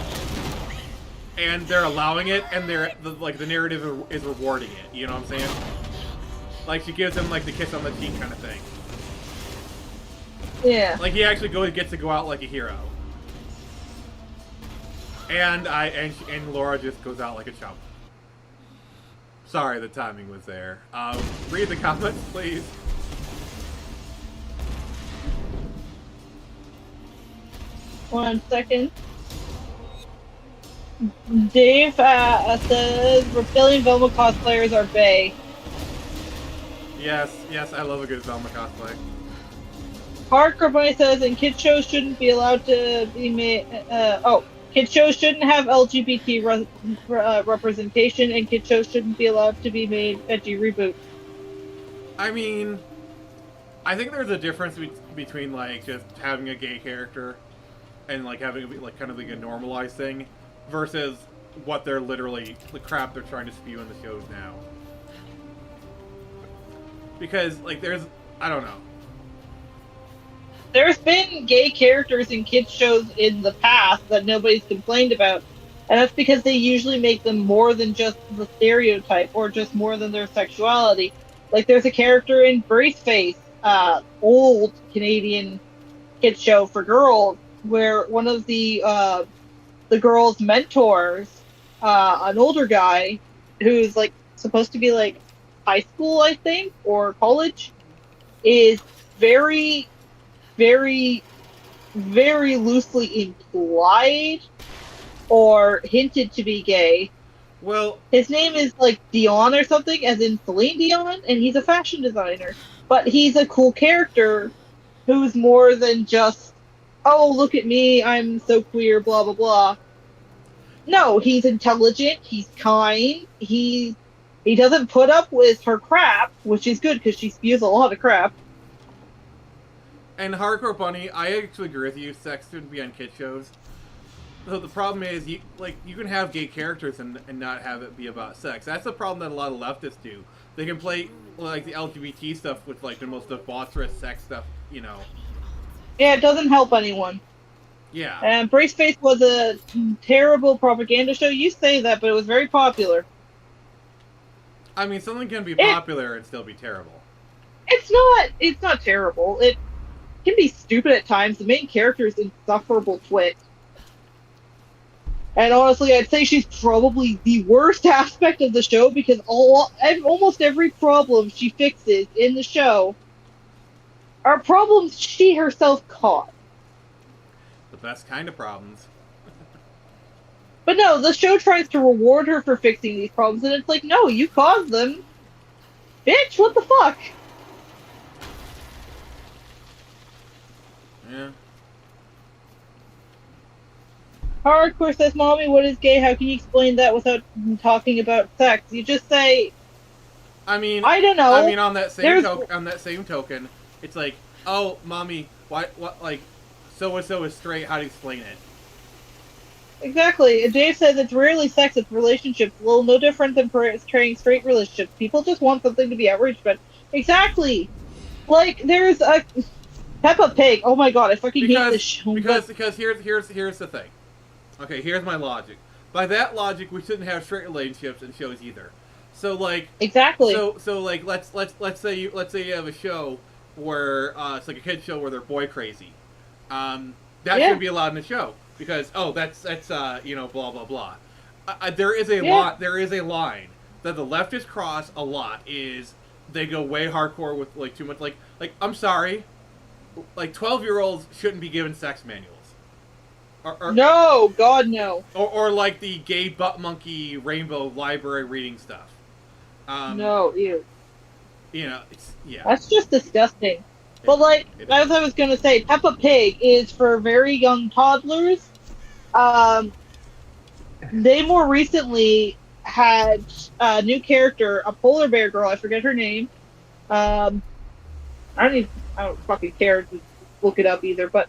and they're allowing it, and the narrative is rewarding it. You know what I'm saying? Like she gives him like the kiss on the cheek kind of thing. Yeah. Like he actually gets to go out like a hero. And Laura just goes out like a chump. Sorry, the timing was there. Read the comments, please. One second. Dave says Reptilian Velma cosplayers are bae. Yes, I love a good Velma cosplay. Hardcore Bunny says, and kid shows shouldn't be allowed to be made. Kid shows shouldn't have LGBT representation, and kid shows shouldn't be allowed to be made edgy reboot. I mean, I think there's a difference between like just having a gay character and like having it be like kind of like a normalized thing versus what they're literally the crap they're trying to spew in the shows now. Because like I don't know. There's been gay characters in kids shows in the past that nobody's complained about, and that's because they usually make them more than just the stereotype or just more than their sexuality. Like there's a character in Braceface, old Canadian kids show for girls, where one of the girls' mentors, an older guy who's like supposed to be like high school, I think, or college, is very, very, very loosely implied or hinted to be gay. Well, his name is like Dion or something, as in Celine Dion, and he's a fashion designer. But he's a cool character who's more than just, oh, look at me, I'm so queer, blah, blah, blah. No, he's intelligent, he's kind, he doesn't put up with her crap, which is good because she spews a lot of crap. And Hardcore Bunny, I actually agree with you, sex shouldn't be on kid shows. So the problem is, you can have gay characters and not have it be about sex. That's the problem that a lot of leftists do. They can play like the LGBT stuff with like the most debaucherous sex stuff, you know. Yeah, it doesn't help anyone. Yeah. And Braceface was a terrible propaganda show. You say that, but it was very popular. I mean, something can be popular and still be terrible. It's not terrible. It can be stupid at times. The main character is insufferable twit. And honestly, I'd say she's probably the worst aspect of the show because almost every problem she fixes in the show are problems she herself caused. The best kind of problems. But no, the show tries to reward her for fixing these problems, and it's like, no, you caused them. Bitch, what the fuck? Yeah. Hardcore says, "Mommy, what is gay? How can you explain that without talking about sex? You just say, I mean, I don't know. I mean, on that There's same token, it's like, oh, mommy, what, like, so and so is straight. How do you explain it? exactly. And Dave says it's rarely sex; it's relationships. Well, no different than portraying straight relationships. People just want something to be outraged about. Exactly. Like there's a Peppa Pig. Oh my god, I fucking hate this show. Because here's the thing. Okay, here's my logic. By that logic, we shouldn't have straight relationships in shows either. So like exactly. So like let's say you have a show where it's like a kid show where they're boy crazy. That should be allowed in the show because that's you know, blah blah blah. There is a line that the leftists cross a lot. Is they go way hardcore with like too much like I'm sorry, like 12-year-olds shouldn't be given sex manuals. No, God no. Or like the gay butt monkey rainbow library reading stuff. No, ew. You know, it's That's just disgusting. But like, as I was gonna say, Peppa Pig is for very young toddlers. They more recently had a new character, a polar bear girl. I forget her name. I don't fucking care to look it up either. But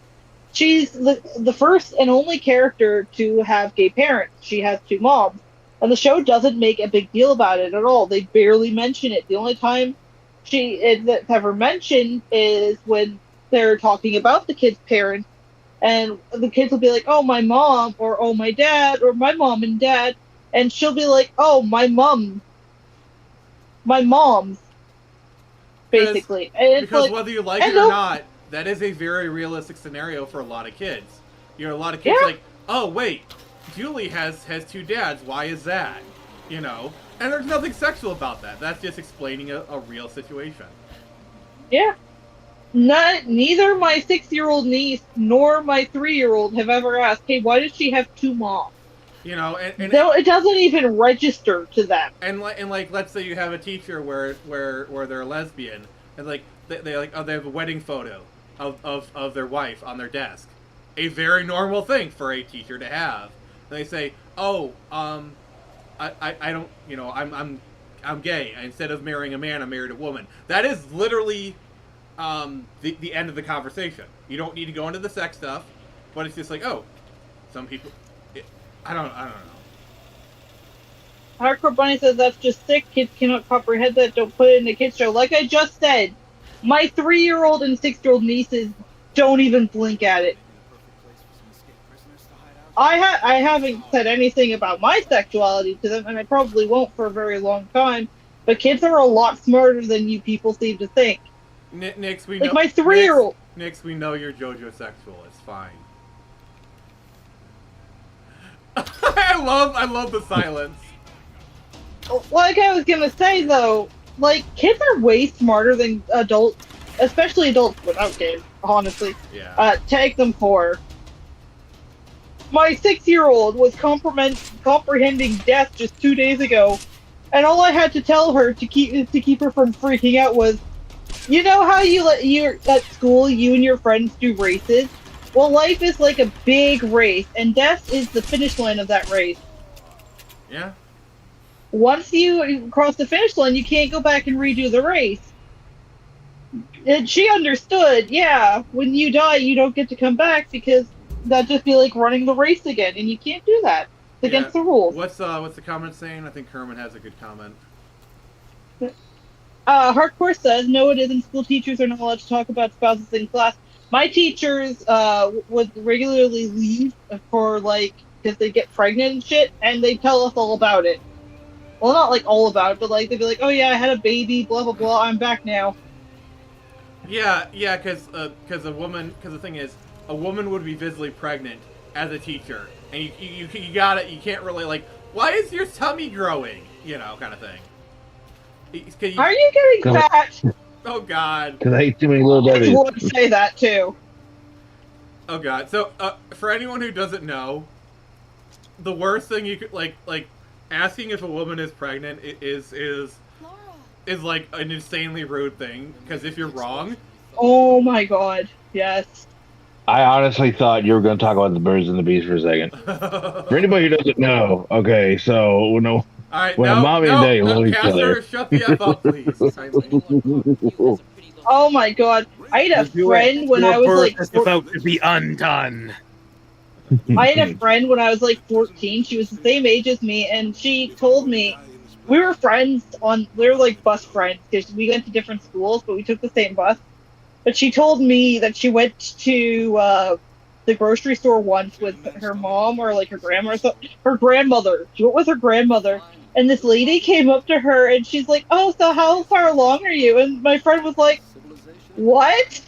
she's the first and only character to have gay parents. She has 2 moms, and the show doesn't make a big deal about it at all. They barely mention it. The only time it's ever mentioned is when they're talking about the kid's parents, and the kids will be like, "Oh, my mom," or "Oh, my dad," or "My mom and dad," and she'll be like, "Oh, my mom's," basically. And it's because like, whether you like it or not, that is a very realistic scenario for a lot of kids. You know, a lot of kids like, "Oh, wait, Julie has 2 dads. Why is that?" You know, and there's nothing sexual about that. That's just explaining a real situation. Yeah. Neither my 6-year-old niece nor my 3-year-old have ever asked, "Hey, why does she have 2 moms?" You know, and it doesn't even register to them. And like, let's say you have a teacher where they're a lesbian, and like they have a wedding photo of their wife on their desk, a very normal thing for a teacher to have. And they say, "Oh, I don't, you know, I'm gay. Instead of marrying a man, I married a woman." That is literally the end of the conversation. You don't need to go into the sex stuff, but it's just like, oh, some people, I don't know. Hardcore Bunny says that's just sick. Kids cannot comprehend that. Don't put it in a kids show. Like I just said, my 3-year-old and 6-year-old nieces don't even blink at it. I haven't said anything about my sexuality to them, and I probably won't for a very long time. But kids are a lot smarter than you people seem to think. Nix, we like know. My 3-year-old. Nix, we know you're JoJo sexual. It's fine. I love the silence. Like I was gonna say though, like kids are way smarter than adults, especially adults without games. Honestly, take them for. My 6-year-old was comprehending death just 2 days ago, and all I had to tell her to keep her from freaking out was, you know how you're at school, you and your friends do races? Well, life is like a big race, and death is the finish line of that race. Yeah. Once you cross the finish line, you can't go back and redo the race. And she understood, when you die, you don't get to come back because that'd just be like running the race again, and you can't do that. It's against the rules. What's the comment saying? I think Herman has a good comment. Hardcore says, no, it isn't. School teachers are not allowed to talk about spouses in class. My teachers would regularly leave for, because they get pregnant and shit, and they tell us all about it. Well, not, all about it, but, they'd be like, oh, yeah, I had a baby, blah, blah, blah, I'm back now. Yeah, because the thing is, a woman would be visibly pregnant as a teacher, and you can't really, why is your tummy growing? You know, kind of thing. Are you getting fat? Oh, God. Because I ate too many little babies. I would say that, too. Oh, God. So, for anyone who doesn't know, the worst thing you could, asking if a woman is pregnant is an insanely rude thing, because if you're wrong... Oh, my God. Yes. I honestly thought you were going to talk about the birds and the bees for a second. For anybody who doesn't know, okay, so when All right, when a mommy and daddy love each other, Caster, shut the F up, please. Kindly. Oh my god. I had a friend when I was like is about to be undone. I had a friend when I was like 14. She was the same age as me, and she told me we were friends we were like bus friends because we went to different schools, but we took the same bus. But she told me that she went to the grocery store once with her mom or like her grandma or something. Her grandmother. She went with her grandmother, and this lady came up to her and she's like, "Oh, so how far along are you?" And my friend was like, "What?"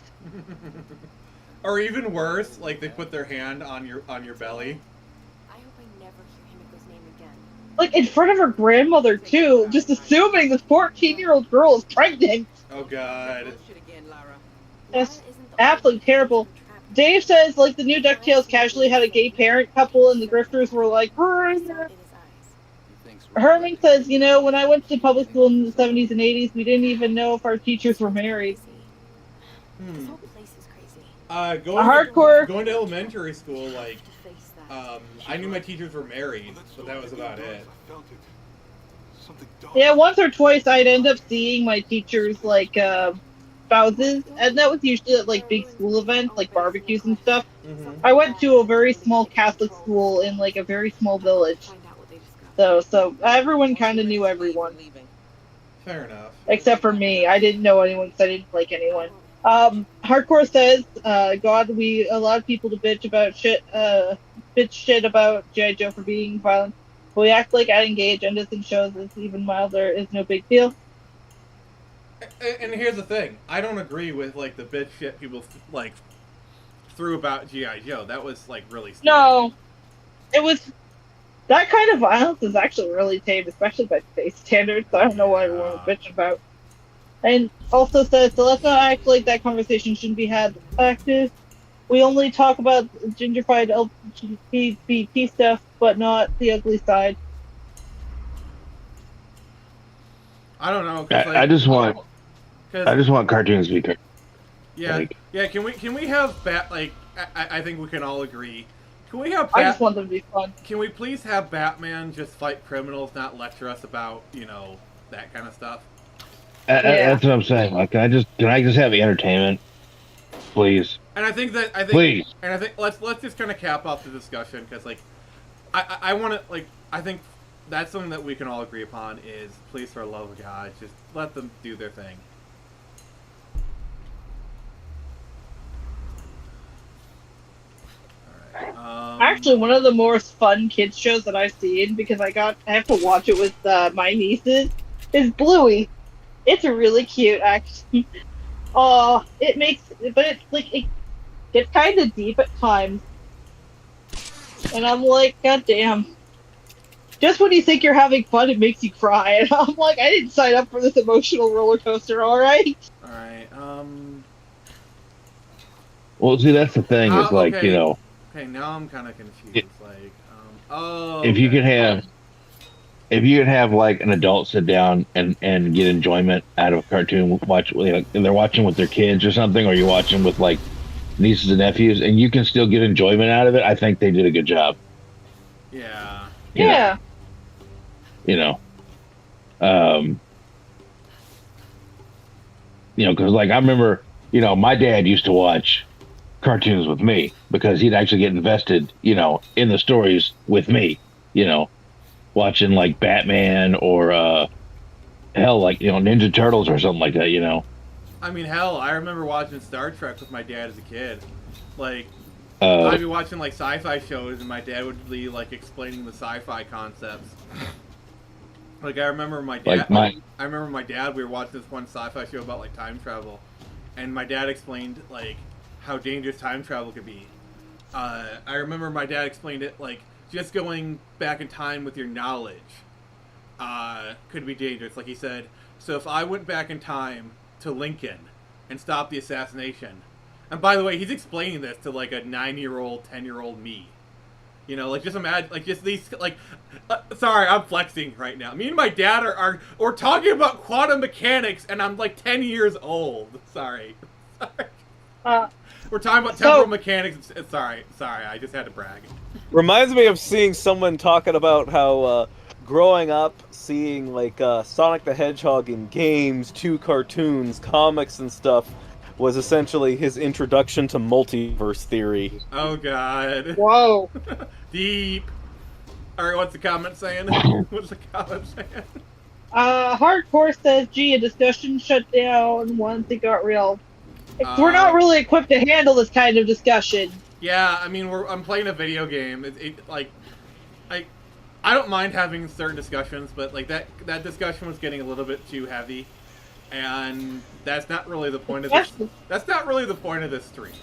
Or even worse, like they put their hand on your belly. I hope I never hear Himiko's name again. Like in front of her grandmother too, just assuming this 14-year-old girl is pregnant. Oh god. That's absolutely terrible. Dave says like the new DuckTales casually had a gay parent couple and the grifters were like, Herman says, you know, when I went to public school in the 70s and 80s, we didn't even know if our teachers were married. This whole place is crazy. Going to elementary school, like, I knew my teachers were married, but that was about it. Yeah, once or twice I'd end up seeing my teachers, like, spouses, and that was usually at, like, big school events, like barbecues and stuff. Mm-hmm. I went to a very small Catholic school in, like, a very small village. So everyone kind of knew everyone. Fair enough. Except for me. I didn't know anyone because I didn't like anyone. Hardcore says, God, we allowed people to bitch shit about G.I. Joe for being violent. But we act like adding gay agendas and shows is even milder is no big deal. And here's the thing. I don't agree with, like, the bitch shit people, like, threw about G.I. Joe. That was, like, really stupid. No. It was... That kind of violence is actually really tame, especially by today's standards. I don't know what everyone was bitching about. And also says, so let's not act like that conversation shouldn't be had active. We only talk about gingerfied LGBT stuff, but not the ugly side. I don't know. I just want cartoons to be cartoons. Yeah, yeah. Can we have I think we can all agree. Can we have? I just want them to be fun. Can we please have Batman just fight criminals, not lecture us about that kind of stuff? That's what I'm saying. Like, can I just have entertainment, please? And I think please. And I think let's just kind of cap off the discussion because I want to I think that's something that we can all agree upon is please, for the love of God, just let them do their thing. Actually, one of the most fun kids shows that I've seen because I have to watch it with my nieces is Bluey. It's really cute, actually. It gets kind of deep at times, and I'm like, God damn! Just when you think you're having fun, it makes you cry, and I'm like, I didn't sign up for this emotional roller coaster. All right. All right. Well, see, that's the thing. Is like okay. Okay, now I'm kind of confused. If you could have like an adult sit down and get enjoyment out of a cartoon, and they're watching with their kids or something, or you're watching with like nieces and nephews, and you can still get enjoyment out of it, I think they did a good job. Yeah. Yeah. Because like I remember, my dad used to watch cartoons with me because he'd actually get invested, in the stories with me, watching like Batman or hell, like Ninja Turtles or something like that, I mean, hell, I remember watching Star Trek with my dad as a kid. Like, I'd be watching like sci-fi shows, and my dad would be like explaining the sci-fi concepts. Like, I remember my dad. I remember my dad. We were watching this one sci-fi show about like time travel, and my dad explained like how dangerous time travel could be. I remember my dad explained it like just going back in time with your knowledge could be dangerous. Like he said, so if I went back in time to Lincoln and stopped the assassination, and by the way, he's explaining this to like a 9-year-old, 10-year-old me. Like just imagine, like just these, like, sorry, I'm flexing right now. Me and my dad we're talking about quantum mechanics, and I'm like 10 years old. Sorry. We're talking about temporal mechanics. Sorry, I just had to brag. Reminds me of seeing someone talking about how growing up, seeing like Sonic the Hedgehog in games, 2 cartoons, comics, and stuff was essentially his introduction to multiverse theory. Oh god. Whoa. Deep. Alright, what's the comment saying? What's the comment saying? Hardcore says, gee, a discussion shut down once it got real. We're not really equipped to handle this kind of discussion. Yeah, I mean, I'm playing a video game. I don't mind having certain discussions, but like that discussion was getting a little bit too heavy, and that's not really the point of this. That's not really the point of this stream.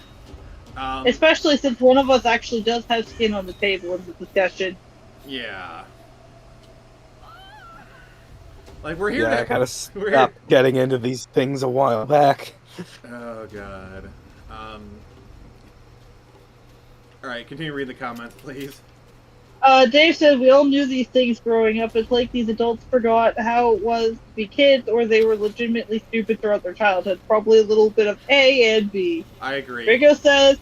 Especially since one of us actually does have skin on the table in the discussion. Yeah. Like we're here. Yeah, I gotta stop getting into these things a while back. Oh god. Alright, continue reading the comments, please. Dave said we all knew these things growing up. It's like these adults forgot how it was to be kids, or they were legitimately stupid throughout their childhood. Probably a little bit of A and B. I agree. Rico says,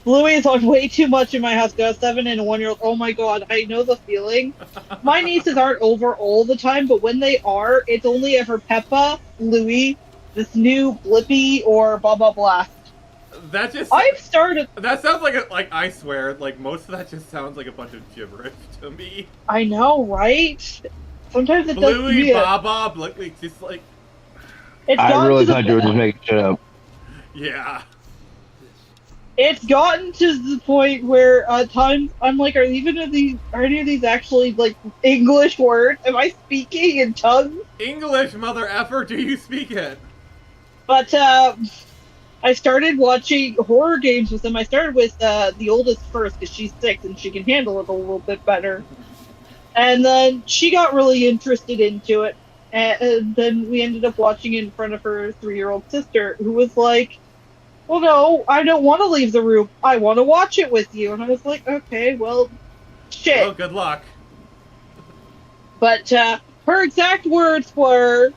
Bluey is on way too much in my house. Got a 7 and a 1-year-old. Oh my god, I know the feeling. My nieces aren't over all the time, but when they are, it's only ever Peppa, Louie, this new Blippi, or Baba Blast. That just... I've started... That sounds like I swear, like, most of that just sounds like a bunch of gibberish to me. I know, right? Sometimes it does to Bluey, me. Baba, like, just like... I really thought you were just making shit up. Yeah. It's gotten to the point where at times I'm like, are any of these actually like English words? Am I speaking in tongues? English, mother effer, do you speak it? But I started watching horror games with them. I started with the oldest first because she's 6 and she can handle it a little bit better. And then she got really interested into it. And then we ended up watching it in front of her 3-year-old sister, who was like, well, no, I don't want to leave the room. I want to watch it with you. And I was like, okay, well, shit. Oh, good luck. But her exact words were,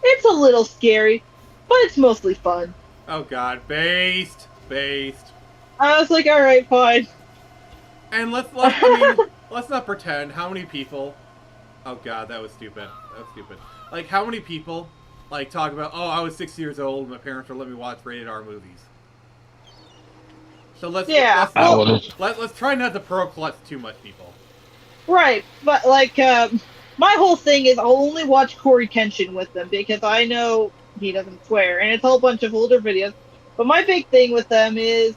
it's a little scary, but it's mostly fun. Oh god, based. I was like, alright, fine. And let's not pretend how many people... Oh god, that was stupid. Like, how many people, like, talk about, oh, I was 6 years old and my parents would let me watch rated R movies. So let's try not to pro-clutch too much, people. Right, but, like, my whole thing is I'll only watch Corey Kenshin with them because I know he doesn't swear, and it's a whole bunch of older videos. But my big thing with them is,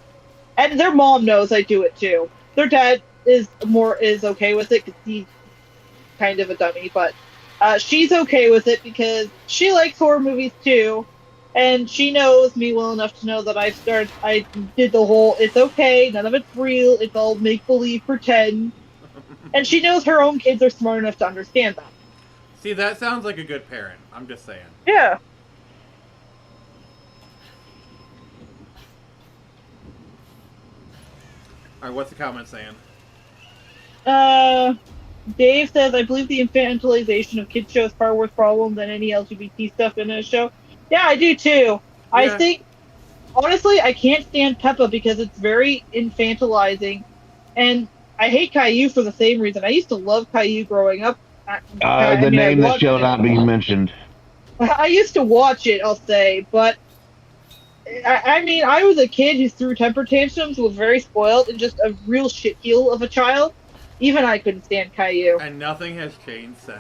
and their mom knows I do it too. Their dad is okay with it because he's kind of a dummy, but she's okay with it because she likes horror movies too, and she knows me well enough to know that I did the whole, it's okay, none of it's real, it's all make-believe, pretend. And she knows her own kids are smart enough to understand that. See, that sounds like a good parent. I'm just saying. Yeah. Alright, what's the comment saying? Dave says, I believe the infantilization of kids' shows is far worse problem than any LGBT stuff in a show. Yeah, I do too. Yeah. I think, honestly, I can't stand Peppa because it's very infantilizing. And I hate Caillou for the same reason. I used to love Caillou growing up. The name that shall not be mentioned. I used to watch it, I'll say, but I mean, I was a kid who threw temper tantrums, was very spoiled, and just a real shitheel of a child. Even I couldn't stand Caillou. And nothing has changed since.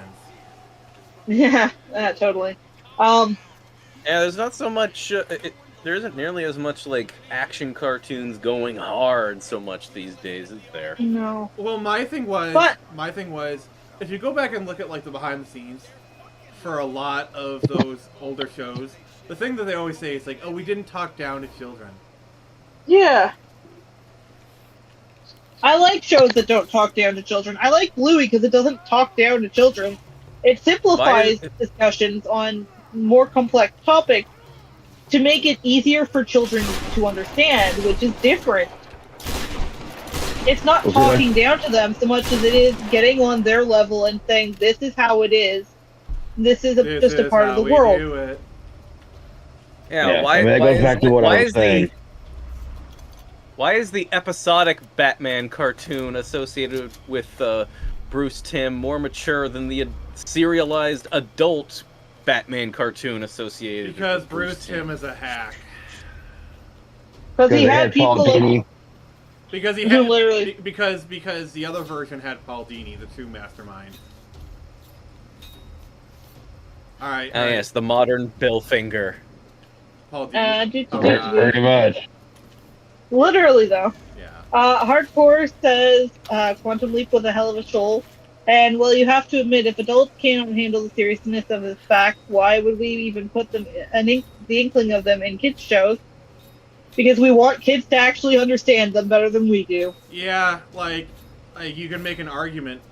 Yeah, totally. Yeah, there's not so much. There isn't nearly as much like action cartoons going hard so much these days, is there? No. Well, my thing was, if you go back and look at like the behind the scenes for a lot of those older shows, the thing that they always say is like, oh, we didn't talk down to children. Yeah. I like shows that don't talk down to children. I like Bluey because it doesn't talk down to children. It simplifies discussions on more complex topics to make it easier for children to understand, which is different. It's not talking down to them so much as it is getting on their level and saying, this is how it is. This is just a part of the world. Yeah, why is Why is the episodic Batman cartoon associated with Bruce Timm more mature than the serialized adult Batman cartoon associated Because with Bruce Timm is a hack. Because he they had Paul people. Dini. Because he Who had literally- because the other version had Paul Dini, the true mastermind. All right. Ah, yes, the modern Bill Finger. Paul Dini. Oh, Yeah, pretty much. Literally, though. Yeah. Hardcore says Quantum Leap was a hell of a show. And, well, you have to admit, if adults can't handle the seriousness of this fact, why would we even put them the inkling of them in kids' shows? Because we want kids to actually understand them better than we do. Yeah, like you can make an argument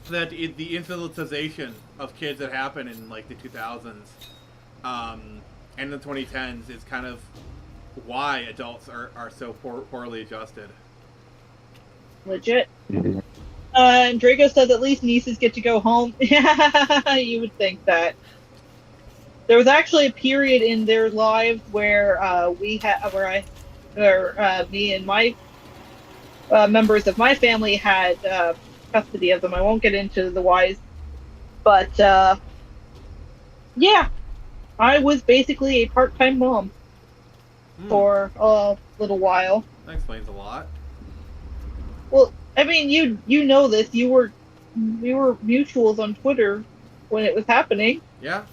that the infantilization of kids that happened in like the 2000s and the 2010s is kind of why adults are so poorly adjusted. Legit. And Draco says at least nieces get to go home. You would think that. There was actually a period in their lives where me and my members of my family had custody of them. I won't get into the whys, but yeah, I was basically a part-time mom for a little while. That explains a lot. Well, I mean, you know this. We were mutuals on Twitter when it was happening. Yeah,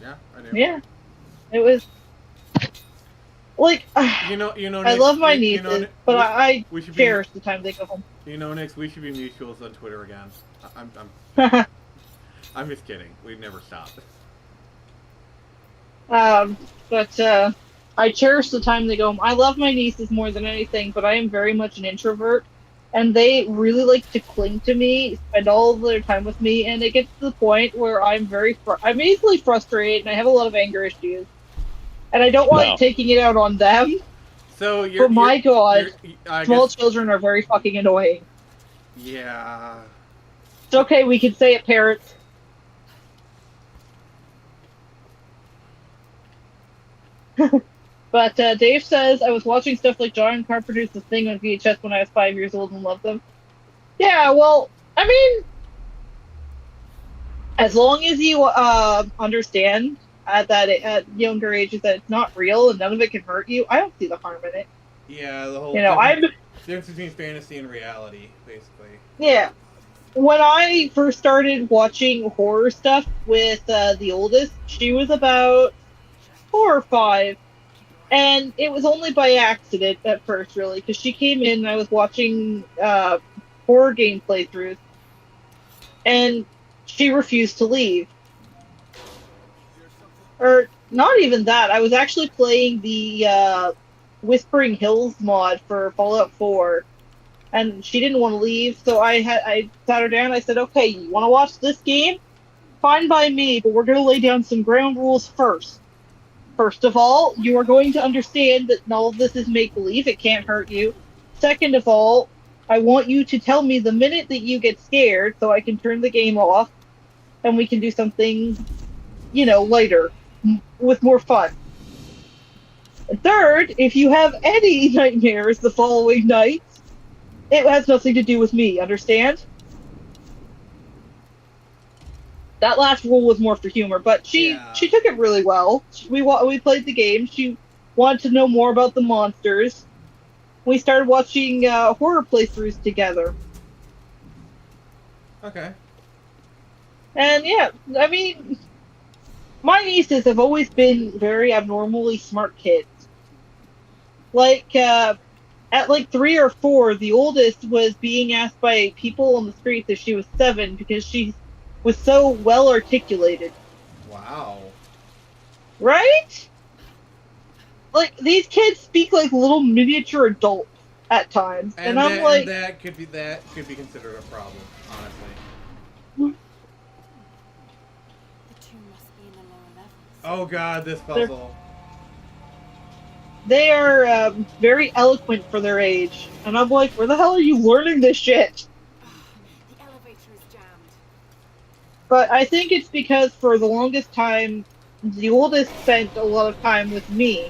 I do. Yeah, it was like you know. I Nick, love my nieces, but I we should cherish the time they go home. You know, Nick, we should be mutuals on Twitter again. I'm just kidding. We'd never stop. But I cherish the time they go home. I love my nieces more than anything, but I am very much an introvert, and they really like to cling to me, spend all of their time with me, and it gets to the point where I'm easily frustrated, and I have a lot of anger issues, and I don't like taking it out on them. So but my God, small children are very fucking annoying. Yeah. It's okay, we can say it, parents. But Dave says, I was watching stuff like John Carpenter's The Thing on VHS when I was 5 years old and loved them. Yeah, well, I mean, as long as you understand at younger ages that it's not real and none of it can hurt you, I don't see the harm in it. Yeah, the whole difference between fantasy and reality, basically. Yeah. When I first started watching horror stuff with the oldest, she was about 4 or 5. And it was only by accident at first, really, because she came in and I was watching horror game playthroughs, and she refused to leave. Or, not even that, I was actually playing the Whispering Hills mod for Fallout 4, and she didn't want to leave, so I sat her down and I said, okay, you want to watch this game? Fine by me, but we're going to lay down some ground rules first. First of all, you are going to understand that all of this is make-believe. It can't hurt you. Second of all, I want you to tell me the minute that you get scared so I can turn the game off and we can do something, lighter, with more fun. And third, if you have any nightmares the following night, it has nothing to do with me, understand? That last rule was more for humor, but she took it really well. We played the game. She wanted to know more about the monsters. We started watching horror playthroughs together. Okay. And yeah, I mean, my nieces have always been very abnormally smart kids. Like, at like 3 or 4, the oldest was being asked by people on the streets if she was 7 because she was so well articulated. Wow. Right? Like, these kids speak like little miniature adults at times. And I'm like... that could be considered a problem, honestly. The two must be in the lower levels. Oh god, this puzzle. They are very eloquent for their age. And I'm like, where the hell are you learning this shit? The elevator is jammed. But I think it's because for the longest time, the oldest spent a lot of time with me.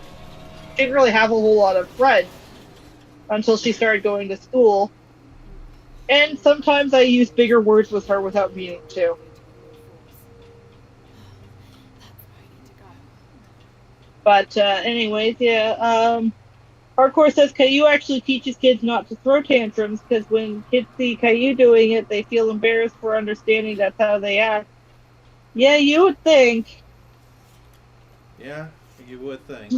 Didn't really have a whole lot of friends. until she started going to school. And sometimes I use bigger words with her without meaning to. But anyways, yeah. Hardcore says Caillou actually teaches kids not to throw tantrums because when kids see Caillou doing it, they feel embarrassed for understanding that's how they act. Yeah, you would think. Yeah, you would think.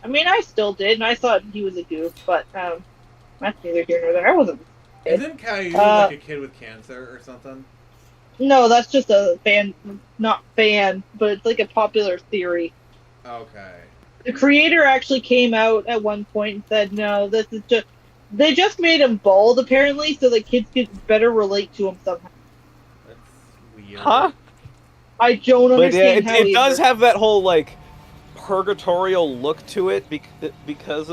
I mean, I still did, and I thought he was a goof, but that's neither here nor there. I wasn't. Isn't Caillou like a kid with cancer or something? No, that's just a not fan, but it's like a popular theory. Okay. The creator actually came out at one point and said, no, this is just... They just made him bald, apparently, so that kids could better relate to him somehow. That's weird. Huh? I don't understand how it does have that whole, like, purgatorial look to it because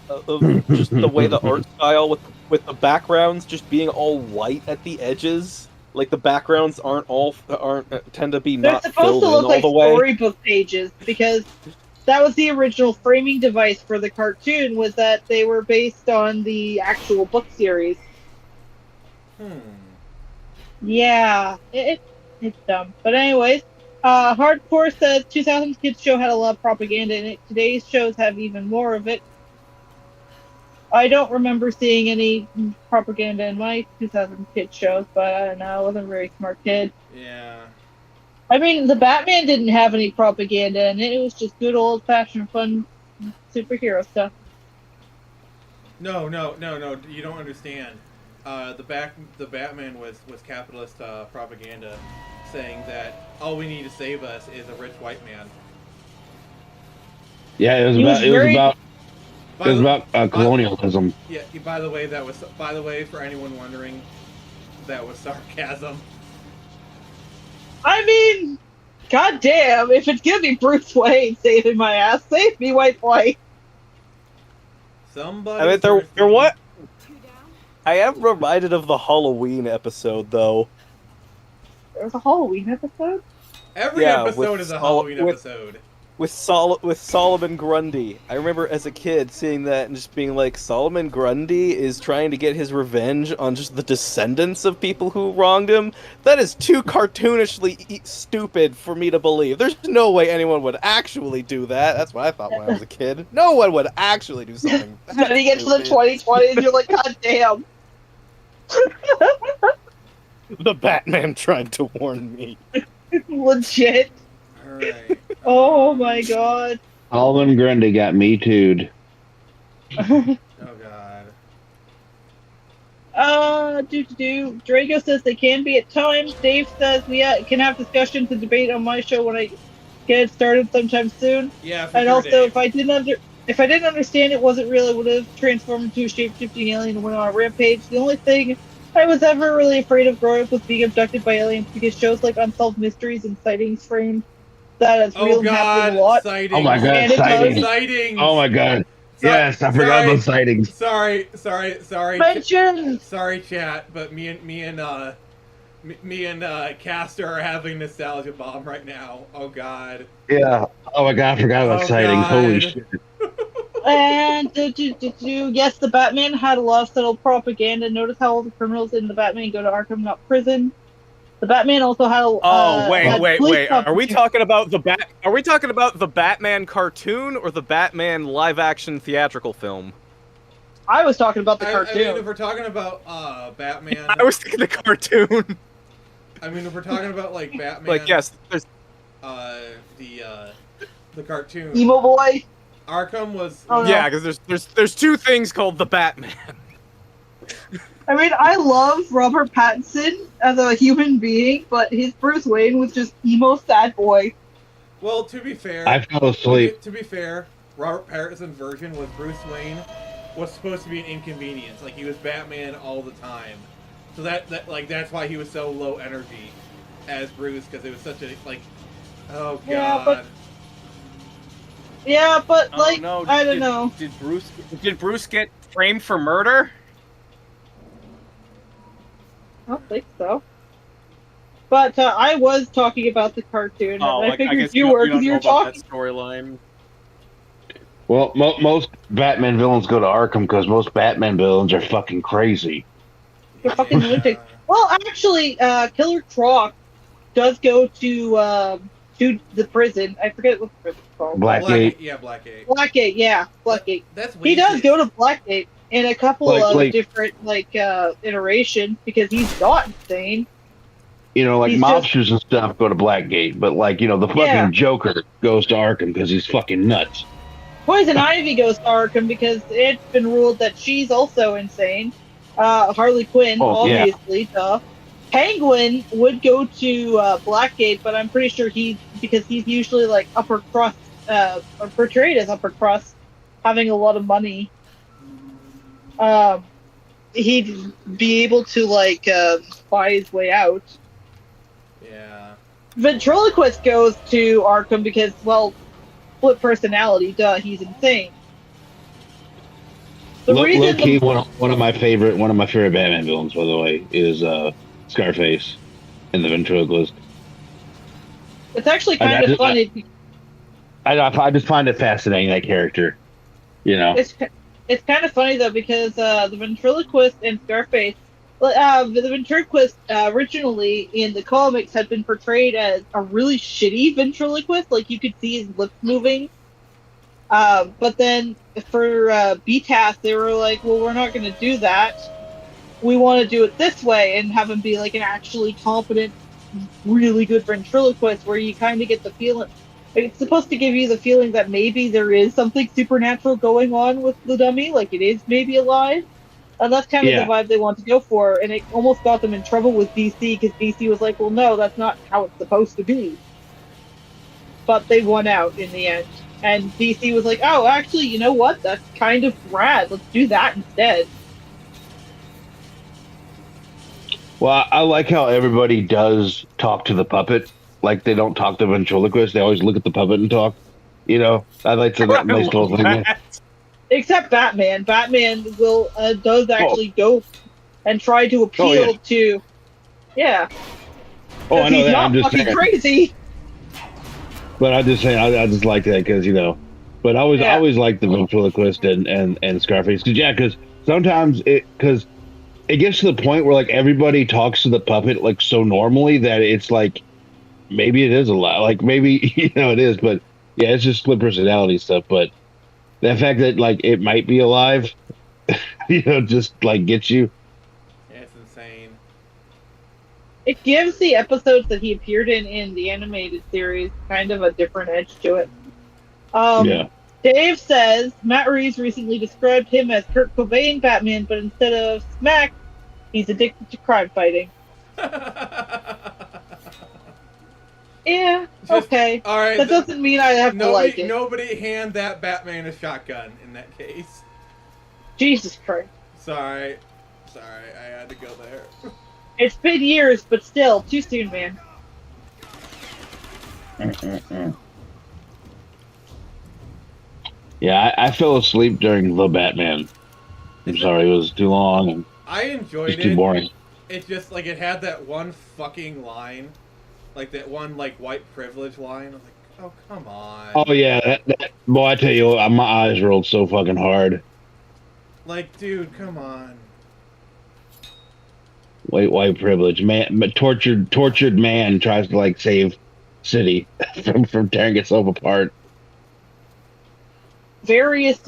of just the way the art style with the backgrounds just being all white at the edges. Like, the backgrounds tend to be not filled in all the way. They're supposed to look like storybook pages, because that was the original framing device for the cartoon, was that they were based on the actual book series. Yeah, it's dumb. But anyways, Hardcore says 2000s kids show had a lot of propaganda in it. Today's shows have even more of it. I don't remember seeing any propaganda in my 2000s kids shows, but I don't know, I wasn't a very smart kid. Yeah. I mean, the Batman didn't have any propaganda in it. It was just good old-fashioned fun superhero stuff. No, you don't understand. The Batman was capitalist propaganda, saying that all we need to save us is a rich white man. Yeah, it was about colonialism. Yeah. By the way, for anyone wondering, that was sarcasm. I mean, goddamn! If it's gonna be Bruce Wayne saving my ass, save me, white boy. Somebody. I mean, there what? I am reminded of the Halloween episode, though. There's a Halloween episode? Every episode is a Halloween episode. With Solomon Grundy. I remember as a kid seeing that and just being like, Solomon Grundy is trying to get his revenge on just the descendants of people who wronged him? That is too cartoonishly stupid for me to believe. There's no way anyone would actually do that. That's what I thought when I was a kid. No one would actually do something that Then you get to the 2020s and you're like, god damn. The Batman tried to warn me. Legit. Alright. Oh my god. Solomon Grundy got me too'd. Oh god. Drago says they can be at times. Dave says we can have discussions and debate on my show when I get it started sometime soon. Yeah, and sure, also, Dave. if I didn't understand it wasn't real, it would have transformed into a shape-shifting alien and went on a rampage. The only thing I was ever really afraid of growing up was being abducted by aliens, because shows like Unsolved Mysteries and Sightings framed that as real and happening a lot. Sightings. Oh my god, sightings. Oh my god. Yes, I forgot about sightings. Sorry. Mention. Sorry, chat, but me and Caster are having nostalgia bomb right now. Oh god. Yeah. Oh my god, I forgot about sightings. God. Holy shit. And yes, the Batman had a lot of subtle propaganda. Notice how all the criminals in the Batman go to Arkham, not prison. The Batman also had. Wait. Are we talking about the Batman cartoon or the Batman live-action theatrical film? I was talking about the cartoon. I mean, if we're talking about Batman, I was thinking the cartoon. I mean, if we're talking about like Batman, like yes, there's the cartoon. Emo boy. Arkham was. Oh, no. Yeah, because there's two things called the Batman. I mean, I love Robert Pattinson as a human being, but his Bruce Wayne was just emo sad boy. Well, to be fair, I fell asleep. To be fair, Robert Pattinson's version was Bruce Wayne was supposed to be an inconvenience. Like, he was Batman all the time, so that's why he was so low energy as Bruce, because it was such a oh god. Yeah, but Oh, no. I don't know. Did Bruce get framed for murder? I don't think so. But I was talking about the cartoon, and I figured guess you were, don't because you know were about talking. that storyline. Well, most Batman villains go to Arkham because most Batman villains are fucking crazy. They're fucking lunatic. Well, actually, Killer Croc does go to the prison. I forget what the prison's called. Blackgate. Yeah, Blackgate. Blackgate, yeah, Blackgate. That's He does wasted. go to Blackgate in a couple of Like- different iterations because he's not insane. You know, like He's mobsters and stuff go to Blackgate, but like, you know, the fucking Yeah. Joker goes to Arkham because he's fucking nuts. Poison Ivy goes to Arkham because it's been ruled that she's also insane. Harley Quinn, Oh, yeah. obviously, duh. Penguin would go to Blackgate, but I'm pretty sure because he's usually like upper crust, or portrayed as upper crust, having a lot of money. He'd be able to like buy his way out. Yeah. Ventriloquist goes to Arkham because, well, split personality, duh, he's insane. The Low reason key, one of my favorite Batman villains, by the way, is Scarface in the ventriloquist. it's actually kind of funny. I just find it fascinating, that character. You know, It's kind of funny though because the ventriloquist and Scarface, the ventriloquist originally in the comics had been portrayed as a really shitty ventriloquist, like you could see his lips moving. But then for BTAS, they were like, well, we're not going to do that. We want to do it this way and have him be like an actually competent, really good ventriloquist where you kind of get the feeling. It's supposed to give you the feeling that maybe there is something supernatural going on with the dummy, like it is maybe alive. And that's kind of the vibe they want to go for, and it almost got them in trouble with DC, because DC was like, well, no, that's not how it's supposed to be. But they won out in the end. And DC was like, oh, actually, you know what? That's kind of rad. Let's do that instead. well, I like how everybody does talk to the puppet. Like, they don't talk to ventriloquist. They always look at the puppet and talk. You know, I like to that nice little thing. Except Batman. Batman will does actually go and try to appeal to. Yeah. Oh, I know he's that. not I'm just fucking saying. crazy. But I'm just saying, I just like that because, you know. But I always like the ventriloquist and Scarface. Because sometimes because it gets to the point where like everybody talks to the puppet like so normally that it's like maybe it is a lot. Like maybe it is, but yeah, it's just split personality stuff. But the fact that like it might be alive, just like gets you. Yeah, it's insane. It gives the episodes that he appeared in the animated series kind of a different edge to it. Yeah. Dave says Matt Reeves recently described him as Kurt Cobain Batman, but instead of smack, he's addicted to crime fighting. Yeah, okay. All right. That doesn't mean I have to like it. Nobody hand that Batman a shotgun in that case. Jesus Christ. Sorry, I had to go there. It's been years, but still, too soon, man. Yeah, I fell asleep during The Batman. I'm sorry, it was too long and I enjoyed it. too boring. It's just like it had that one fucking line, like that one like white privilege line. I was like, oh come on. Oh yeah, that boy, I tell you, my eyes rolled so fucking hard. Like, dude, come on. White privilege, man, tortured man tries to like save city from tearing itself apart. Various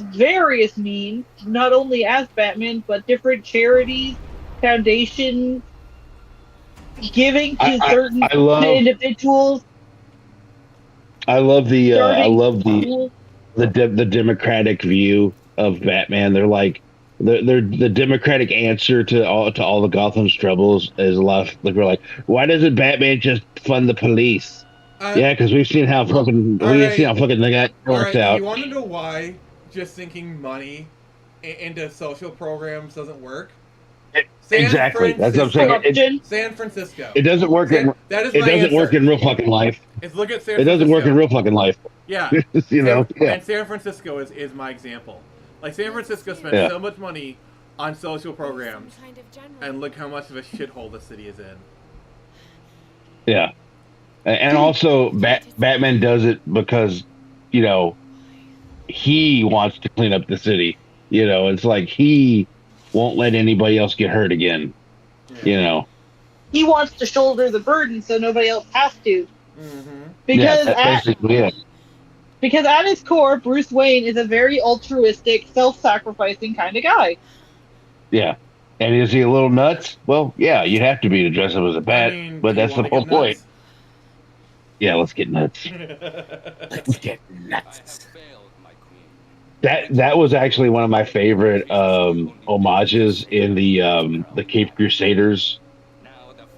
means, not only as Batman, but different charities, foundations, giving to certain individuals. I love the democratic view of Batman. They're like they're the democratic answer to all the Gotham's troubles is a lot of, like, we're like, why doesn't Batman just fund the police? Yeah, because we've seen how fucking that works out. You want to know why just sinking money into social programs doesn't work? Exactly. That's what I'm saying. San Francisco. It doesn't work in. It doesn't work in real fucking life. It's look at San Francisco. It doesn't work in real fucking life. Yeah. Yeah. And San Francisco is my example. Like, San Francisco spends so much money on social programs, and look how much of a shithole the city is in. Yeah. And also, Batman does it because, he wants to clean up the city. You know, it's like he won't let anybody else get hurt again. Yeah. You know, He wants to shoulder the burden so nobody else has to. Mm-hmm. Because that's basically it. Because at his core, Bruce Wayne is a very altruistic, self-sacrificing kind of guy. Yeah. And is he a little nuts? Well, yeah, you have to be to dress up as a bat, I mean, but do you that's the wanna whole get point. nuts? Yeah, let's get nuts. Let's get nuts. That was actually one of my favorite homages in the Cape Crusaders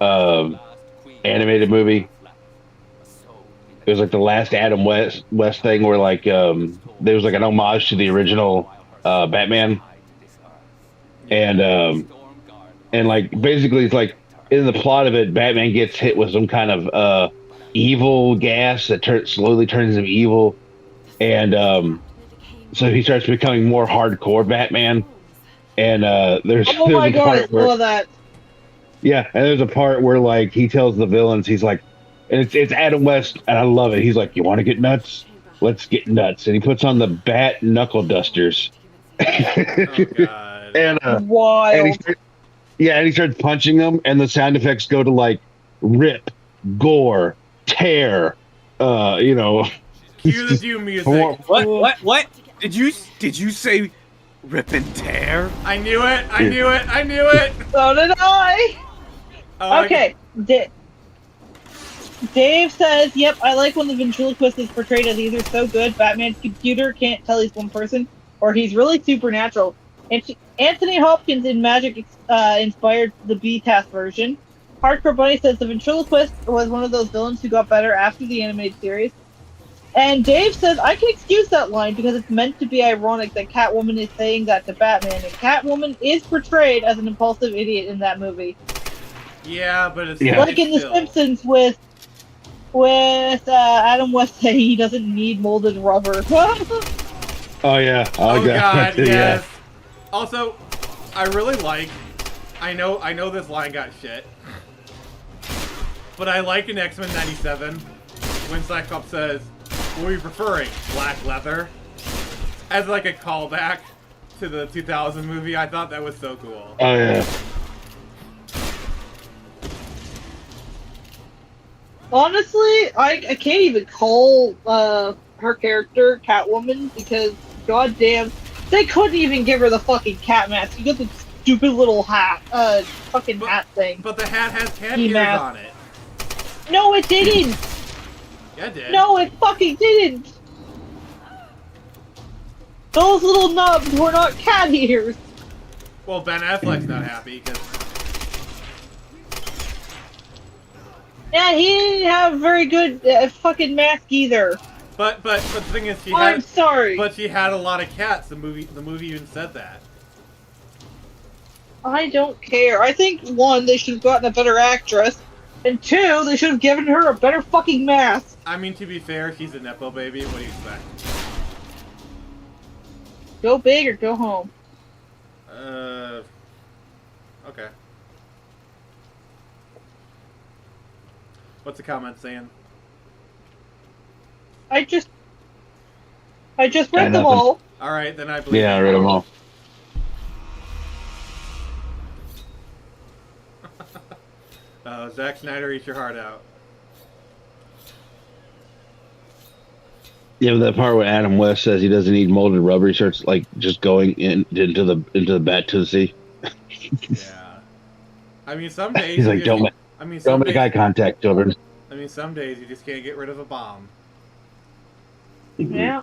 animated movie. It was like the last Adam West thing where like there was like an homage to the original Batman, and like basically it's like in the plot of it, Batman gets hit with some kind of evil gas that slowly turns him evil, and so he starts becoming more hardcore Batman. And there's Oh there's my a god, I part where saw that. yeah, and there's a part where like he tells the villains, he's like, and it's Adam West, and I love it. He's like, "You want to get nuts? Let's get nuts." And he puts on the bat knuckle dusters. Oh god. and Wild. and he starts punching them, and the sound effects go to like rip, gore, tear. You know, Cue the Doom music. What? Did you say rip and tear? I knew it. I knew it. I knew it. So did I. Oh, Okay. Dave says, "Yep, I like when the ventriloquist is portrayed as either so good Batman's computer can't tell he's one person, or he's really supernatural." And Anthony Hopkins in Magic inspired the B-Task version. Hardcore Bunny says the ventriloquist was one of those villains who got better after the animated series. And Dave says, "I can excuse that line because it's meant to be ironic that Catwoman is saying that to Batman, and Catwoman is portrayed as an impulsive idiot in that movie." Yeah, but it's Like in The Simpsons with Adam West saying he doesn't need molded rubber. Oh yeah. Oh god, yeah. yes. Also, I really like. I know this line got shit, but I like in X-Men '97 when Cyclops says, "What are you preferring, black leather?" as like a callback to the 2000 movie. I thought that was so cool. Oh yeah. Honestly, I can't even call her character Catwoman because goddamn, they couldn't even give her the fucking cat mask. You got the stupid little hat, hat thing. But the hat has cat He ears mask. on it. No, it didn't. Yeah, it did. No, it fucking didn't. Those little nubs were not cat ears. Well, Ben Affleck's not happy because Yeah, he didn't have a very good fucking mask either. But the thing is, I'm sorry. But she had a lot of cats. The movie even said that. I don't care. I think, one, they should have gotten a better actress, and two, they should have given her a better fucking mask. I mean, to be fair, she's a nepo baby. What do you expect? Go big or go home. Okay. What's the comment saying? I just read them all. All right, then I believe. Yeah, I read them all. Zack Snyder, eat your heart out. Yeah, but that part where Adam West says he doesn't need molded rubber, he starts like just going into the bat to the sea. Yeah. I mean, some days He's like, don't make eye contact, children. I mean, some days you just can't get rid of a bomb. Yeah.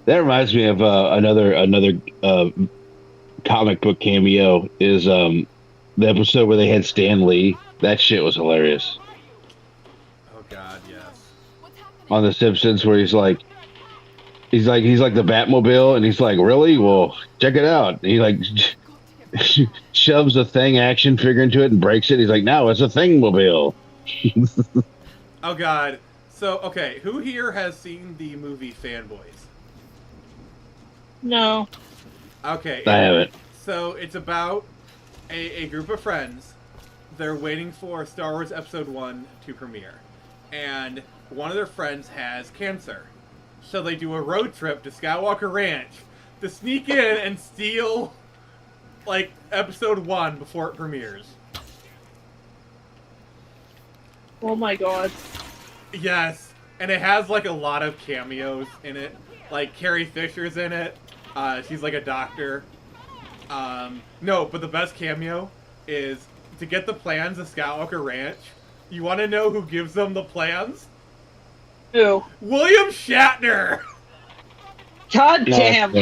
That reminds me of another comic book cameo is the episode where they had Stan Lee. That shit was hilarious. Oh God, yes. On The Simpsons, where he's like the Batmobile, and he's like, really? Well, check it out. And he like shoves a Thing action figure into it and breaks it. He's like, no, it's a Thingmobile. Oh God. So okay, who here has seen the movie Fanboys? No. Okay. I haven't. So it's about a group of friends. They're waiting for Star Wars Episode 1 to premiere. And one of their friends has cancer. So they do a road trip to Skywalker Ranch to sneak in and steal, like, episode 1 before it premieres. Oh my god. Yes, and it has, like, a lot of cameos in it. Like, Carrie Fisher's in it. She's, like, a doctor. No, but the best cameo is to get the plans of Skywalker Ranch. You want to know who gives them the plans? Who? William Shatner! God damn.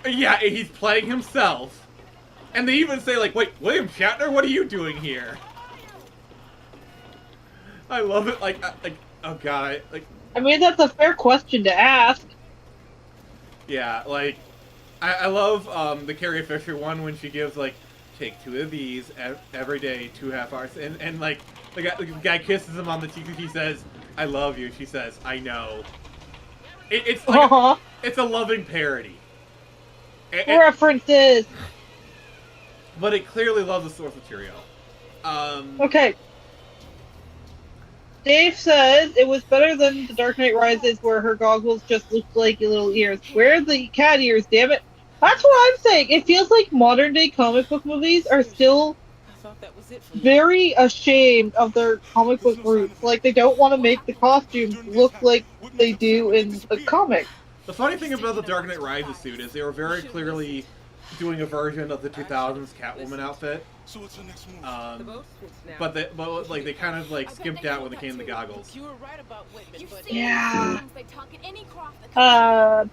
Yeah, he's playing himself. And they even say, like, wait, William Shatner, what are you doing here? I love it, like oh god, I mean, that's a fair question to ask. yeah, like, I love, the Carrie Fisher one when she gives, like, take 2 of these every day, 2.5 hours, and like, the guy kisses him on the cheek and he says, I love you, she says, I know. It's like, it's a loving parody. References! But it clearly loves the source material. Okay. Dave says it was better than The Dark Knight Rises, where her goggles just looked like little ears. Where are the cat ears, damn it? That's what I'm saying. It feels like modern day comic book movies are still very ashamed of their comic book roots. Like, they don't want to make the costumes look like they do in the comic. The funny thing about the Dark Knight Rises suit is they were very clearly doing a version of the 2000s Catwoman outfit. But they kind of like skimped out when it came to the goggles. Yeah.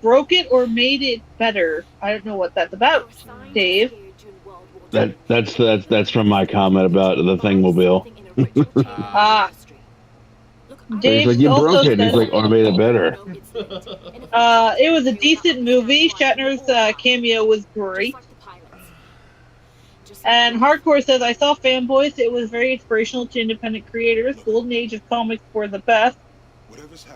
Broke it or made it better. I don't know what that's about, Dave. That's from my comment about the Thingmobile. Dave he's like, you broke it. says, He's like, oh, I made it better. It was a decent movie. Shatner's cameo was great. And Hardcore says, I saw Fanboys. It was very inspirational to independent creators. Golden age of comics were the best.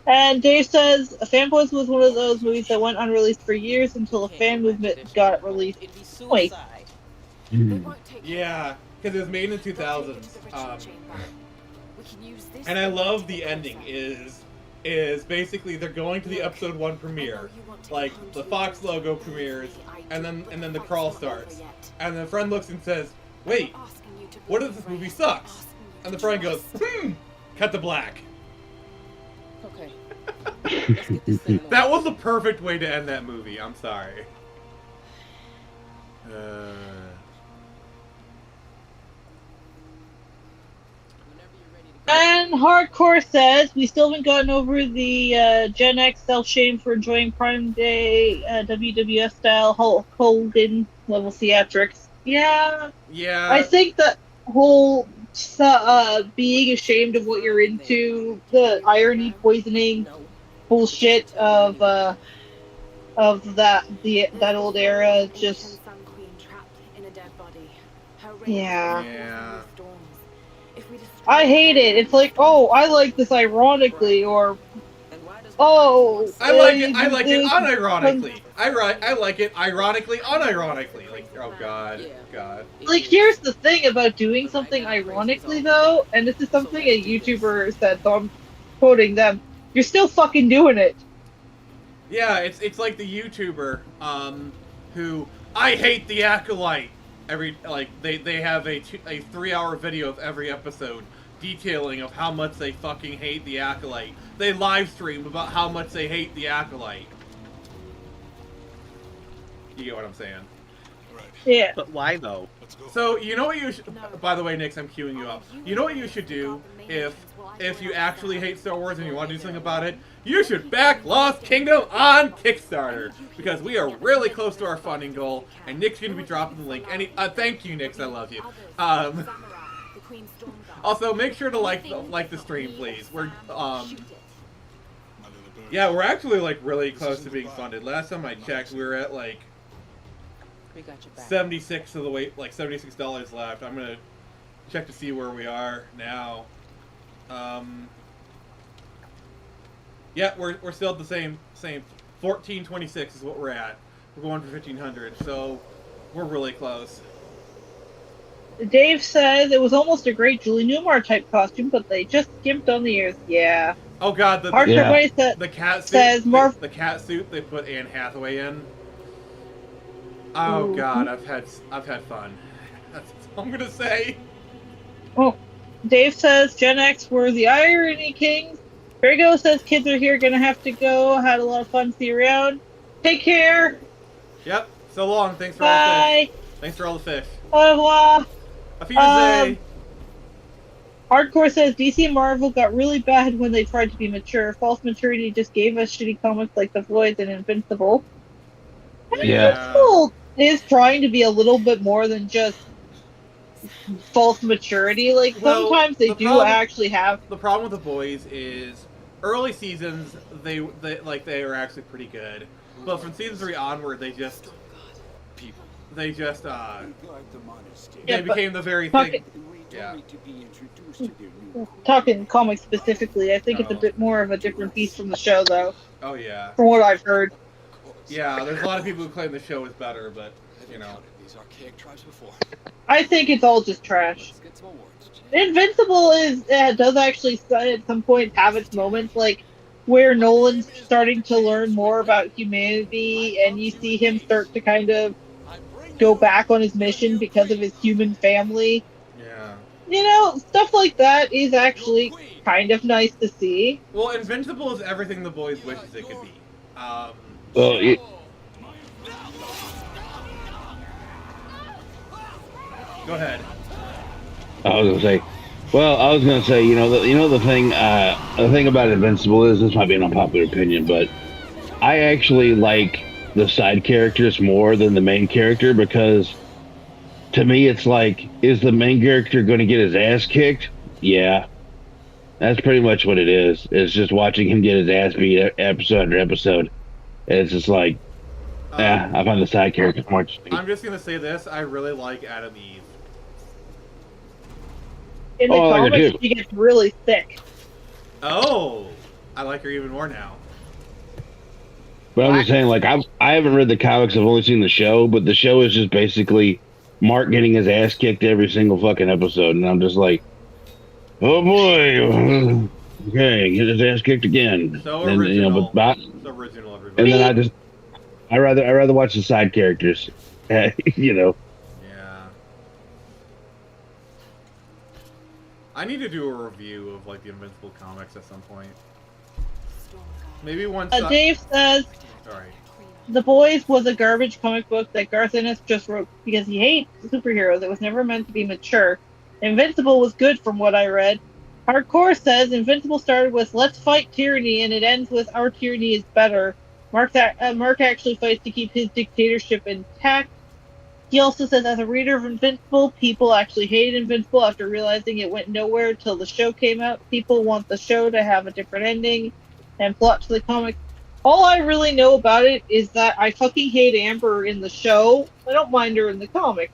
And Dave says, Fanboys was one of those movies that went unreleased for years until a fan movement got released. Wait. Yeah, because it was made in the 2000s. And I love the ending is basically they're going to the episode 1 premiere. Like, the Fox logo premieres, and then the crawl starts. And the friend looks and says, wait, what if this movie sucks? And the friend goes, cut to black. Okay. That was the perfect way to end that movie, I'm sorry. And Hardcore says, we still haven't gotten over the Gen X self-shame for enjoying Prime Day WWF style Hulk Hogan level theatrics. Yeah. Yeah. I think that whole being ashamed of what you're into, the irony poisoning bullshit of that old era, just yeah. I hate it. It's like, oh, I like this ironically, or oh, I like it unironically. I like it ironically, unironically. Like, oh god, god. Like, here's the thing about doing something ironically, though, and this is something a YouTuber said, so I'm quoting them. You're still fucking doing it. Yeah, it's like the YouTuber who I hate the Acolyte. They have a 3-hour video of every episode detailing of how much they fucking hate the Acolyte. They live stream about how much they hate the Acolyte. You get what I'm saying? Yeah. But why though? So you know what you should? By the way, Nix, I'm queuing you up. You know what you should do if you actually hate Star Wars and you want to do something about it? You should back Lost Kingdom on Kickstarter because we are really close to our funding goal, and Nick's going to be dropping the link. Thank you, Nix. I love you. Also, make sure to like the stream, please. We're yeah, we're actually like really close to being funded. Last time I checked, we were at like 76 of the way, like $76 left. I'm gonna check to see where we are now. Yeah, we're still at the same 1426 is what we're at. We're going for 1500, so we're really close. Dave says it was almost a great Julie Newmar type costume, but they just skimped on the ears. Yeah. Oh god, the Parker Yeah. Weiss the cat suit. says Marv. The cat suit they put Anne Hathaway in. Oh god, I've had fun. That's all I'm gonna say. Oh, Dave says Gen X were the irony kings. Virgo says kids are here, gonna have to go. Had a lot of fun. See you around. Take care. Yep. So long. Thanks for all the Bye. fish. Thanks for all the fish. Au revoir. Auf Wiedersehen. Hardcore says DC and Marvel got really bad when they tried to be mature. False maturity just gave us shitty comics like The Void and Invincible. Invincible is trying to be a little bit more than just false maturity. Like, Well, sometimes they the do problem- actually have. The problem with The Boys is early seasons they were actually pretty good, but from season 3 onward they just they became the very thing. Yeah. Talking comics specifically, I think it's a bit more of a different beast from the show, though. Oh yeah. From what I've heard. Yeah, there's a lot of people who claim the show is better, but you know. These archaic tribes before. I think it's all just trash. Invincible does actually at some point have its moments, like where Nolan's starting to learn more about humanity, and you see him start to kind of go back on his mission because of his human family. Yeah. You know, stuff like that is actually kind of nice to see. Well, Invincible is everything The Boys wishes it could be. Well, Go ahead. I was gonna say, the thing about Invincible is, this might be an unpopular opinion, but I actually like the side characters more than the main character, because to me it's like, is the main character going to get his ass kicked? Yeah, that's pretty much what it is. It's just watching him get his ass beat episode after episode. It's just like, I find the side characters more interesting. I'm just gonna say this: I really like Adam Eve. In the I like her comics, too. she gets really thick. Oh, I like her even more now. But I'm just saying, like, I haven't read the comics. I've only seen the show, but the show is just basically Mark getting his ass kicked every single fucking episode, and I'm just like, oh boy, okay, get his ass kicked again. So And, original. but So original, everybody. and then I rather watch the side characters, Yeah. I need to do a review of like the Invincible comics at some point. Maybe once. Dave says Sorry. The Boys was a garbage comic book that Garth Ennis just wrote because he hates superheroes. It was never meant to be mature. Invincible was good from what I read. Hardcore says Invincible started with "Let's fight tyranny" and it ends with "Our tyranny is better." Mark actually fights to keep his dictatorship intact. He also says, as a reader of Invincible, people actually hated Invincible after realizing it went nowhere till the show came out. People want the show to have a different ending and plot to the comic. All I really know about it is that I fucking hate Amber in the show. I don't mind her in the comic.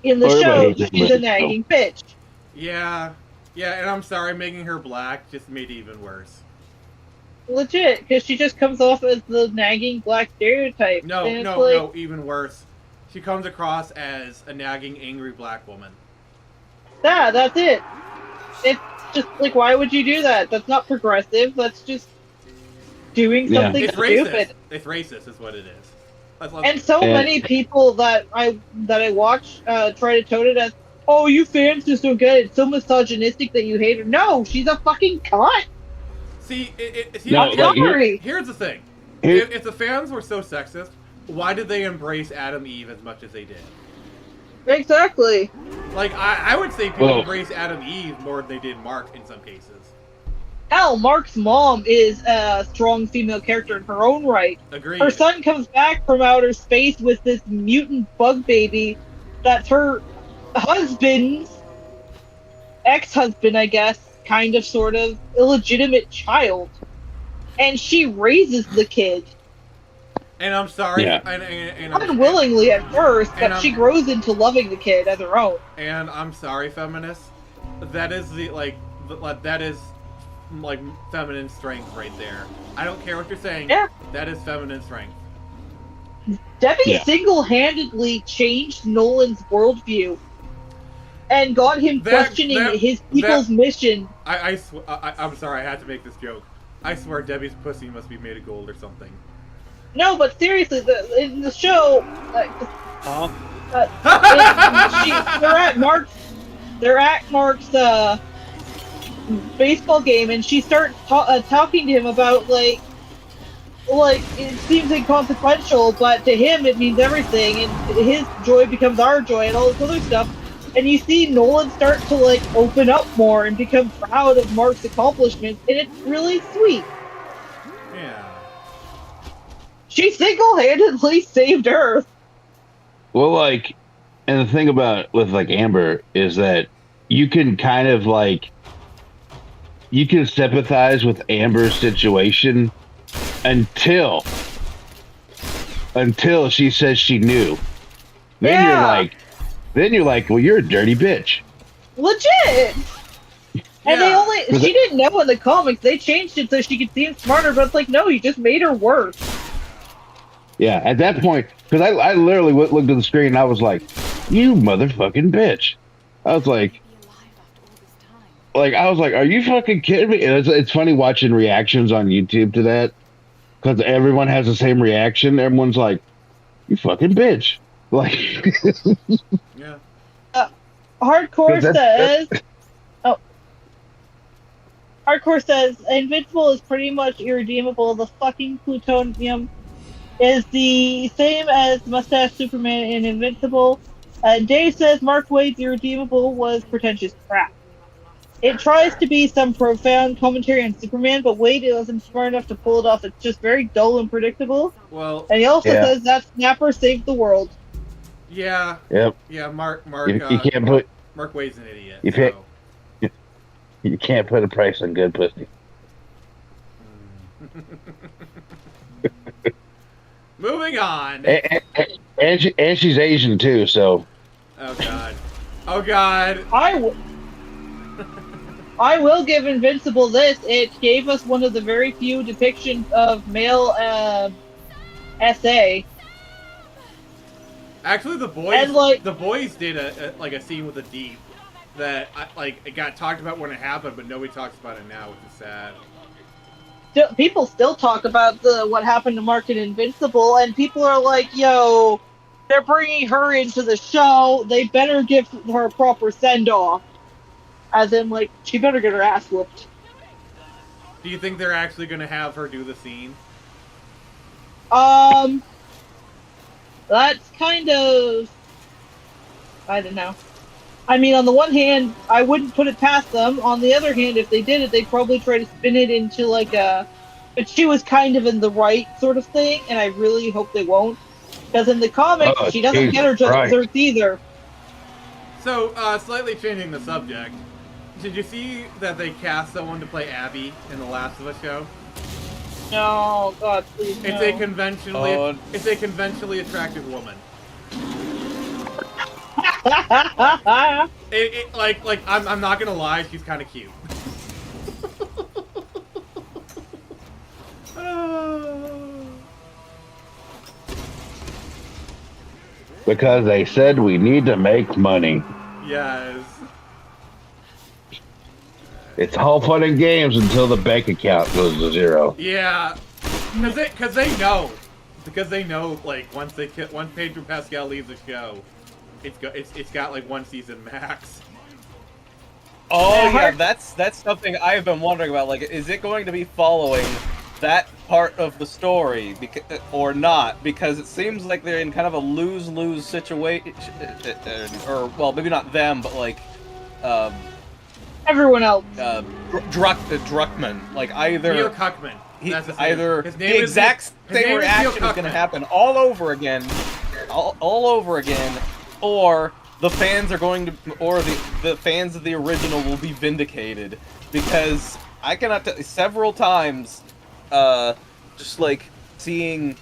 In the Everybody show, hates she's Amber a in the show. nagging bitch. Yeah. Yeah, and I'm sorry, making her black just made it even worse. Legit, because she just comes off as the nagging black stereotype. No, and it's no, like, no, even worse. She comes across as a nagging, angry black woman. That's it. It's just like, why would you do that? That's not progressive. That's just doing something It's stupid. racist. It's racist, is what it is. And so many people that I watch try to tote it as, oh, you fans just don't get it. It's so misogynistic that you hate her. No, she's a fucking cunt. See, here's the thing. If the fans were so sexist, why did they embrace Adam Eve as much as they did? Exactly. Like, I would say people embrace Adam Eve more than they did Mark in some cases. Hell, Mark's mom is a strong female character in her own right. Agreed. Her son comes back from outer space with this mutant bug baby that's her husband's ex-husband, I guess, kind of, sort of, illegitimate child. And she raises the kid. And I'm sorry. Yeah. And Unwillingly at first, but she grows into loving the kid as her own. And I'm sorry, feminists. That is that is like feminine strength right there. I don't care what you're saying. Yeah. That is feminine strength. Debbie single-handedly changed Nolan's worldview. and got him questioning his people's mission. I'm sorry, I had to make this joke. I swear Debbie's pussy must be made of gold or something. No, but seriously, in the show, they're at Mark's baseball game, and she starts talking to him about like it seems inconsequential, but to him it means everything, and his joy becomes our joy, and all this other stuff. And you see Nolan start to like open up more and become proud of Mark's accomplishments, and it's really sweet. Yeah. She single-handedly saved Earth. Well, like, and the thing about with like Amber is that you can kind of like you can sympathize with Amber's situation until she says she knew. Then you're like, well, you're a dirty bitch. Legit. And she didn't know in the comics. They changed it so she could seem smarter, but it's like, no, you just made her worse. Yeah, at that point, because I literally looked at the screen and I was like, you motherfucking bitch. I was like, are you fucking kidding me? And it's funny watching reactions on YouTube to that, because everyone has the same reaction. Everyone's like, you fucking bitch. Like, yeah. Hardcore says Invincible is pretty much irredeemable. The fucking plutonium is the same as Mustache Superman in Invincible. Dave says Mark Waid's irredeemable was pretentious crap. It tries to be some profound commentary on Superman, but Wade isn't smart enough to pull it off. It's just very dull and predictable. Well, and he also says that Snapper saved the world. Yeah. Yep. Yeah, Mark. You can't put. Mark Wade's an idiot. You can't put a price on good pussy. Moving on. And she's Asian too, so. Oh god. Oh god. I will give Invincible this. It gave us one of the very few depictions of male SA. Actually, the boys did a scene with a Deep that it got talked about when it happened, but nobody talks about it now, which is sad. People still talk about what happened to Mark in Invincible, and people are like, "Yo, they're bringing her into the show. They better give her a proper send off." As in, like, she better get her ass whooped. Do you think they're actually going to have her do the scene? That's kind of... I don't know. I mean, on the one hand, I wouldn't put it past them. On the other hand, if they did it, they'd probably try to spin it into, like, but she was kind of in the right sort of thing, and I really hope they won't. Because in the comics, she doesn't get her desserts either. So, slightly changing the subject, did you see that they cast someone to play Abby in the Last of Us show? No, God, please no. It's a conventionally attractive woman. I'm not gonna lie, she's kind of cute. Because they said we need to make money. Yes. It's all fun and games until the bank account goes to zero. Yeah, because they know, like once Pedro Pascal leaves the show, it's got like one season max. Oh yeah, that's something I've been wondering about. Like, is it going to be following that part of the story, or not? Because it seems like they're in kind of a lose-lose situation, or well, maybe not them, but like. Everyone else. Druckmann. Like, either... Neil Cuckman. Either the exact same reaction is going to happen all over again, or the fans are going to... Or the fans of the original will be vindicated. Because I cannot tell... Several times, just, like, seeing...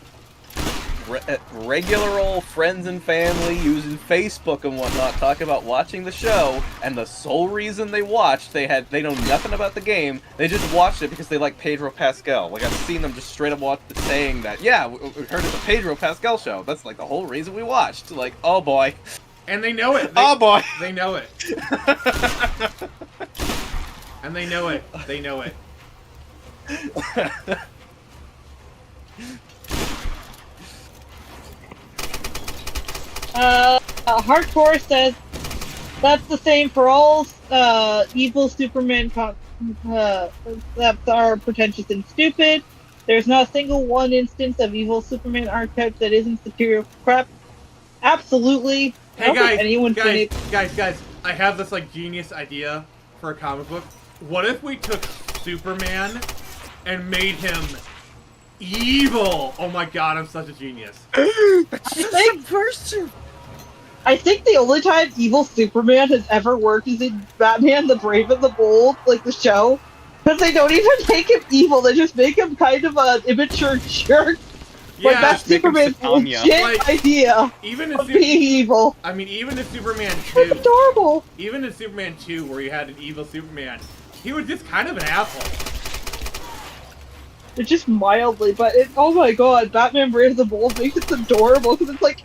regular old friends and family using Facebook and whatnot talking about watching the show, and the sole reason they watched, they know nothing about the game, they just watched it because they like Pedro Pascal. Like, I've seen them just straight up saying that, yeah, we heard it's a Pedro Pascal show, that's like the whole reason we watched. Like, oh boy. And they know it. Oh boy. They know it. And they know it. They know it. Hardcore says that's the same for all evil Superman that are pretentious and stupid. There's not a single one instance of evil Superman archetype that isn't superior crap. Absolutely. Hey guys, I have this like genius idea for a comic book. What if we took Superman and made him evil? Oh my god, I'm such a genius. I think the only time evil Superman has ever worked is in Batman the Brave and the Bold, like the show. Because they don't even make him evil, they just make him kind of an immature jerk. Yeah, like, that's Superman's legit idea even of being evil. I mean, even in Superman 2... It's adorable! Even in Superman 2, where you had an evil Superman, he was just kind of an asshole. It's just mildly, but oh my god, Batman Brave and the Bold makes it adorable, because it's like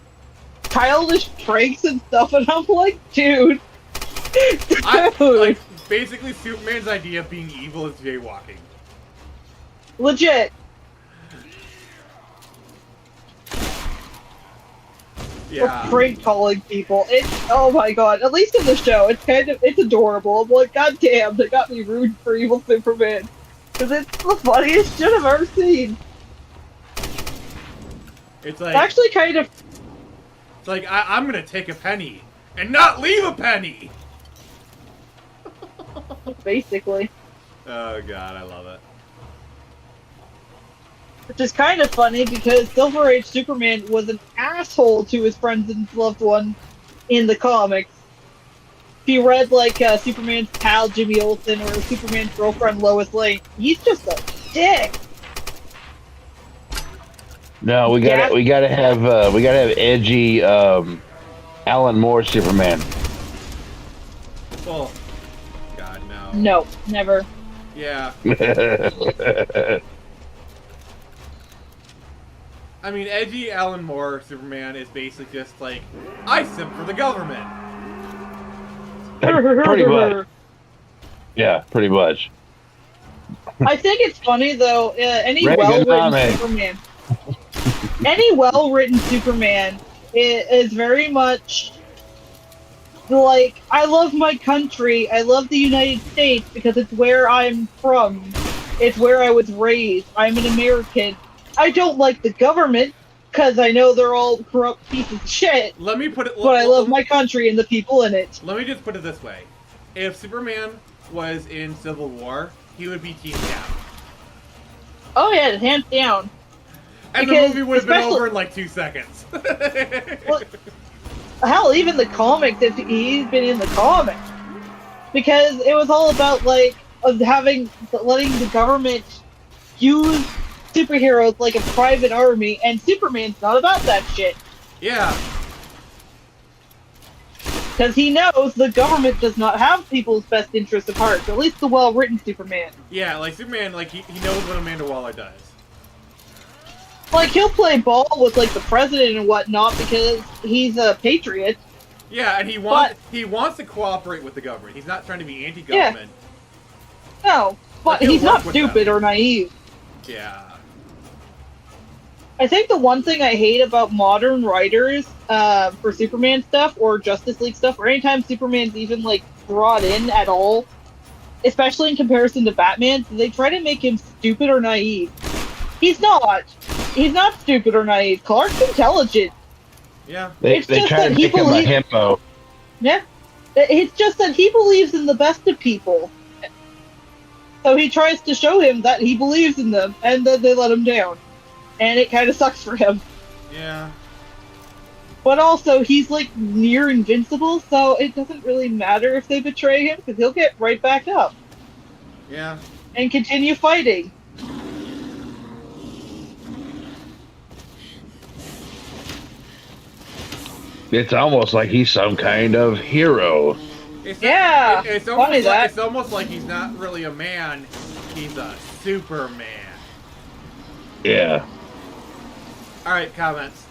childish pranks and stuff, and I'm like, dude. Like, basically, Superman's idea of being evil is jaywalking. Legit. Yeah. Or prank calling people. It's, oh my god, at least in the show, it's adorable. I'm like, god damn, they got me rooting for evil Superman. Because it's the funniest shit I've ever seen. It's like... actually kind of... It's like, I'm gonna take a penny, and not leave a penny! Basically. Oh god, I love it. Which is kind of funny because Silver Age Superman was an asshole to his friends and loved one in the comics. If you read like Superman's pal Jimmy Olsen or Superman's girlfriend Lois Lane, he's just a dick. No, we gotta have edgy Alan Moore Superman. Oh, God no. No, never. Yeah. I mean, edgy Alan Moore Superman is basically just like, I simp for the government. Pretty much. Yeah, pretty much. I think it's funny though. Any well-written Superman, any well-written Superman is very much like, I love my country. I love the United States because it's where I'm from. It's where I was raised. I'm an American. I don't like the government because I know they're all corrupt pieces of shit. Let me put it. But I love my country and the people in it. Let me just put it this way: if Superman was in Civil War, he would be Team Cap. Oh yeah, hands down. And the movie would have been over in like 2 seconds. Well, hell, even the comics, if he's been in the comics, because it was all about like letting the government use superheroes like a private army, and Superman's not about that shit. Yeah. Because he knows the government does not have people's best interests at heart, at least the well-written Superman. Yeah, like Superman, like he knows what Amanda Waller does. Like, he'll play ball with like the president and whatnot because he's a patriot. Yeah, and he wants to cooperate with the government. He's not trying to be anti-government. Yeah. No, but he's not stupid or naive. Yeah. I think the one thing I hate about modern writers for Superman stuff or Justice League stuff, or anytime Superman's even like brought in at all, especially in comparison to Batman, they try to make him stupid or naive. He's not. He's not stupid or naive. Clark's intelligent. Yeah. They try to make him a himbo. Yeah. It's just that he believes in the best of people. So he tries to show him that he believes in them, and then they let him down. And it kind of sucks for him. Yeah. But also, he's like near invincible, so it doesn't really matter if they betray him, because he'll get right back up. Yeah. And continue fighting. It's almost like he's some kind of hero. It's it's almost like he's not really a man, he's a Superman. Yeah. Alright, comments.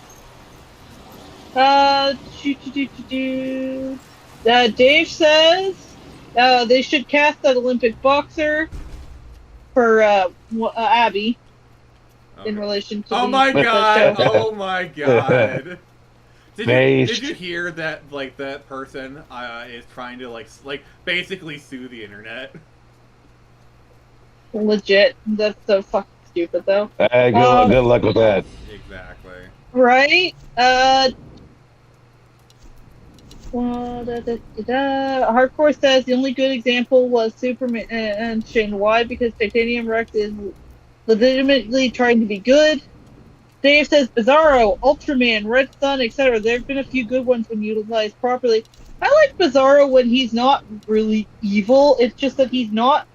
Dave says they should cast that Olympic boxer for Abby in relation to Oh the my god! show. Oh my god! Did Based. you hear that? Like that person is trying to like basically sue the internet. Legit. That's so fucking stupid, though. Good luck with that. Exactly. Right? Hardcore says the only good example was Superman and Shane. Why? Because Titanium Rex is legitimately trying to be good. Dave says Bizarro, Ultraman, Red Sun, etc. There have been a few good ones when utilized properly. I like Bizarro when he's not really evil. It's just that he's not.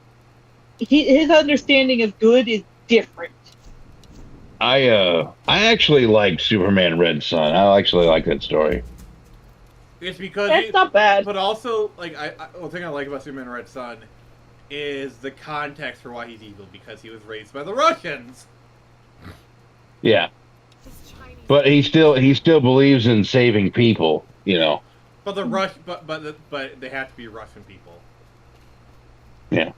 His understanding of good is different. I actually like Superman Red Sun. I actually like that story. It's because it's not bad. But also, like, the thing I like about Superman Red Sun is the context for why he's evil, because he was raised by the Russians. Yeah. But he still believes in saving people, you know. But but they have to be Russian people. Yeah.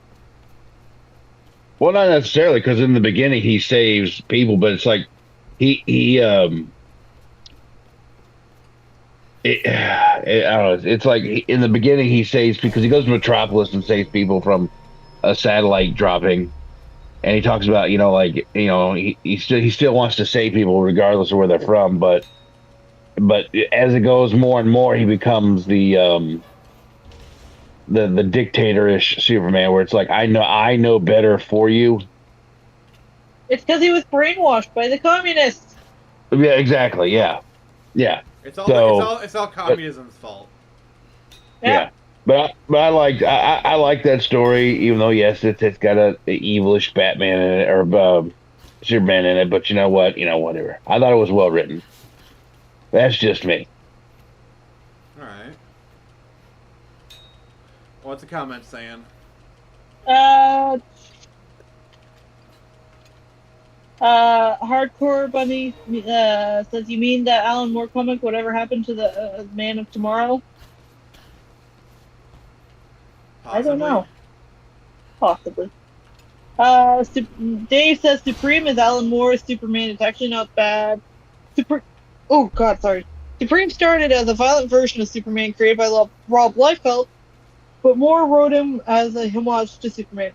Well, not necessarily, because in the beginning he saves people, but it's like I don't know. It's like in the beginning he saves because he goes to Metropolis and saves people from a satellite dropping, and he talks about he still wants to save people regardless of where they're from, but as it goes more and more, he becomes the dictatorish Superman, where it's like I know better for you. It's because he was brainwashed by the communists. Yeah, exactly. Yeah. It's all communism's fault. Yeah. But I like that story, even though yes, it's got a evilish Batman in it or Superman in it. But you know what? Whatever. I thought it was well written. That's just me. All right. What's the comment saying? Hardcore Bunny says, you mean that Alan Moore comic, Whatever Happened to the Man of Tomorrow? Possibly. I don't know. Possibly. Dave says Supreme is Alan Moore's Superman. It's actually not bad. Supreme started as a violent version of Superman created by Rob Liefeld, but Moore wrote him as a homage to Superman.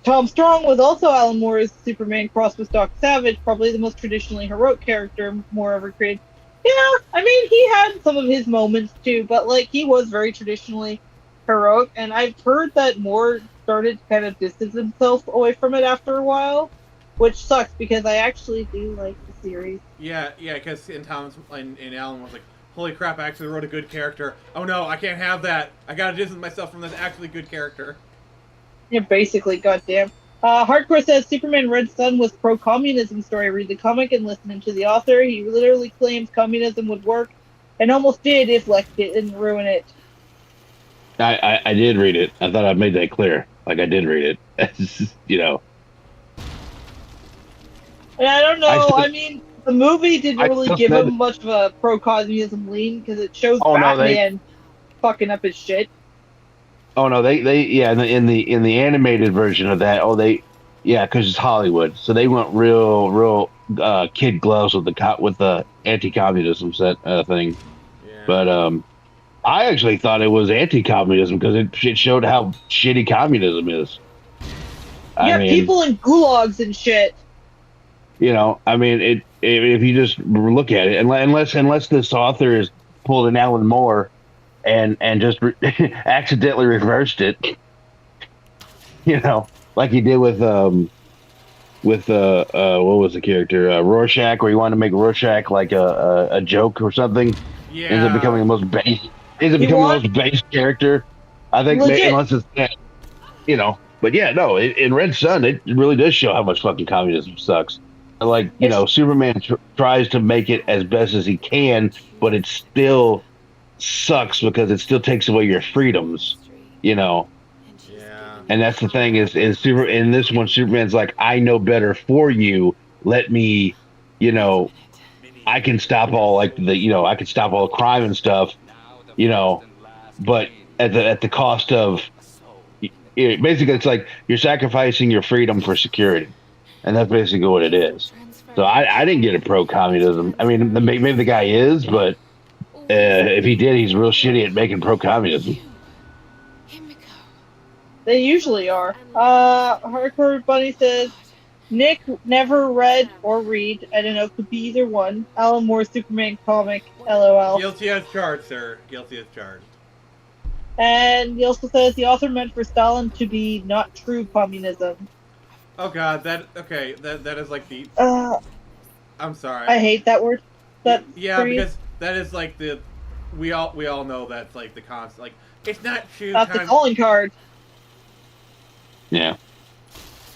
Tom Strong was also Alan Moore's Superman crossed with Doc Savage, probably the most traditionally heroic character Moore ever created. Yeah, I mean, he had some of his moments too, but he was very traditionally heroic, and I've heard that Moore started to kind of distance himself away from it after a while, which sucks because I actually do like the series. Yeah, because in Alan was like, holy crap, I actually wrote a good character. Oh no, I can't have that. I gotta distance myself from this actually good character. Yeah, basically, goddamn. Hardcore says Superman Red Sun was pro-communism story. Read the comic and listen to the author. He literally claims communism would work, and almost did if Lex didn't ruin it. I did read it. I thought I made that clear. Like, I did read it. You know. And I don't know. I mean, the movie didn't really give him much of a pro-communism lean because it shows Batman fucking up his shit. Oh no, they in the animated version of that. Because it's Hollywood, so they went real kid gloves with the anti-communism thing. Yeah. But I actually thought it was anti-communism because it showed how shitty communism is. Yeah, people in gulags and shit. You know, I mean, if you just look at it, unless this author has pulled an Alan Moore and just accidentally reversed it, you know, like he did with what was the character Rorschach, where he wanted to make Rorschach like a joke or something. Yeah. Ends up becoming the most base. The most base character. I think unless it's you know. But yeah, no. In Red Sun, it really does show how much fucking communism sucks. Like, you know, Superman tries to make it as best as he can, but it still sucks because it still takes away your freedoms, you know. Yeah. And that's the thing in this one, Superman's like, I know better for you. Let me, you know, I can stop all like I can stop all crime and stuff, but at the cost of basically it's like you're sacrificing your freedom for security, and that's basically what it is. So I didn't get a pro communism. I mean, maybe the guy is, but if he did, he's real shitty at making pro communism. They usually are. Hardcore Bunny says, Nick never read or read. I don't know, could be either one. Alan Moore's Superman comic, LOL. Guilty as charged, sir. Guilty as charged. And he also says the author meant for Stalin to be not true communism. Oh god, that is like the... I'm sorry. I hate that word. Because that is like the... We all know that's like the constant, like, it's not true. That's the calling card. Yeah.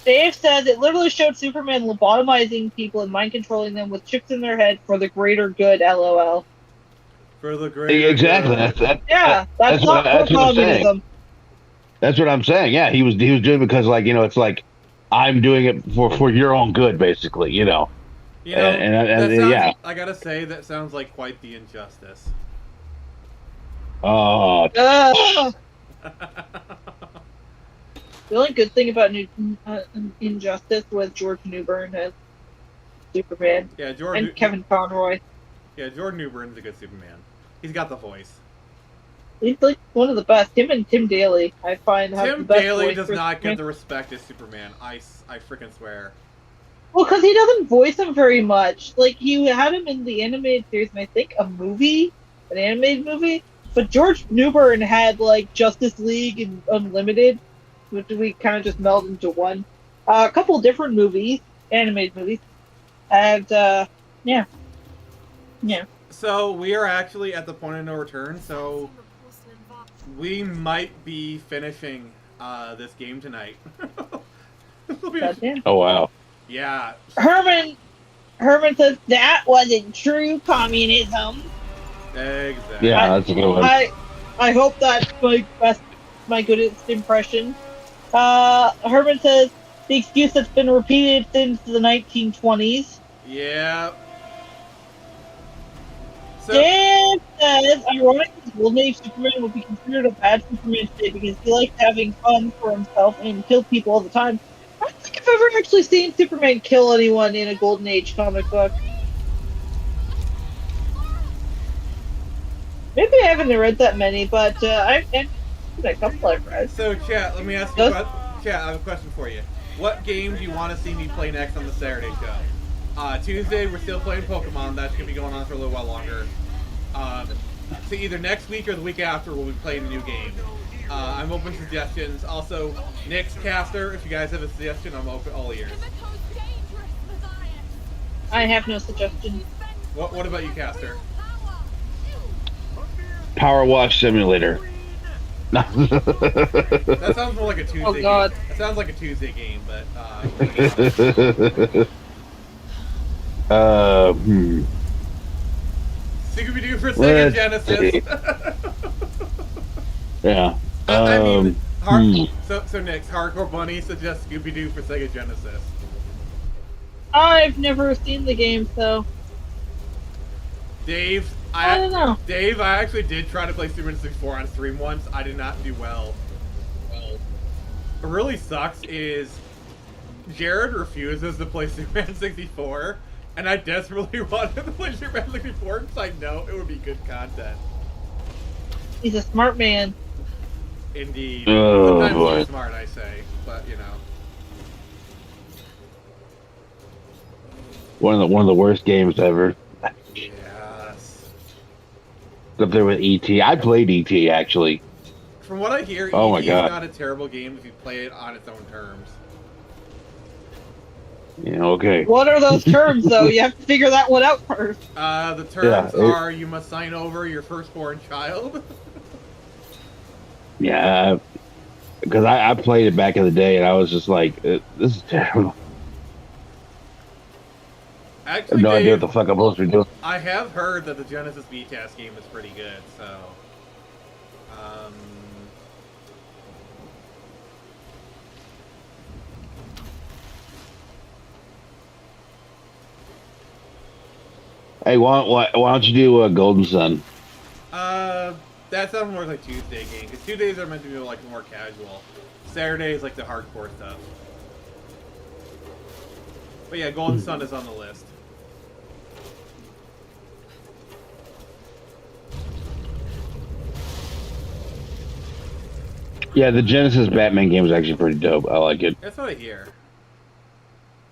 Dave says it literally showed Superman lobotomizing people and mind controlling them with chips in their head for the greater good, LOL. For the greater exactly. good. That's not pro-communism. That's what I'm saying. Yeah, he was doing it because it's like I'm doing it for your own good, basically. Yeah. I gotta say that sounds like quite the injustice. Oh. The only good thing about Injustice was George Newbern as Superman. Yeah, and Kevin Conroy. Yeah, Jordan Newbern's a good Superman. He's got the voice. He's like one of the best. Him and Tim Daly, I find, have the best Daly voice does for not Superman. get the respect as Superman. I freaking swear. Well, because he doesn't voice him very much. Like, you had him in the animated series, and I think an animated movie. But George Newbern had, like, Justice League and Unlimited, which we kind of just melded into one. A couple different movies, animated movies. And, yeah. So, we are actually at the point of no return, so we might be finishing this game tonight. Goddamn. Oh, wow. Yeah. Herman says that wasn't true communism. Exactly. Yeah, that's a good one. I hope that's my goodest impression. Herman says the excuse that's been repeated since the 1920s. Yeah. So, Dan says, ironically, Golden Age Superman would be considered a bad Superman today because he likes having fun for himself and kill people all the time. I don't think I've ever actually seen Superman kill anyone in a Golden Age comic book. Maybe I haven't read that many, but I've a couple I've read. So, chat, let me ask you chat, I have a question for you. What game do you want to see me play next on the Saturday show? Tuesday, we're still playing Pokemon. That's going to be going on for a little while longer. So either next week or the week after, we'll be playing a new game. I'm open to suggestions. Also, Nick's caster, if you guys have a suggestion, I'm open all ears. I have no suggestions. What about you, caster? Power Wash Simulator. That sounds more like a Tuesday Oh, God. game. That sounds like a Tuesday game, but Scooby-Doo for Sega Genesis. Yeah. I mean, so next, Hardcore Bunny suggests Scooby-Doo for Sega Genesis. I've never seen the game, so Dave, I don't know. Dave, I actually did try to play Superman 64 on stream once. I did not do well. What really sucks is Jared refuses to play Superman 64, and I desperately wanted to play Superman 64 because I know it would be good content. He's a smart man. Indeed. Oh, Sometimes boy. he's smart, I say, but you know. One of the worst games ever. Yes. Up there with E.T. I played E.T. actually. From what I hear, Oh my E.T. is God. not a terrible game if you play it on its own terms. Yeah, okay. What are those terms, though? You have to figure that one out first. The terms are you must sign over your firstborn child. Yeah, because I played it back in the day, and I was just like, this is terrible. I have Actually, no idea what Dave, the fuck I'm supposed to be doing. I have heard that the Genesis VTAS game is pretty good, so... Hey, why don't you do Golden Sun? That sounds more like Tuesday game, because Tuesdays are meant to be like more casual. Saturday is like the hardcore stuff. But yeah, Golden Sun is on the list. Yeah, the Genesis Batman game is actually pretty dope. I like it. That's what I hear.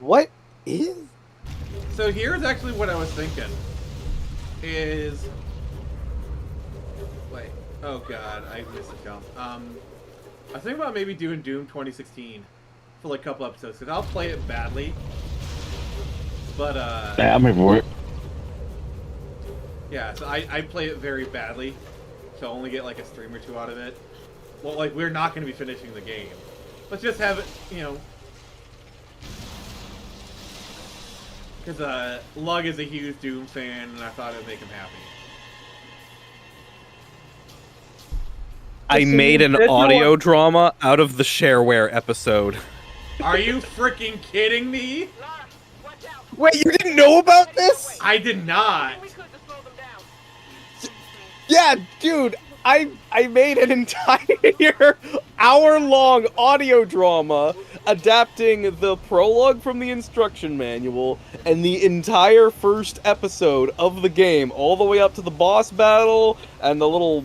What is? So here's actually what I was thinking. Is... Wait. Oh god, I missed a jump. I was thinking about maybe doing Doom 2016 for like a couple episodes, because I'll play it badly. But, Yeah, I'm here for it. yeah, so I play it very badly, so I'll only get like a stream or two out of it. Well, like, we're not going to be finishing the game. Let's just have it, you know... Because Lug is a huge Doom fan, and I thought it would make him happy. I made an audio drama out of the shareware episode. Are you freaking kidding me? Wait, you didn't know about this? I did not. Yeah, dude, I made an entire hour-long audio drama adapting the prologue from the instruction manual and the entire first episode of the game, all the way up to the boss battle and the little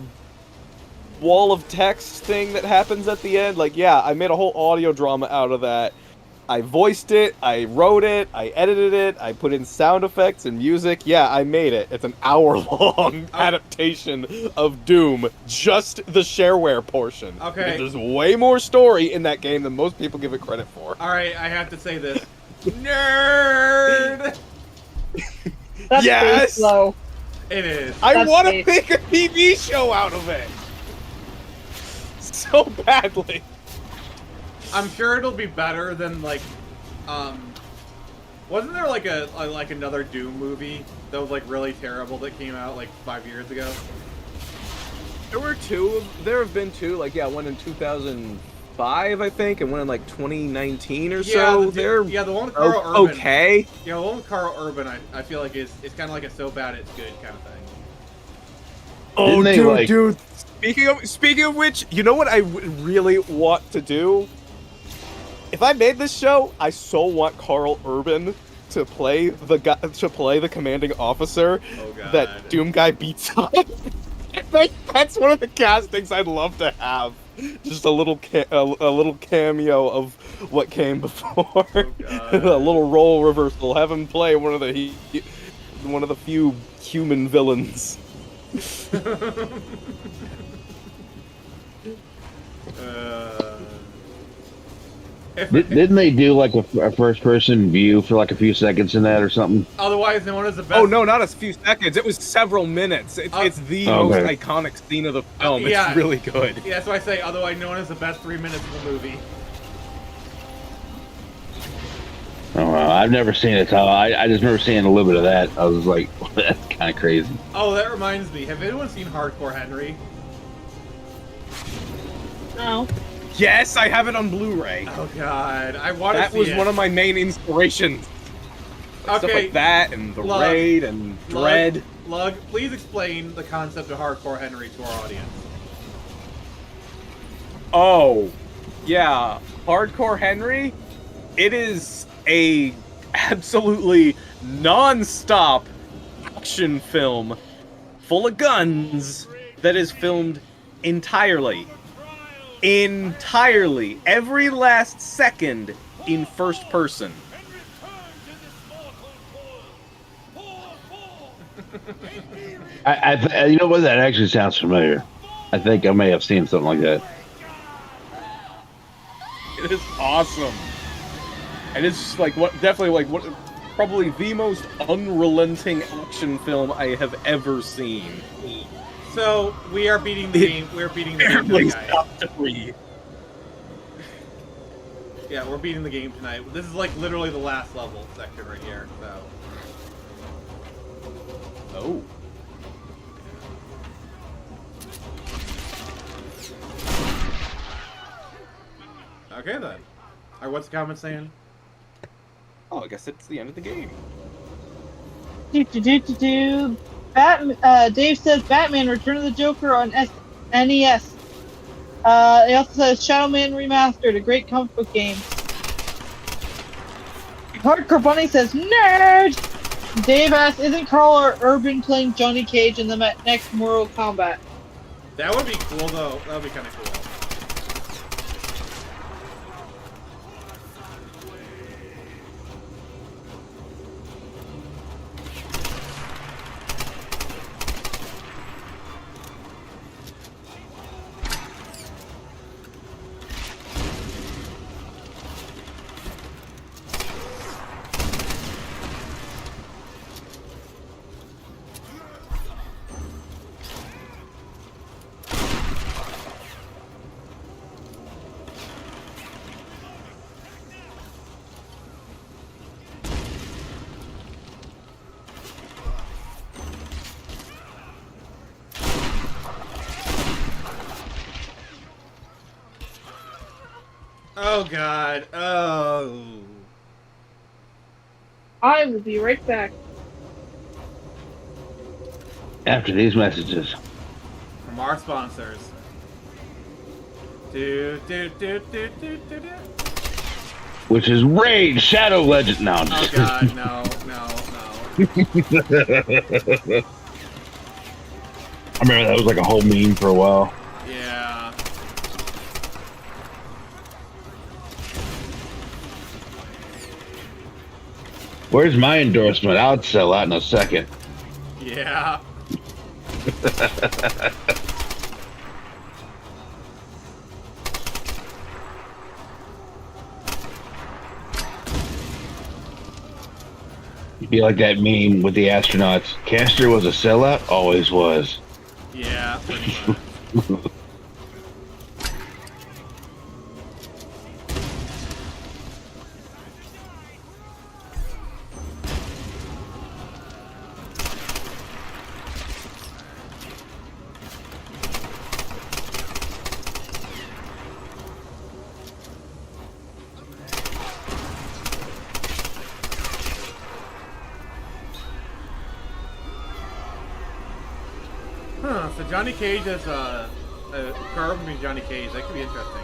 wall of text thing that happens at the end. Like, yeah, I made a whole audio drama out of that. I voiced it, I wrote it, I edited it, I put in sound effects and music. Yeah, I made it. It's an hour-long adaptation of Doom, just the shareware portion. Okay. Because there's way more story in that game than most people give it credit for. Alright, I have to say this. Nerd! That's Yes! slow. It is. I want to safe. make a TV show out of it! So badly. I'm sure it'll be better than, like, wasn't there, like, like another Doom movie that was, like, really terrible that came out, like, 5 years ago? There have been two, like, yeah, one in 2005, I think, and one in, like, 2019 or Yeah, so. yeah, the one with Carl Urban. Okay. Yeah, the one with Carl Urban, I feel like it's kind of like a so bad it's good kind of thing. Oh, they, dude, like- dude. Speaking of which, you know what I really want to do? If I made this show, I so want Carl Urban to play the commanding officer that Doom guy beats up. I think that's one of the castings I'd love to have. Just a little cameo of what came before. A little role reversal. Have him play one of the few human villains. Didn't they do like a first-person view for like a few seconds in that or something? Otherwise known as the best. Oh no, not a few seconds. It was several minutes. It's the most iconic scene of the film. yeah. It's really good. Yeah, that's why I say otherwise known as the best 3 minutes of the movie. Oh, well, I've never seen it. So I just remember seeing a little bit of that. I was like, that's kind of crazy. Oh, that reminds me. Have anyone seen Hardcore Henry? No. Yes, I have it on Blu-ray. Oh god, I want to see it. That was one of my main inspirations. Okay. Stuff like that, and the Lug. Raid, and Dread. Lug, please explain the concept of Hardcore Henry to our audience. Oh, yeah, Hardcore Henry. It is a absolutely non-stop action film full of guns that is filmed entirely, every last second in first person. You know what? That actually sounds familiar. I think I may have seen something like that. It is awesome. And it's like probably the most unrelenting action film I have ever seen. So we are beating the game. We're beating the game Barely tonight. stopped to breathe. Yeah, we're beating the game tonight. This is like literally the last level section right here. So. Oh. Okay then. Alright, what's the comment saying? Oh, I guess it's the end of the game. Dave says Batman Return of the Joker on NES. He also says Shadow Man Remastered, a great comic book game. Hardcore Bunny says nerd. Dave asks, isn't Carl Urban playing Johnny Cage in the next Mortal Kombat? That would be cool, though. That would be kind of cool. Oh god. Oh. I will be right back. After these messages. From our sponsors. Which is Raid Shadow Legend. No, I'm Oh just god, no. I remember that was like a whole meme for a while. Yeah. Where's my endorsement? I'll sell out in a second. Yeah. You'd be like that meme with the astronauts. Castor was a sellout? Always was. Yeah, pretty much. Huh, so Johnny Cage is a curve between Johnny Cage. That could be interesting.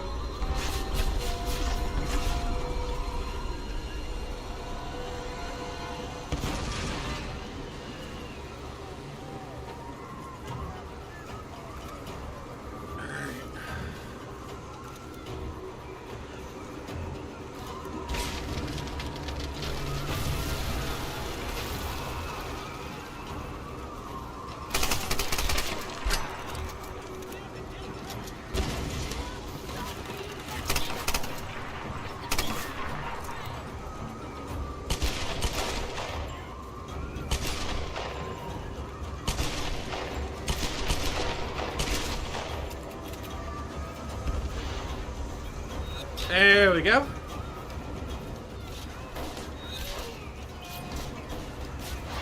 There we go.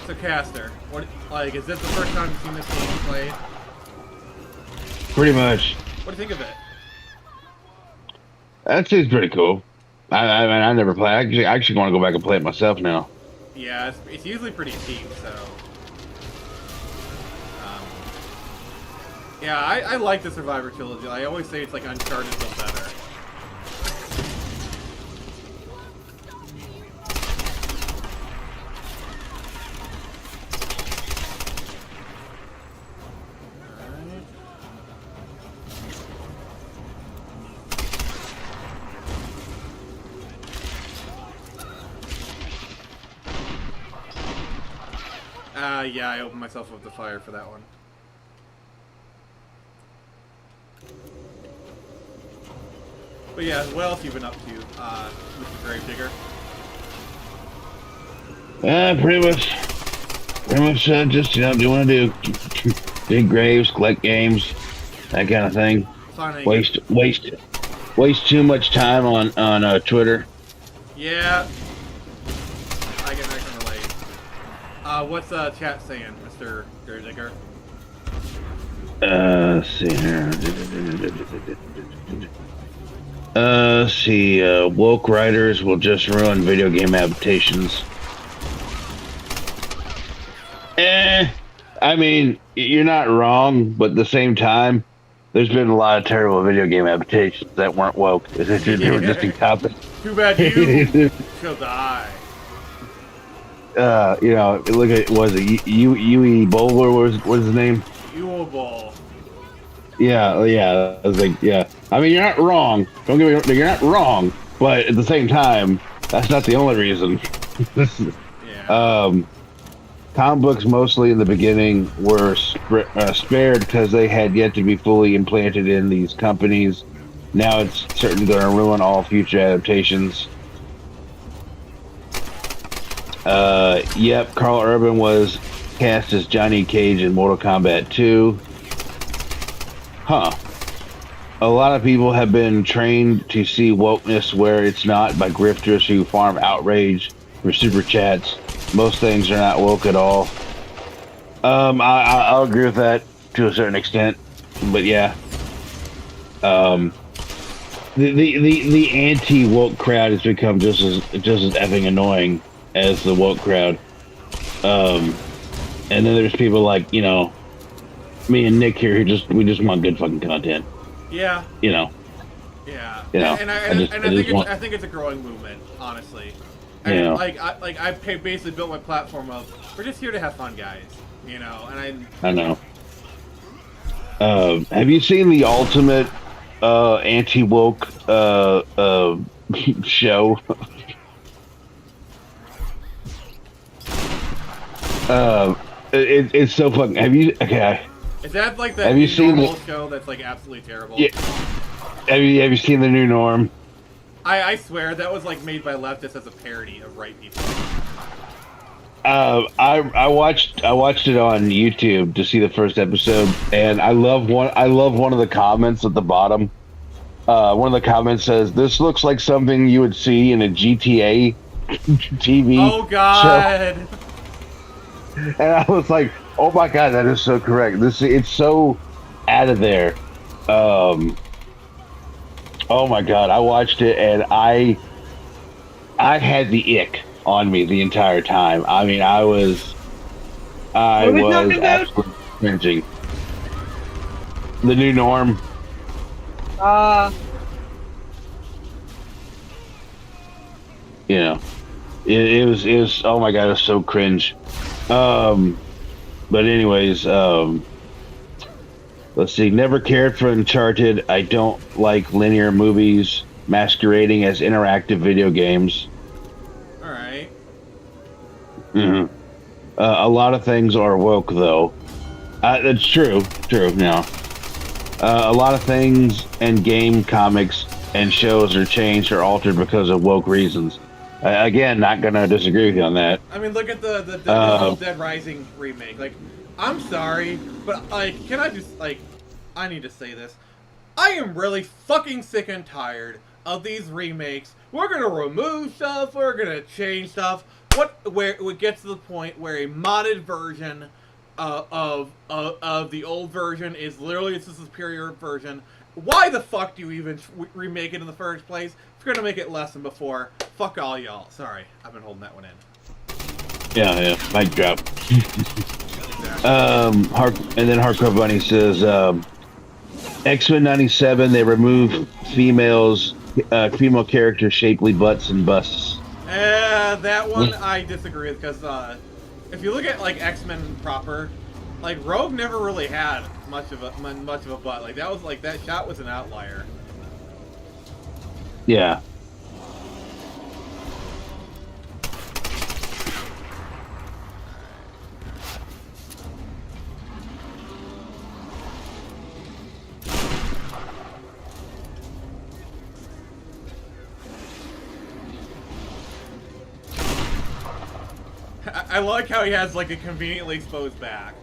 So Caster, what is this the first time you've seen this game played? Pretty much. What do you think of it? That seems pretty cool. I mean, I never played. I actually want to go back and play it myself now. Yeah, it's usually pretty cheap, so. Yeah, I like the Survivor trilogy. I always say it's like Uncharted but better. Yeah, I opened myself up to fire for that one. But yeah, what else you been up to, Mr. Gravedigger? Pretty much just, do what I do. Dig graves, collect games, that kind of thing. Waste too much time on Twitter. Yeah. I can relate. What's chat saying, Mr. Gravedigger? Let's see here. Let's see. Woke writers will just ruin video game adaptations. I mean, you're not wrong, but at the same time, there's been a lot of terrible video game adaptations that weren't woke. They were just incompetent. Too bad you shall die. You know, look at was it Yui Bowler? What was his name? Yui Bowl. Yeah. I was like, yeah. I mean, you're not wrong. Don't get me wrong. You're not wrong, but at the same time, that's not the only reason. Yeah. Comic books mostly in the beginning were spared because they had yet to be fully implanted in these companies. Now it's certainly going to ruin all future adaptations. Yep, Carl Urban was cast as Johnny Cage in Mortal Kombat 2. Huh. A lot of people have been trained to see wokeness where it's not by grifters who farm outrage for super chats. Most things are not woke at all. I'll agree with that to a certain extent, but yeah. The anti-woke crowd has become just as effing annoying as the woke crowd. And then there's people like, you know, me and Nick here who we just want good fucking content. Yeah. You know. Yeah. You know. I think it's a growing movement, honestly. And Yeah. I basically built my platform of we're just here to have fun, guys. You know, and I know. Have you seen the ultimate anti-woke show? It's so fucking. Have you? Okay. Is that like that have you seen the show that's like absolutely terrible? Yeah. Have you seen The New Norm? I swear that was like made by leftists as a parody of right people. I watched it on YouTube to see the first episode, and I love one of the comments at the bottom. One of the comments says, "This looks like something you would see in a GTA TV Oh God! show." And I was like, "Oh my God, that is so correct. It's so out of there." Oh my God, I watched it and I had the ick on me the entire time. I mean, I was absolutely cringing. The New Norm. You know, it was oh my God, it was so cringe. But anyways, let's see. Never cared for Uncharted. I don't like linear movies masquerading as interactive video games. All right. Mm-hmm. A lot of things are woke, though. That's true. True. No. A lot of things and game comics and shows are changed or altered because of woke reasons. Again, not gonna disagree with you on that. I mean, look at the Dead Rising remake. Like, I'm sorry, but like, can I just like, I need to say this. I am really fucking sick and tired of these remakes. We're gonna remove stuff. We're gonna change stuff. Where it gets to the point where a modded version of the old version is literally it's a superior version. Why the fuck do you even remake it in the first place? If you're gonna make it less than before, fuck all y'all. Sorry, I've been holding that one in. Yeah, mic drop. And then Hardcore Bunny says, X-Men 97, they remove female characters' shapely butts and busts. That one I disagree with, because if you look at like X-Men proper, like Rogue never really had much of a butt. Like that shot was an outlier. Yeah. I like how he has like a conveniently exposed back.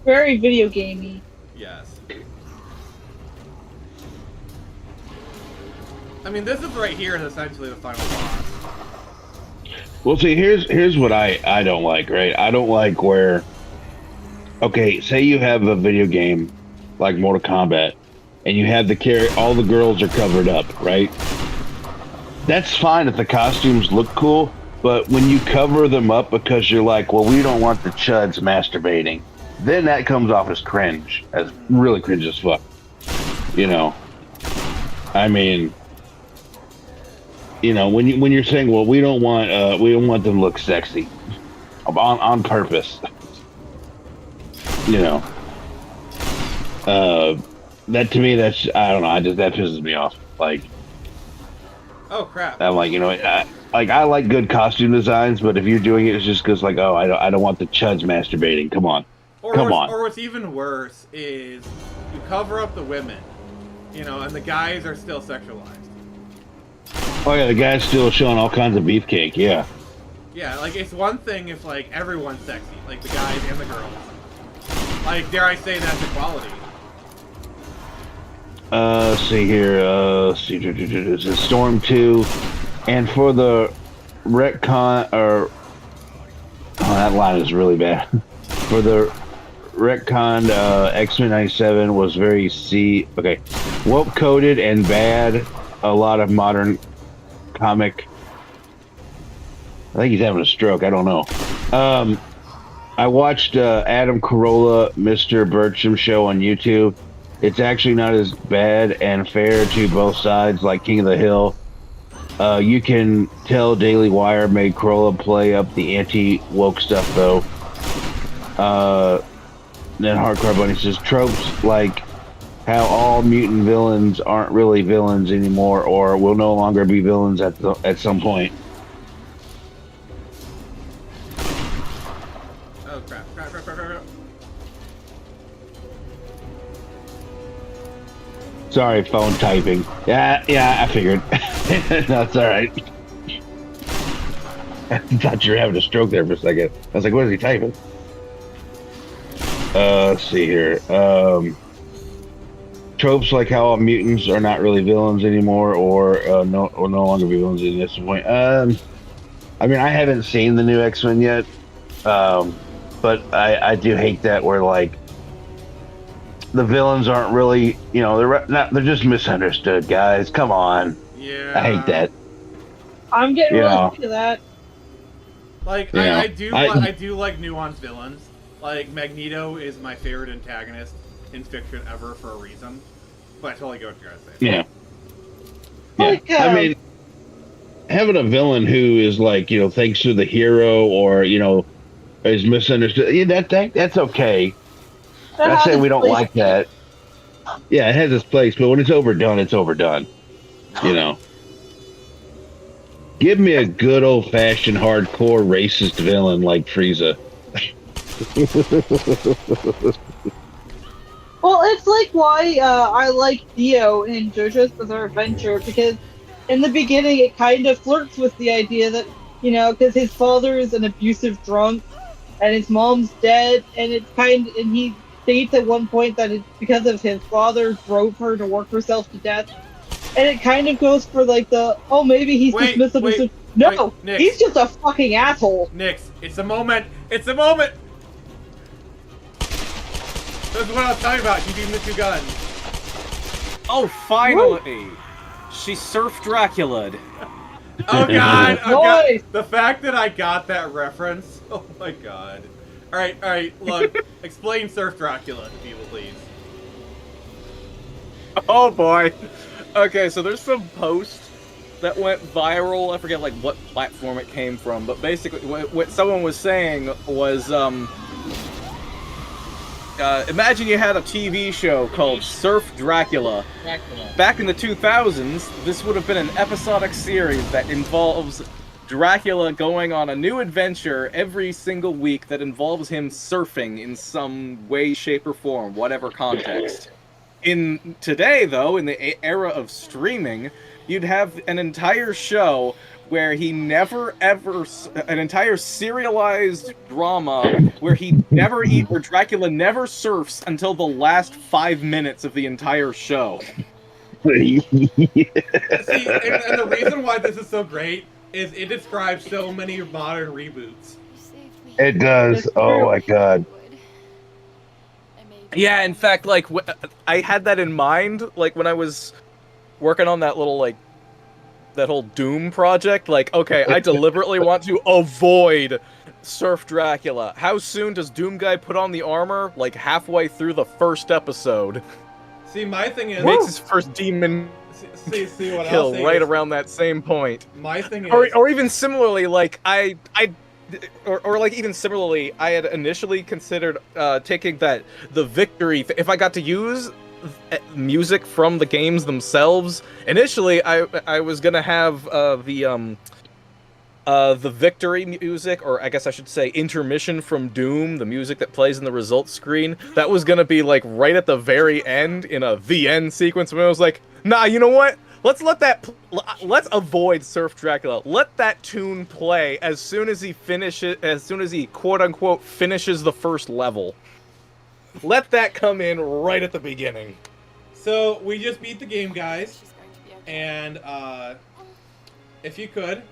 Very video gamey. Yes. I mean, this is right here is essentially the final boss. Well, see, here's what I don't like, right? I don't like where, okay, say you have a video game like Mortal Kombat, and you have all the girls are covered up, right? That's fine if the costumes look cool, But when you cover them up because you're like, well, we don't want the chuds masturbating, then that comes off as cringe, as really cringe as fuck. You know, I mean, you know, when you're saying, well, we don't want them to look sexy on purpose. You know, that to me, that's, I don't know, that pisses me off. Like, Oh crap! I'm like, you know, I like good costume designs, but if you're doing it, it's just because, like, oh, I don't want the chuds masturbating. Come on, come on. Or what's even worse is you cover up the women, you know, and the guys are still sexualized. Oh yeah, the guy's still showing all kinds of beefcake. Yeah. Yeah, like it's one thing if like everyone's sexy, like the guys and the girls. Like, dare I say that's equality? Let's see here. This is Storm 2, and for the retcon, or that line is really bad. For the retconned X-Men 97 was very woke coded and bad. A lot of modern comic. I think he's having a stroke. I don't know. I watched Adam Carolla, Mr. Bertram show on YouTube. It's actually not as bad and fair to both sides like King of the Hill. You can tell Daily Wire made Carolla play up the anti-woke stuff, though. Then Hardcore Bunny says, tropes like how all mutant villains aren't really villains anymore or will no longer be villains at some point. Oh crap! Sorry, phone typing. Yeah, I figured. No, it's alright. I thought you were having a stroke there for a second. I was like, what is he typing? Let's see here. Tropes like how all mutants are not really villains anymore or no longer be villains at this point. I mean, I haven't seen the new X-Men yet. But I do hate that where, like, the villains aren't really, you know, they're just misunderstood, guys. Come on. Yeah. I hate that. I'm getting really sick of that. Like, yeah. I do like nuanced villains. Like, Magneto is my favorite antagonist in fiction ever for a reason. But I totally get what you're gonna say. Yeah. Like, I mean, having a villain who is, like, you know, thanks to the hero or, you know, is misunderstood. Yeah, that's okay. I'm not saying we don't like that. Yeah, it has its place, but when it's overdone, it's overdone. You know. Give me a good old-fashioned hardcore racist villain like Frieza. Well, it's like why I like Dio in JoJo's Bizarre Adventure, because in the beginning it kind of flirts with the idea that, you know, because his father is an abusive drunk and his mom's dead, and and he states at one point that it's because of his father drove her to work herself to death. And it kind of goes for like maybe he's just misunderstood. No, Nick. He's just a fucking asshole. Nix, it's a moment. It's a moment. That's what I was talking about. You beat the two guns. Oh, finally! She surf Dracula'd. Oh god! Nice. The fact that I got that reference. Oh my god. Alright, look. Explain Surf Dracula to people, please. Oh boy. Okay, so there's some post that went viral. I forget like what platform it came from, but basically what someone was saying was imagine you had a TV show called Surf Dracula. Back in the 2000s, this would have been an episodic series that involves Dracula going on a new adventure every single week that involves him surfing in some way, shape, or form, whatever context. In today, though, in the era of streaming, you'd have an entire show where he never ever, an entire serialized drama where where Dracula never surfs until the last 5 minutes of the entire show. See, and the reason why this is so great is it describes so many modern reboots. It does. Oh my god. Yeah, in fact, like, I had that in mind, like, when I was working on that little, like, that whole Doom project. Like, okay, I deliberately want to avoid Surf Dracula. How soon does Doom Guy put on the armor? Like halfway through the first episode. See, my thing is... Makes his first demon see what I'll kill say right is, around that same point. My thing is... Or even similarly, like, or like even similarly, I had initially considered taking the victory... If I got to use music from the games themselves, initially I was gonna have the victory music, or I guess I should say intermission from Doom, the music that plays in the results screen, that was gonna be like right at the very end in the end sequence when I was like, nah, you know what? Let's let's avoid Surf Dracula. Let that tune play as soon as he quote unquote finishes the first level. Let that come in right at the beginning. So we just beat the game, guys, and if you could,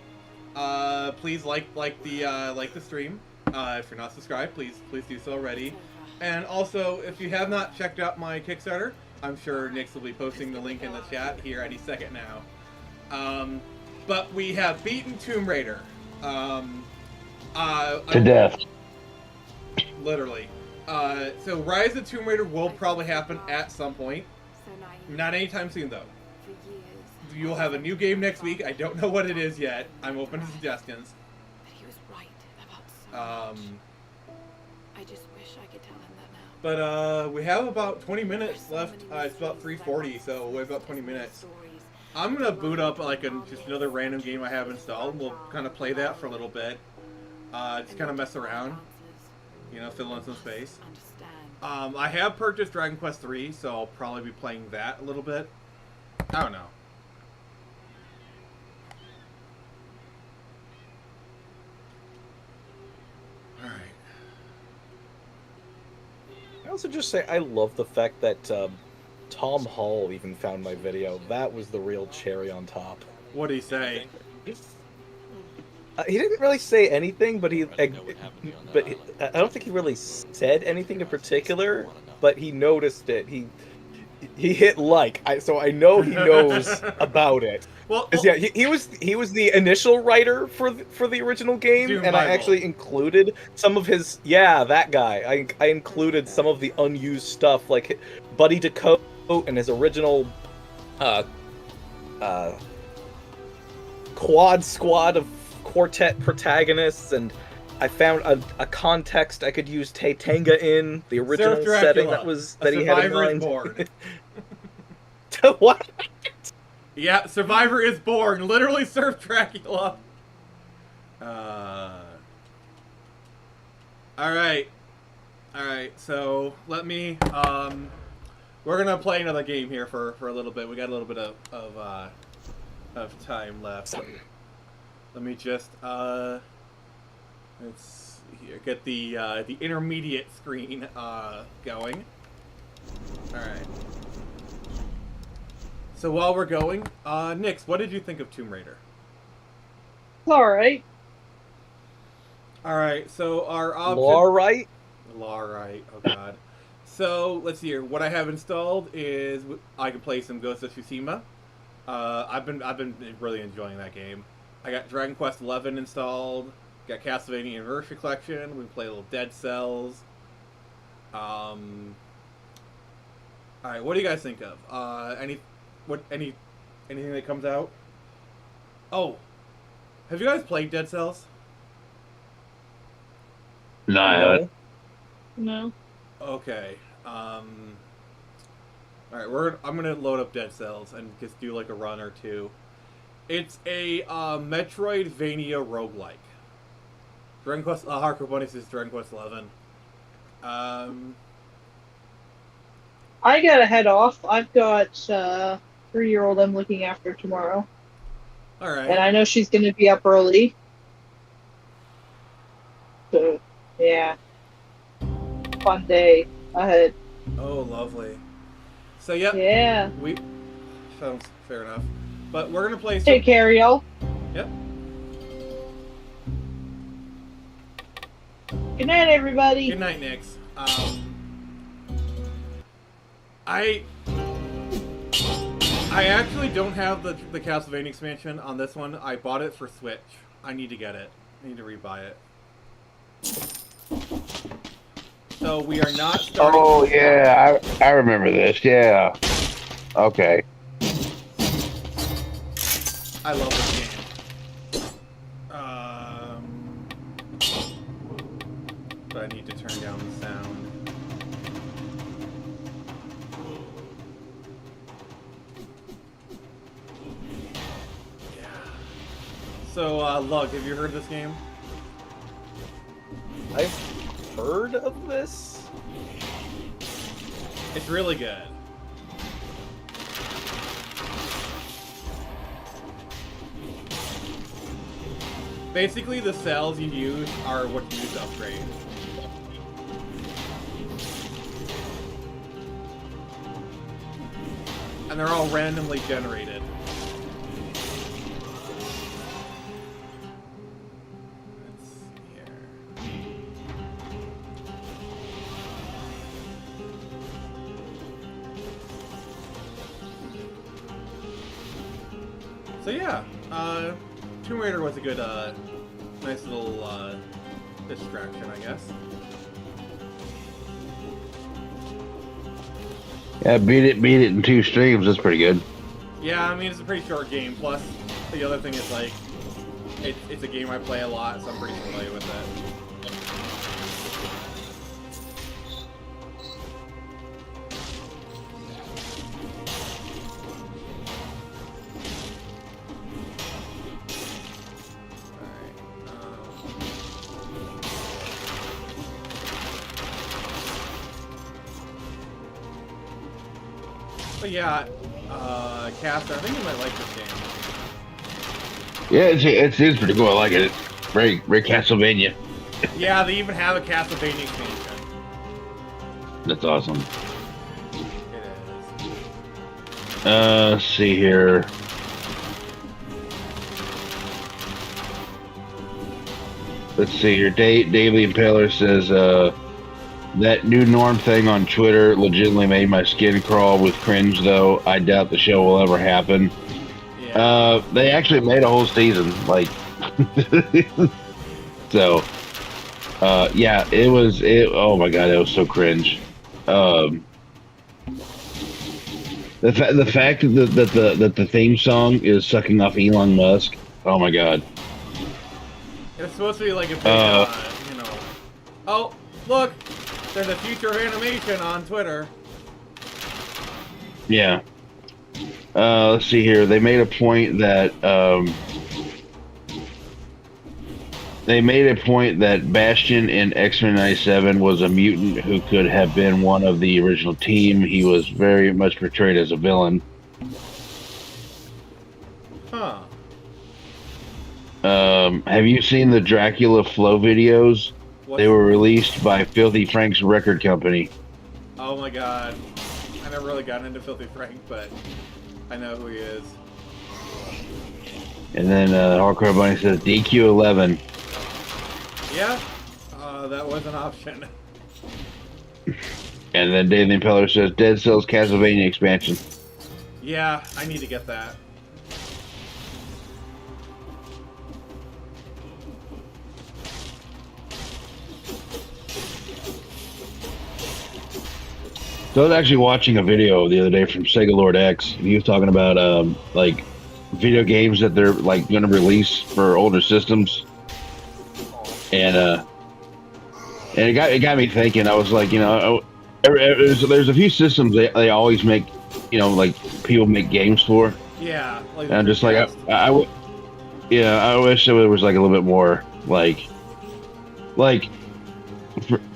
please like the stream. If you're not subscribed, please do so already. And also, if you have not checked out my Kickstarter, I'm sure Nix will be posting the link in the chat here any second now. But we have beaten Tomb Raider. To death. Literally. So Rise of Tomb Raider will probably happen at some point. Not anytime soon, though. You'll have a new game next week. I don't know what it is yet. I'm open to suggestions. But he was right about so much. I just wish I could tell him that now. But we have about 20 minutes left. It's about 3:40, so we have about 20 minutes. I'm gonna boot up like just another random game I have installed. We'll kind of play that for a little bit. Just kind of mess around. You know, fill in some space. I have purchased Dragon Quest III, so I'll probably be playing that a little bit. I don't know. Alright. I also just say I love the fact that Tom Hall even found my video. That was the real cherry on top. What did he say? He didn't really say anything, but I don't think he really said anything in particular. But he noticed it. He hit like, so I know he knows about it. Well, yeah, he was the initial writer for the original game, Doom and Bible. I actually included some of his that guy. I included some of the unused stuff, like Buddy DeCote and his original quad squad of quartet protagonists, and I found a context I could use Taytanga in the original Surf Dracula, setting that he had in Survivor is mind. born. What? Yeah, Survivor is born. Literally, Surf Dracula. Alright. Alright, so let me, we're gonna play another game here for a little bit. We got a little bit of time left. Let me just, let's here, get the intermediate screen, going. Alright. So while we're going, Nix, what did you think of Tomb Raider? Alright. Alright, so our option... Alright? Alright, oh god. So, let's see here. What I have installed is I can play some Ghost of Tsushima. I've been really enjoying that game. I got Dragon Quest XI installed. Got Castlevania Anniversary Collection. We can play a little Dead Cells. Alright, what do you guys think of? Anything that comes out? Oh, have you guys played Dead Cells? No, I haven't. No. Okay. Alright, I'm gonna load up Dead Cells and just do like a run or two. It's a Metroidvania roguelike. Dragon Quest Hardcore Bonus is Dragon Quest XI. I gotta head off. I've got 3-year-old I'm looking after tomorrow. Alright. And I know she's gonna be up early. So, yeah. Fun day ahead. Oh, lovely. So, yep. Yeah. Sounds fair enough. But we're gonna play some... Take care, y'all. Yep. Good night, everybody. Good night, Nix. I I actually don't have the Castlevania expansion on this one. I bought it for Switch. I need to get it. I need to rebuy it. So we are not starting. Oh yeah, I remember this. Yeah. Okay. I love this game. But I need to turn down the sound. Yeah. So, Lug, have you heard of this game? I've heard of this? It's really good. Basically, the cells you use are what you use to upgrade. And they're all randomly generated. Let's see here. So yeah, Tomb Raider was a good, nice little, distraction, I guess. Yeah, beat it in 2 streams. That's pretty good. Yeah, I mean, it's a pretty short game. Plus, the other thing is, like, it's a game I play a lot, so I'm pretty familiar with it. But yeah, Caster, I think you might like this game. Yeah, it's pretty cool. I like it. It's very Castlevania. Yeah, they even have a Castlevania expansion. That's awesome. It is. Let's see here. Let's see here. Dave the Impaler says, that new norm thing on Twitter legitimately made my skin crawl with cringe, though. I doubt the show will ever happen. Yeah. They actually made a whole season, like, so, yeah, oh my god, it was so cringe. The fact that the theme song is sucking off Elon Musk, oh my god. It's supposed to be like a big, you know. Oh, look! There's a future of animation on Twitter. Yeah. Let's see here. They made a point that Bastion in X-Men 97 was a mutant who could have been one of the original team. He was very much portrayed as a villain. Huh. Have you seen the Dracula Flow videos? They were released by Filthy Frank's record company. Oh my god. I never really got into Filthy Frank, but I know who he is. And then Hardcore Bunny says DQ11. Yeah, that was an option. And then Dave the Impeller says Dead Cells Castlevania expansion. Yeah, I need to get that. So I was actually watching a video the other day from Sega Lord X. He was talking about like video games that they're like going to release for older systems, and it got me thinking. I was like, you know, there's a few systems they always make, you know, like people make games for. Yeah. Like and I'm just like I wish there was like a little bit more like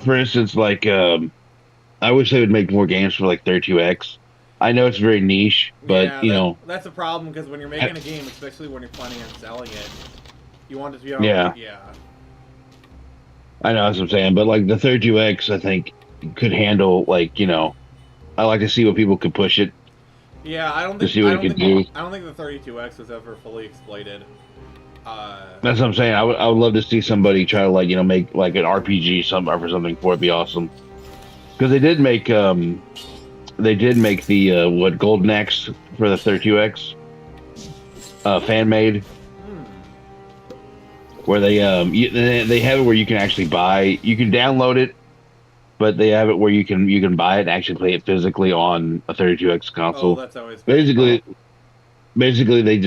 for instance like I wish they would make more games for like 32X. I know it's very niche, but yeah, you know that's a problem because when you're making a game, especially when you're planning on selling it, you want it to be able yeah. I know that's what I'm saying, but like the 32X, I think could handle like, you know, I like to see what people could push it. Yeah, I don't think the 32X was ever fully exploited. That's what I'm saying. I would love to see somebody try to like, you know, make like an RPG or something for it. Be awesome. Because they did make make the Golden Axe for the 32X fan made, where they have it where you can actually you can download it, but they have it where you can buy it and actually play it physically on a 32X console. Oh, that's always good. Basically they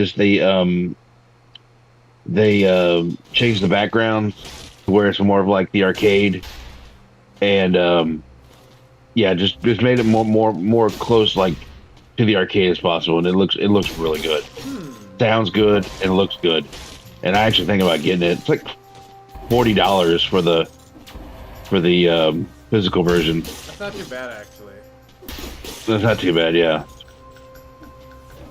changed the background to where it's more of like the arcade, and just made it more close like to the arcade as possible, and it looks really good. Sounds good and looks good, and I actually think about getting it. It's like $40 for the physical version. That's not too bad, actually. That's not too bad, yeah.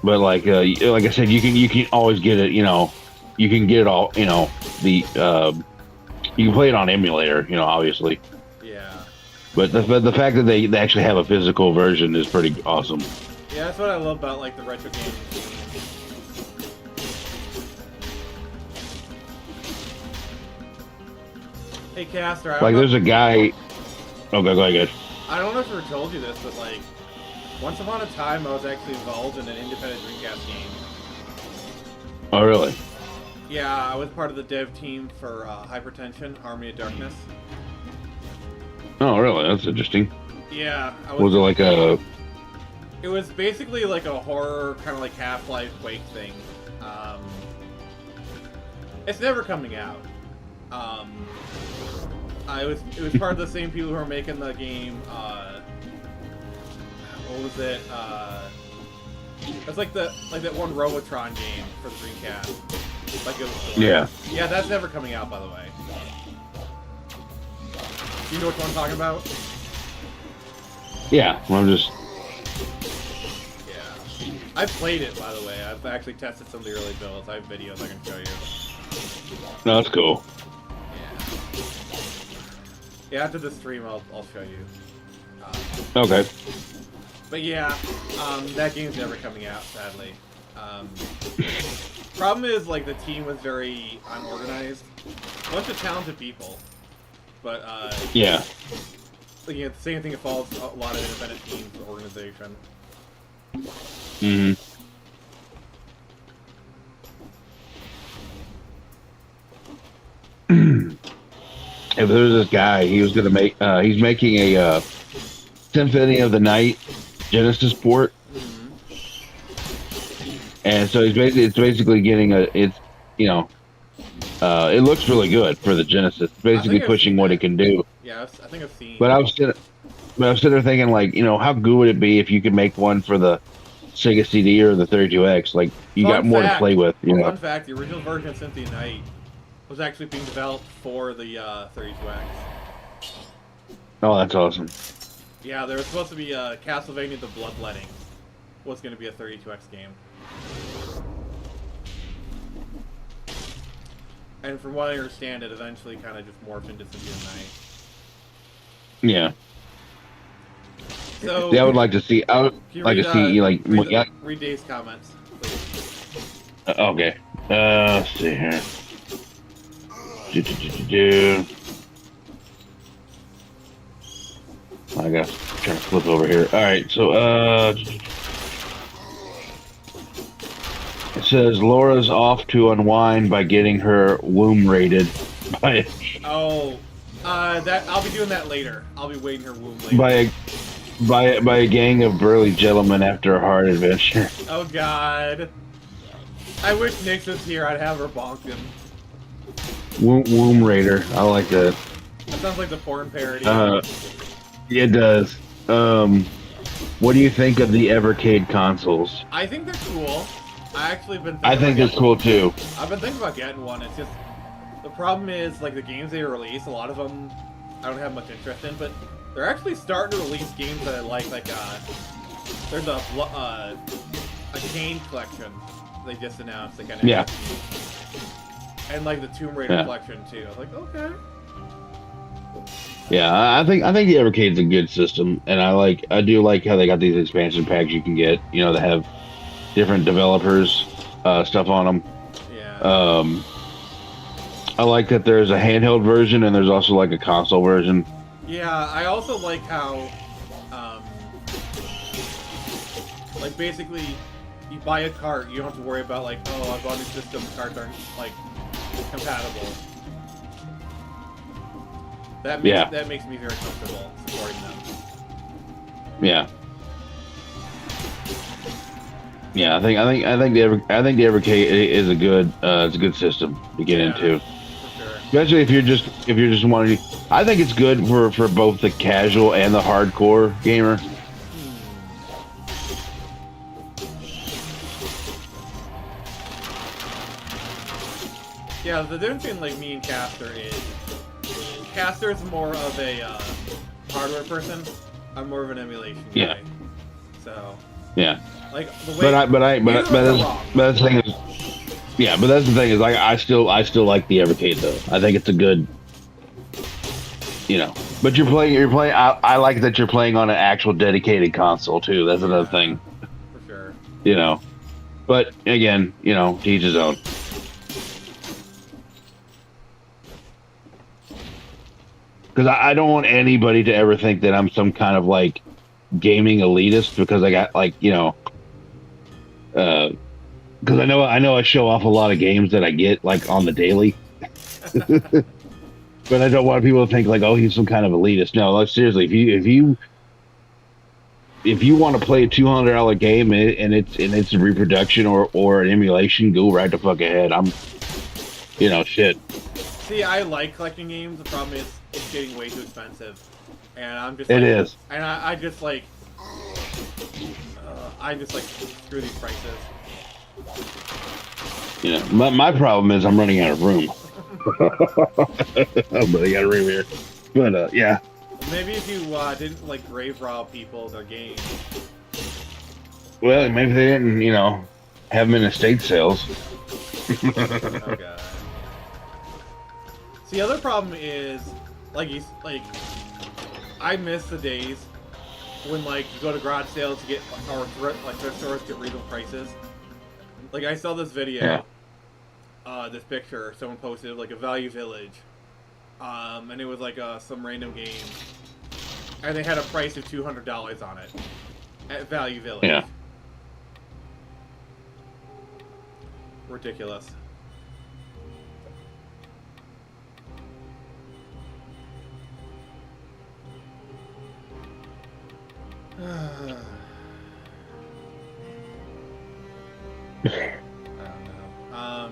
But like I said, you can always get it. You can get it all. You can play it on emulator. Obviously. Yeah. But the fact that they actually have a physical version is pretty awesome. Yeah, that's what I love about like the retro games. Hey, Caster. There's a guy. Oh, go ahead. I don't know if I ever told you this, but like, once upon a time, I was actually involved in an independent Dreamcast game. Oh, really? Yeah, I was part of the dev team for Hypertension, Army of Darkness. Oh, really? That's interesting. Yeah. Was it like a... It was basically like a horror, kind of like Half-Life Quake thing. It's never coming out. It was part of the same people who are making the game, what was it? It's like that one Robotron game for the Dreamcast. Like it was, yeah. Yeah, that's never coming out, by the way. Do you know what I'm talking about? Yeah, I'm just... Yeah. I've played it, by the way. I've actually tested some of the early builds. I have videos I can show you. No, that's cool. Yeah, after the stream, I'll show you. Okay. But yeah, that game's never coming out, sadly. Problem is, like, the team was very unorganized. A bunch of talented people. But, yeah. Like, the same thing involves a lot of independent teams with organization. Mm-hmm. If there's this guy, he was gonna make. He's making a Symphony of the Night Genesis port, and so it's basically getting it looks really good for the Genesis. It's basically pushing what it can do. Yeah, I think I've seen. But I was sitting there thinking, like, how good would it be if you could make one for the Sega CD or the 32X? Like, you got more to play with. Fun fact: the original version of Symphony of the Night was actually being developed for the 32X. Oh, that's awesome. Yeah, there was supposed to be Castlevania: The Bloodletting was going to be a 32X game. And from what I understand, it eventually kind of just morphed into Symphony of the Night. Yeah. So, I would like to see. I would like to see read Dave's comments. Okay. Let's see here. I got trying to flip over here. All right, so it says Laura's off to unwind by getting her womb raided by. I'll be doing that later. I'll be waiting her womb later. By a gang of burly gentlemen after a hard adventure. Oh God! I wish Nix was here. I'd have her bonk him. Womb Raider. I like that. That sounds like the porn parody. It does. What do you think of the Evercade consoles? I think they're cool. I think they're cool too. I've been thinking about getting one. It's just the problem is, like, the games they release, a lot of them I don't have much interest in, but they're actually starting to release games that I like there's a Kane collection they just announced. They kind of and like the Tomb Raider collection too. I was like, okay. Yeah, I think the Evercade's a good system, and I do like how they got these expansion packs you can get. That have different developers stuff on them. Yeah. I like that there's a handheld version and there's also like a console version. Yeah, I also like how Like, basically, you buy a cart, you don't have to worry about, like, oh, I bought a new system, the carts aren't, like, compatible. That makes me very comfortable supporting them. Yeah. Yeah, I think the Evercade is a good system to get into. For sure. Especially if you're just wanting. I think it's good for both the casual and the hardcore gamer. Yeah, the difference between like me and Caster is Caster's more of a hardware person. I'm more of an emulation guy. So. Yeah. Like the way. But that's the thing is. Yeah, but that's the thing is, like, I still like the Evercade though. I think it's a good. But you're playing. I like that you're playing on an actual dedicated console too. That's another thing. For sure. But again, to each his own. Because I don't want anybody to ever think that I'm some kind of like gaming elitist because I got because I know I show off a lot of games that I get like on the daily. But I don't want people to think like, oh, he's some kind of elitist. No, like seriously, if you want to play a $200 game and it's a reproduction or an emulation, go right the fuck ahead. I'm shit. See, I like collecting games. The problem is it's getting way too expensive, and I'm just. It is. And I just like. Screw these prices. My problem is I'm running out of room. I'm running out of room here. But yeah. Maybe if you didn't like grave rob people their games. Well, maybe they didn't, have them in estate sales. Oh god. See, the other problem is, I miss the days when, you go to garage sales to get, or thrift stores get reasonable prices. Like, I saw this video, this picture someone posted, a Value Village, and it was, some random game, and they had a price of $200 on it, at Value Village. Yeah. Ridiculous. I don't know.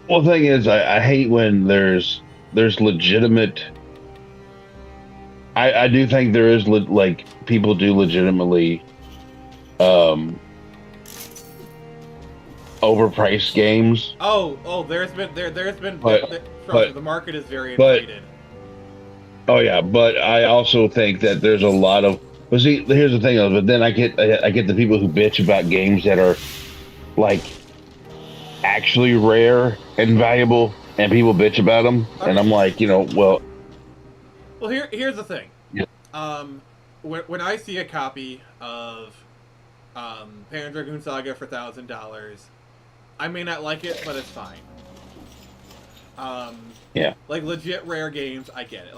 Well, the thing is, I hate when there's legitimate. I do think there is people do legitimately overpriced games. There's been but the market is very inflated. Oh yeah, but I also think that there's a lot of. But see, here's the thing, but then I get the people who bitch about games that are actually rare and valuable, and people bitch about them, and I'm like, well. Well, here's the thing. Yeah. When I see a copy of Panzer Dragoon Saga for $1,000, I may not like it, but it's fine. Yeah. Legit rare games, I get it.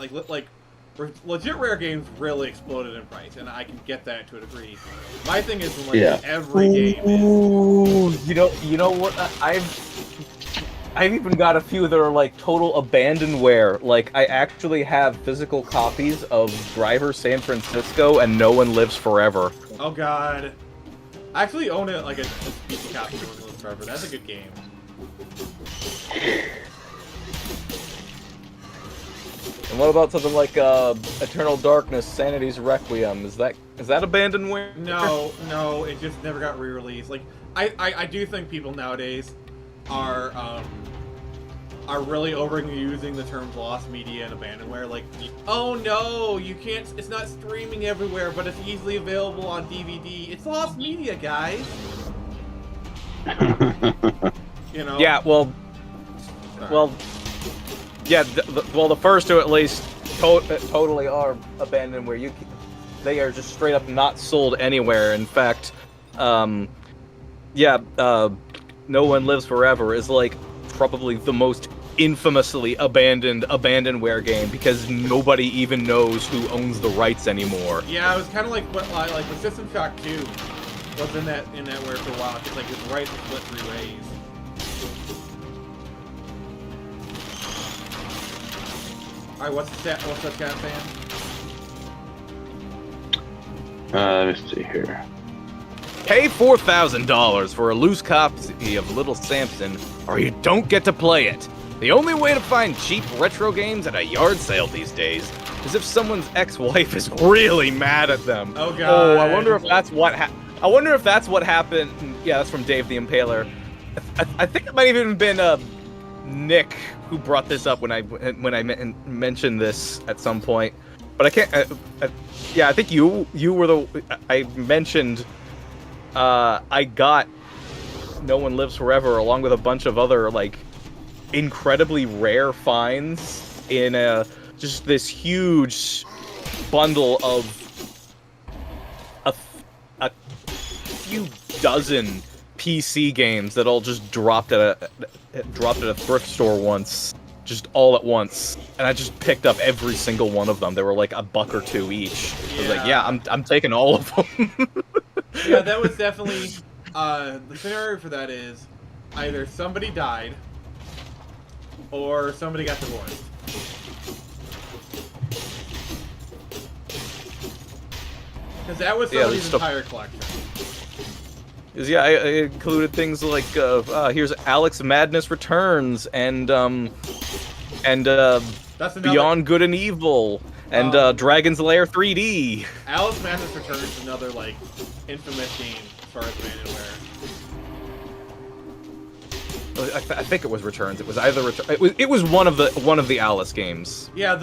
Legit rare games really exploded in price, and I can get that to a degree. My thing is when every game is. You know what? I've even got a few that are total abandonware. I actually have physical copies of Driver San Francisco and No One Lives Forever. Oh god. I actually own it a piece of copy of No One Lives Forever. That's a good game. And what about something like Eternal Darkness, Sanity's Requiem? Is that abandonware? No, it just never got re-released. I do think people nowadays are really overusing the terms lost media and abandonware. Oh no, you can't. It's not streaming everywhere, but it's easily available on DVD. It's lost media, guys. Yeah. Well. Yeah, the first two at least totally are abandonware. They are just straight up not sold anywhere. In fact, No One Lives Forever is probably the most infamously abandonware game because nobody even knows who owns the rights anymore. Yeah, it was kind of like with System Shock 2. was in that where for a while. It's like it's right split 3 ways. All right, what's the chat saying? Let's see here. Pay $4,000 for a loose copy of Little Samson, or you don't get to play it. The only way to find cheap retro games at a yard sale these days is if someone's ex-wife is really mad at them. Oh god. Oh, I wonder if that's what happened. Yeah, that's from Dave the Impaler. I think it might have even been Nick who brought this up when I mentioned this at some point. But I can't. Yeah, I think you were the. I mentioned. I got No One Lives Forever along with a bunch of other like incredibly rare finds in just this huge bundle of a few dozen PC games that all just dropped at a thrift store once, just all at once, and I just picked up every single one of them. They were like $1 or $2 each. I was like, yeah, I'm taking all of them. Yeah, that was definitely the scenario for that is either somebody died or somebody got divorced. Because that was somebody's entire collection. Yeah, I included things like here's Alex Madness Returns and Beyond Good and Evil and Dragon's Lair 3D. Alex Madness Returns is another like infamous game as far as Abandonware. I think it was Returns. It was either It was one of the Alice games. Yeah,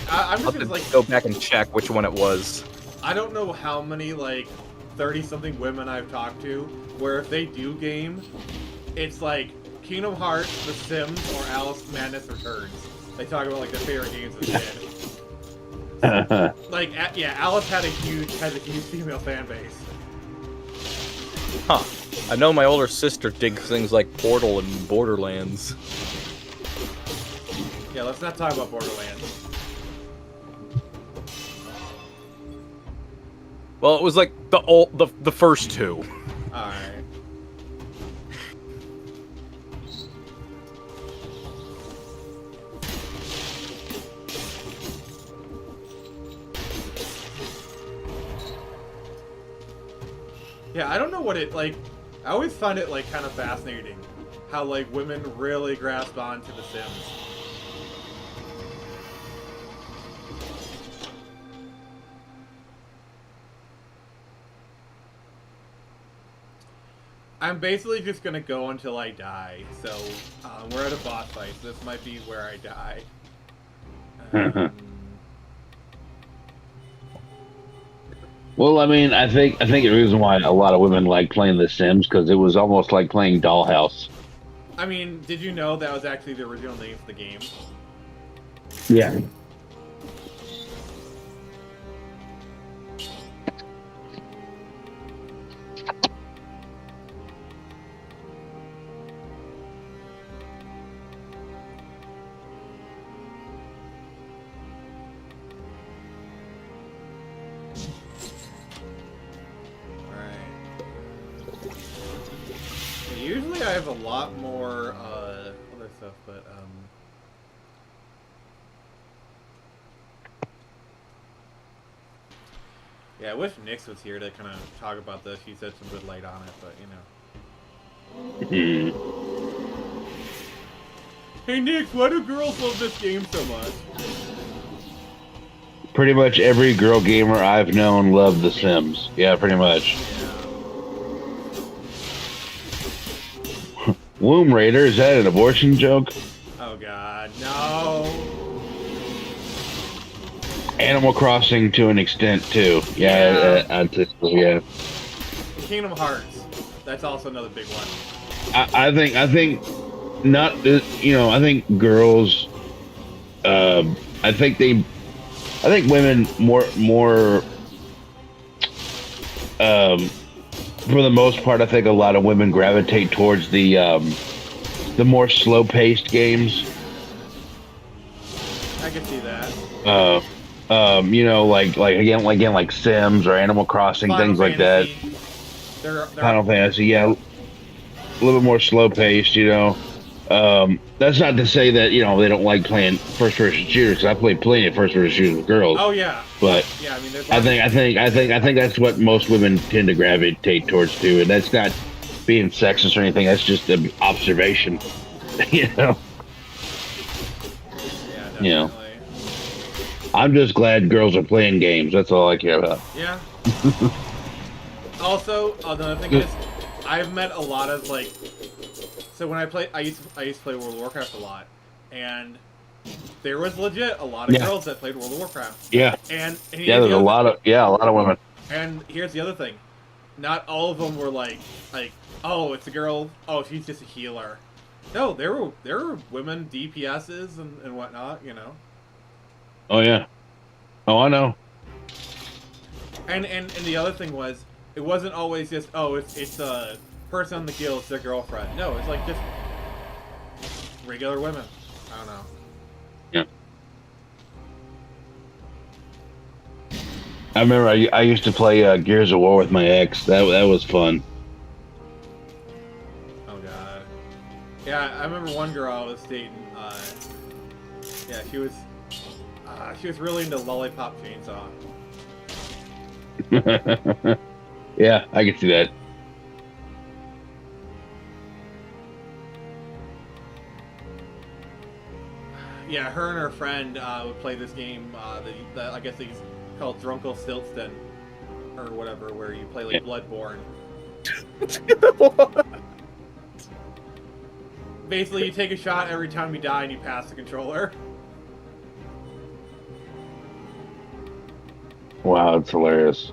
I'm just gonna go back and check which one it was. I don't know how many like 30-something women I've talked to where if they do game, it's like Kingdom Hearts, The Sims, or Alice Madness Returns. They talk about like their favorite games as a kid. Like, yeah, Alice has a huge female fan base. Huh. I know my older sister digs things like Portal and Borderlands. Yeah, let's not talk about Borderlands. Well, it was like the first two. Alright. Yeah, I don't know what it, like, I always find it, like, kind of fascinating how, like, women really grasp on to The Sims. I'm basically just gonna go until I die, so we're at a boss fight, so this might be where I die. Well, I mean, I think the reason why a lot of women like playing The Sims because it was almost like playing Dollhouse. I mean, did you know that was actually the original name for the game? Yeah. Usually I have a lot more other stuff, but yeah, I wish Nyx was here to kind of talk about this. He said some good light on it, but you know. Hey Nyx, why do girls love this game so much? Pretty much every girl gamer I've known loved The Sims. Yeah, pretty much. Womb Raider, is that an abortion joke? Oh god, no. Animal Crossing to an extent too. Yeah. Kingdom Hearts, that's also another big one. I think not. You know, I think girls. I think women more. For the most part, I think a lot of women gravitate towards the more slow-paced games. I can see that. You know, like Sims or Animal Crossing, Final things Fantasy. like that. Final Fantasy, yeah, a little bit more slow paced, you know. That's not to say that, you know, they don't like playing first person shooters. 'Cause I play plenty of first person shooters with girls. Oh yeah. But yeah, I mean, I think that's what most women tend to gravitate towards too, and that's not being sexist or anything. That's just an observation, you know. Yeah, definitely. You know, I'm just glad girls are playing games. That's all I care about. Yeah. Also, another thing is, I've met a lot of like. So when I used to play World of Warcraft a lot, and there was legit a lot of girls that played World of Warcraft. Yeah. And there's a lot of women. And here's the other thing, not all of them were like, oh, it's a girl. Oh, she's just a healer. No, there were women DPSs and whatnot. You know. Oh yeah. Oh, I know. And the other thing was, it wasn't always just, oh, it's a person on the guild, it's their girlfriend. No, it's like just regular women. I don't know. Yeah. I remember I used to play Gears of War with my ex. That was fun. Oh god. Yeah, I remember one girl I was dating. Yeah, she was really into Lollipop Chainsaw. Yeah, I can see that. Yeah, her and her friend would play this game. I guess it's called Drunkle Stiltston, or whatever, where you play like Bloodborne. Basically, you take a shot every time you die, and you pass the controller. Wow, it's hilarious.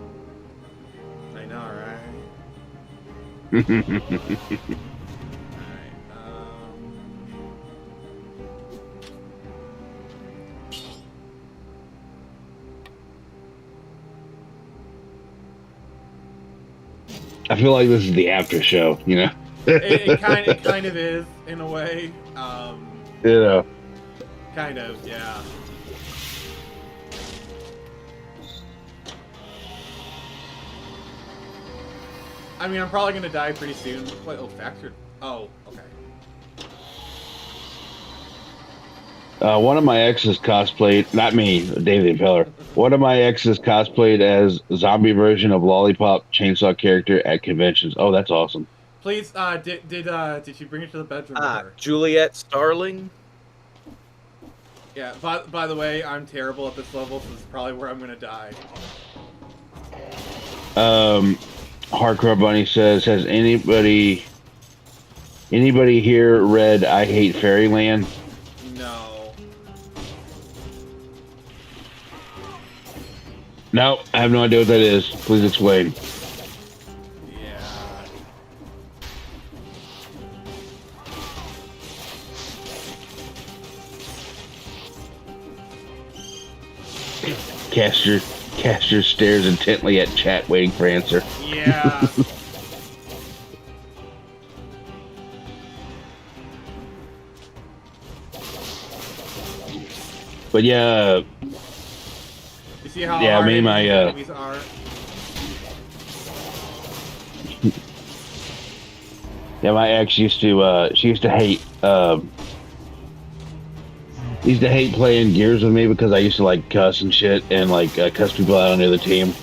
I know, right? I feel like this is the after show, you know? it kind of is, in a way. You know. Kind of, yeah. I mean, I'm probably gonna die pretty soon. Wait, oh, factored. Oh, okay. One of my exes cosplayed, not me, David the Impaler. One of my exes cosplayed as a zombie version of Lollipop Chainsaw character at conventions. Oh, that's awesome. Please, did she bring it to the bedroom with her? Juliet Starling? Yeah, by the way, I'm terrible at this level, so this is probably where I'm gonna die. Hardcore Bunny says, has anybody here read I Hate Fairyland? No. No, I have no idea what that is. Please explain. Yeah. Caster stares intently at chat, waiting for answer. Yeah. But yeah. You see how yeah, hard me and my enemies are? yeah, my ex used to she used to hate playing Gears with me because I used to like cuss and shit and like cuss people out on the other team.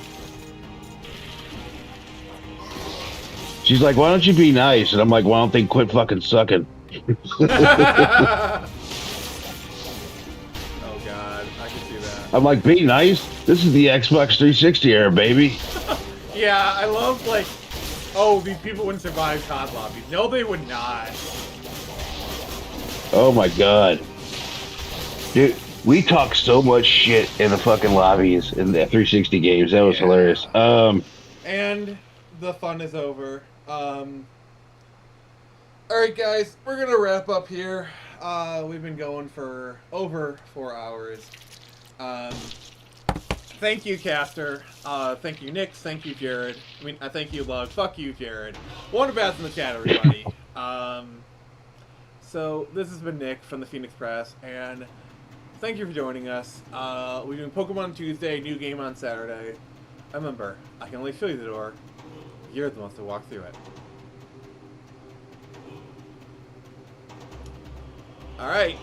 She's like, why don't you be nice? And I'm like, why don't they quit fucking sucking? Oh god, I can see that. I'm like, be nice? This is the Xbox 360 era, baby. Yeah, I love like, oh, these people wouldn't survive COD lobbies. No, they would not. Oh my god. Dude, we talked so much shit in the fucking lobbies in the 360 games. That was hilarious. And the fun is over. Alright guys, we're gonna wrap up here. We've been going for over 4 hours. Thank you, Caster. Thank you, Nix. Thank you, Jared. I mean, thank you, Lug. Fuck you, Jared. Wonderbats in the chat, everybody. So, this has been Nick from the Phoenix Press, and thank you for joining us. We're doing Pokemon Tuesday, new game on Saturday. Remember, I can only show you the door. You're the ones to walk through it. Alright.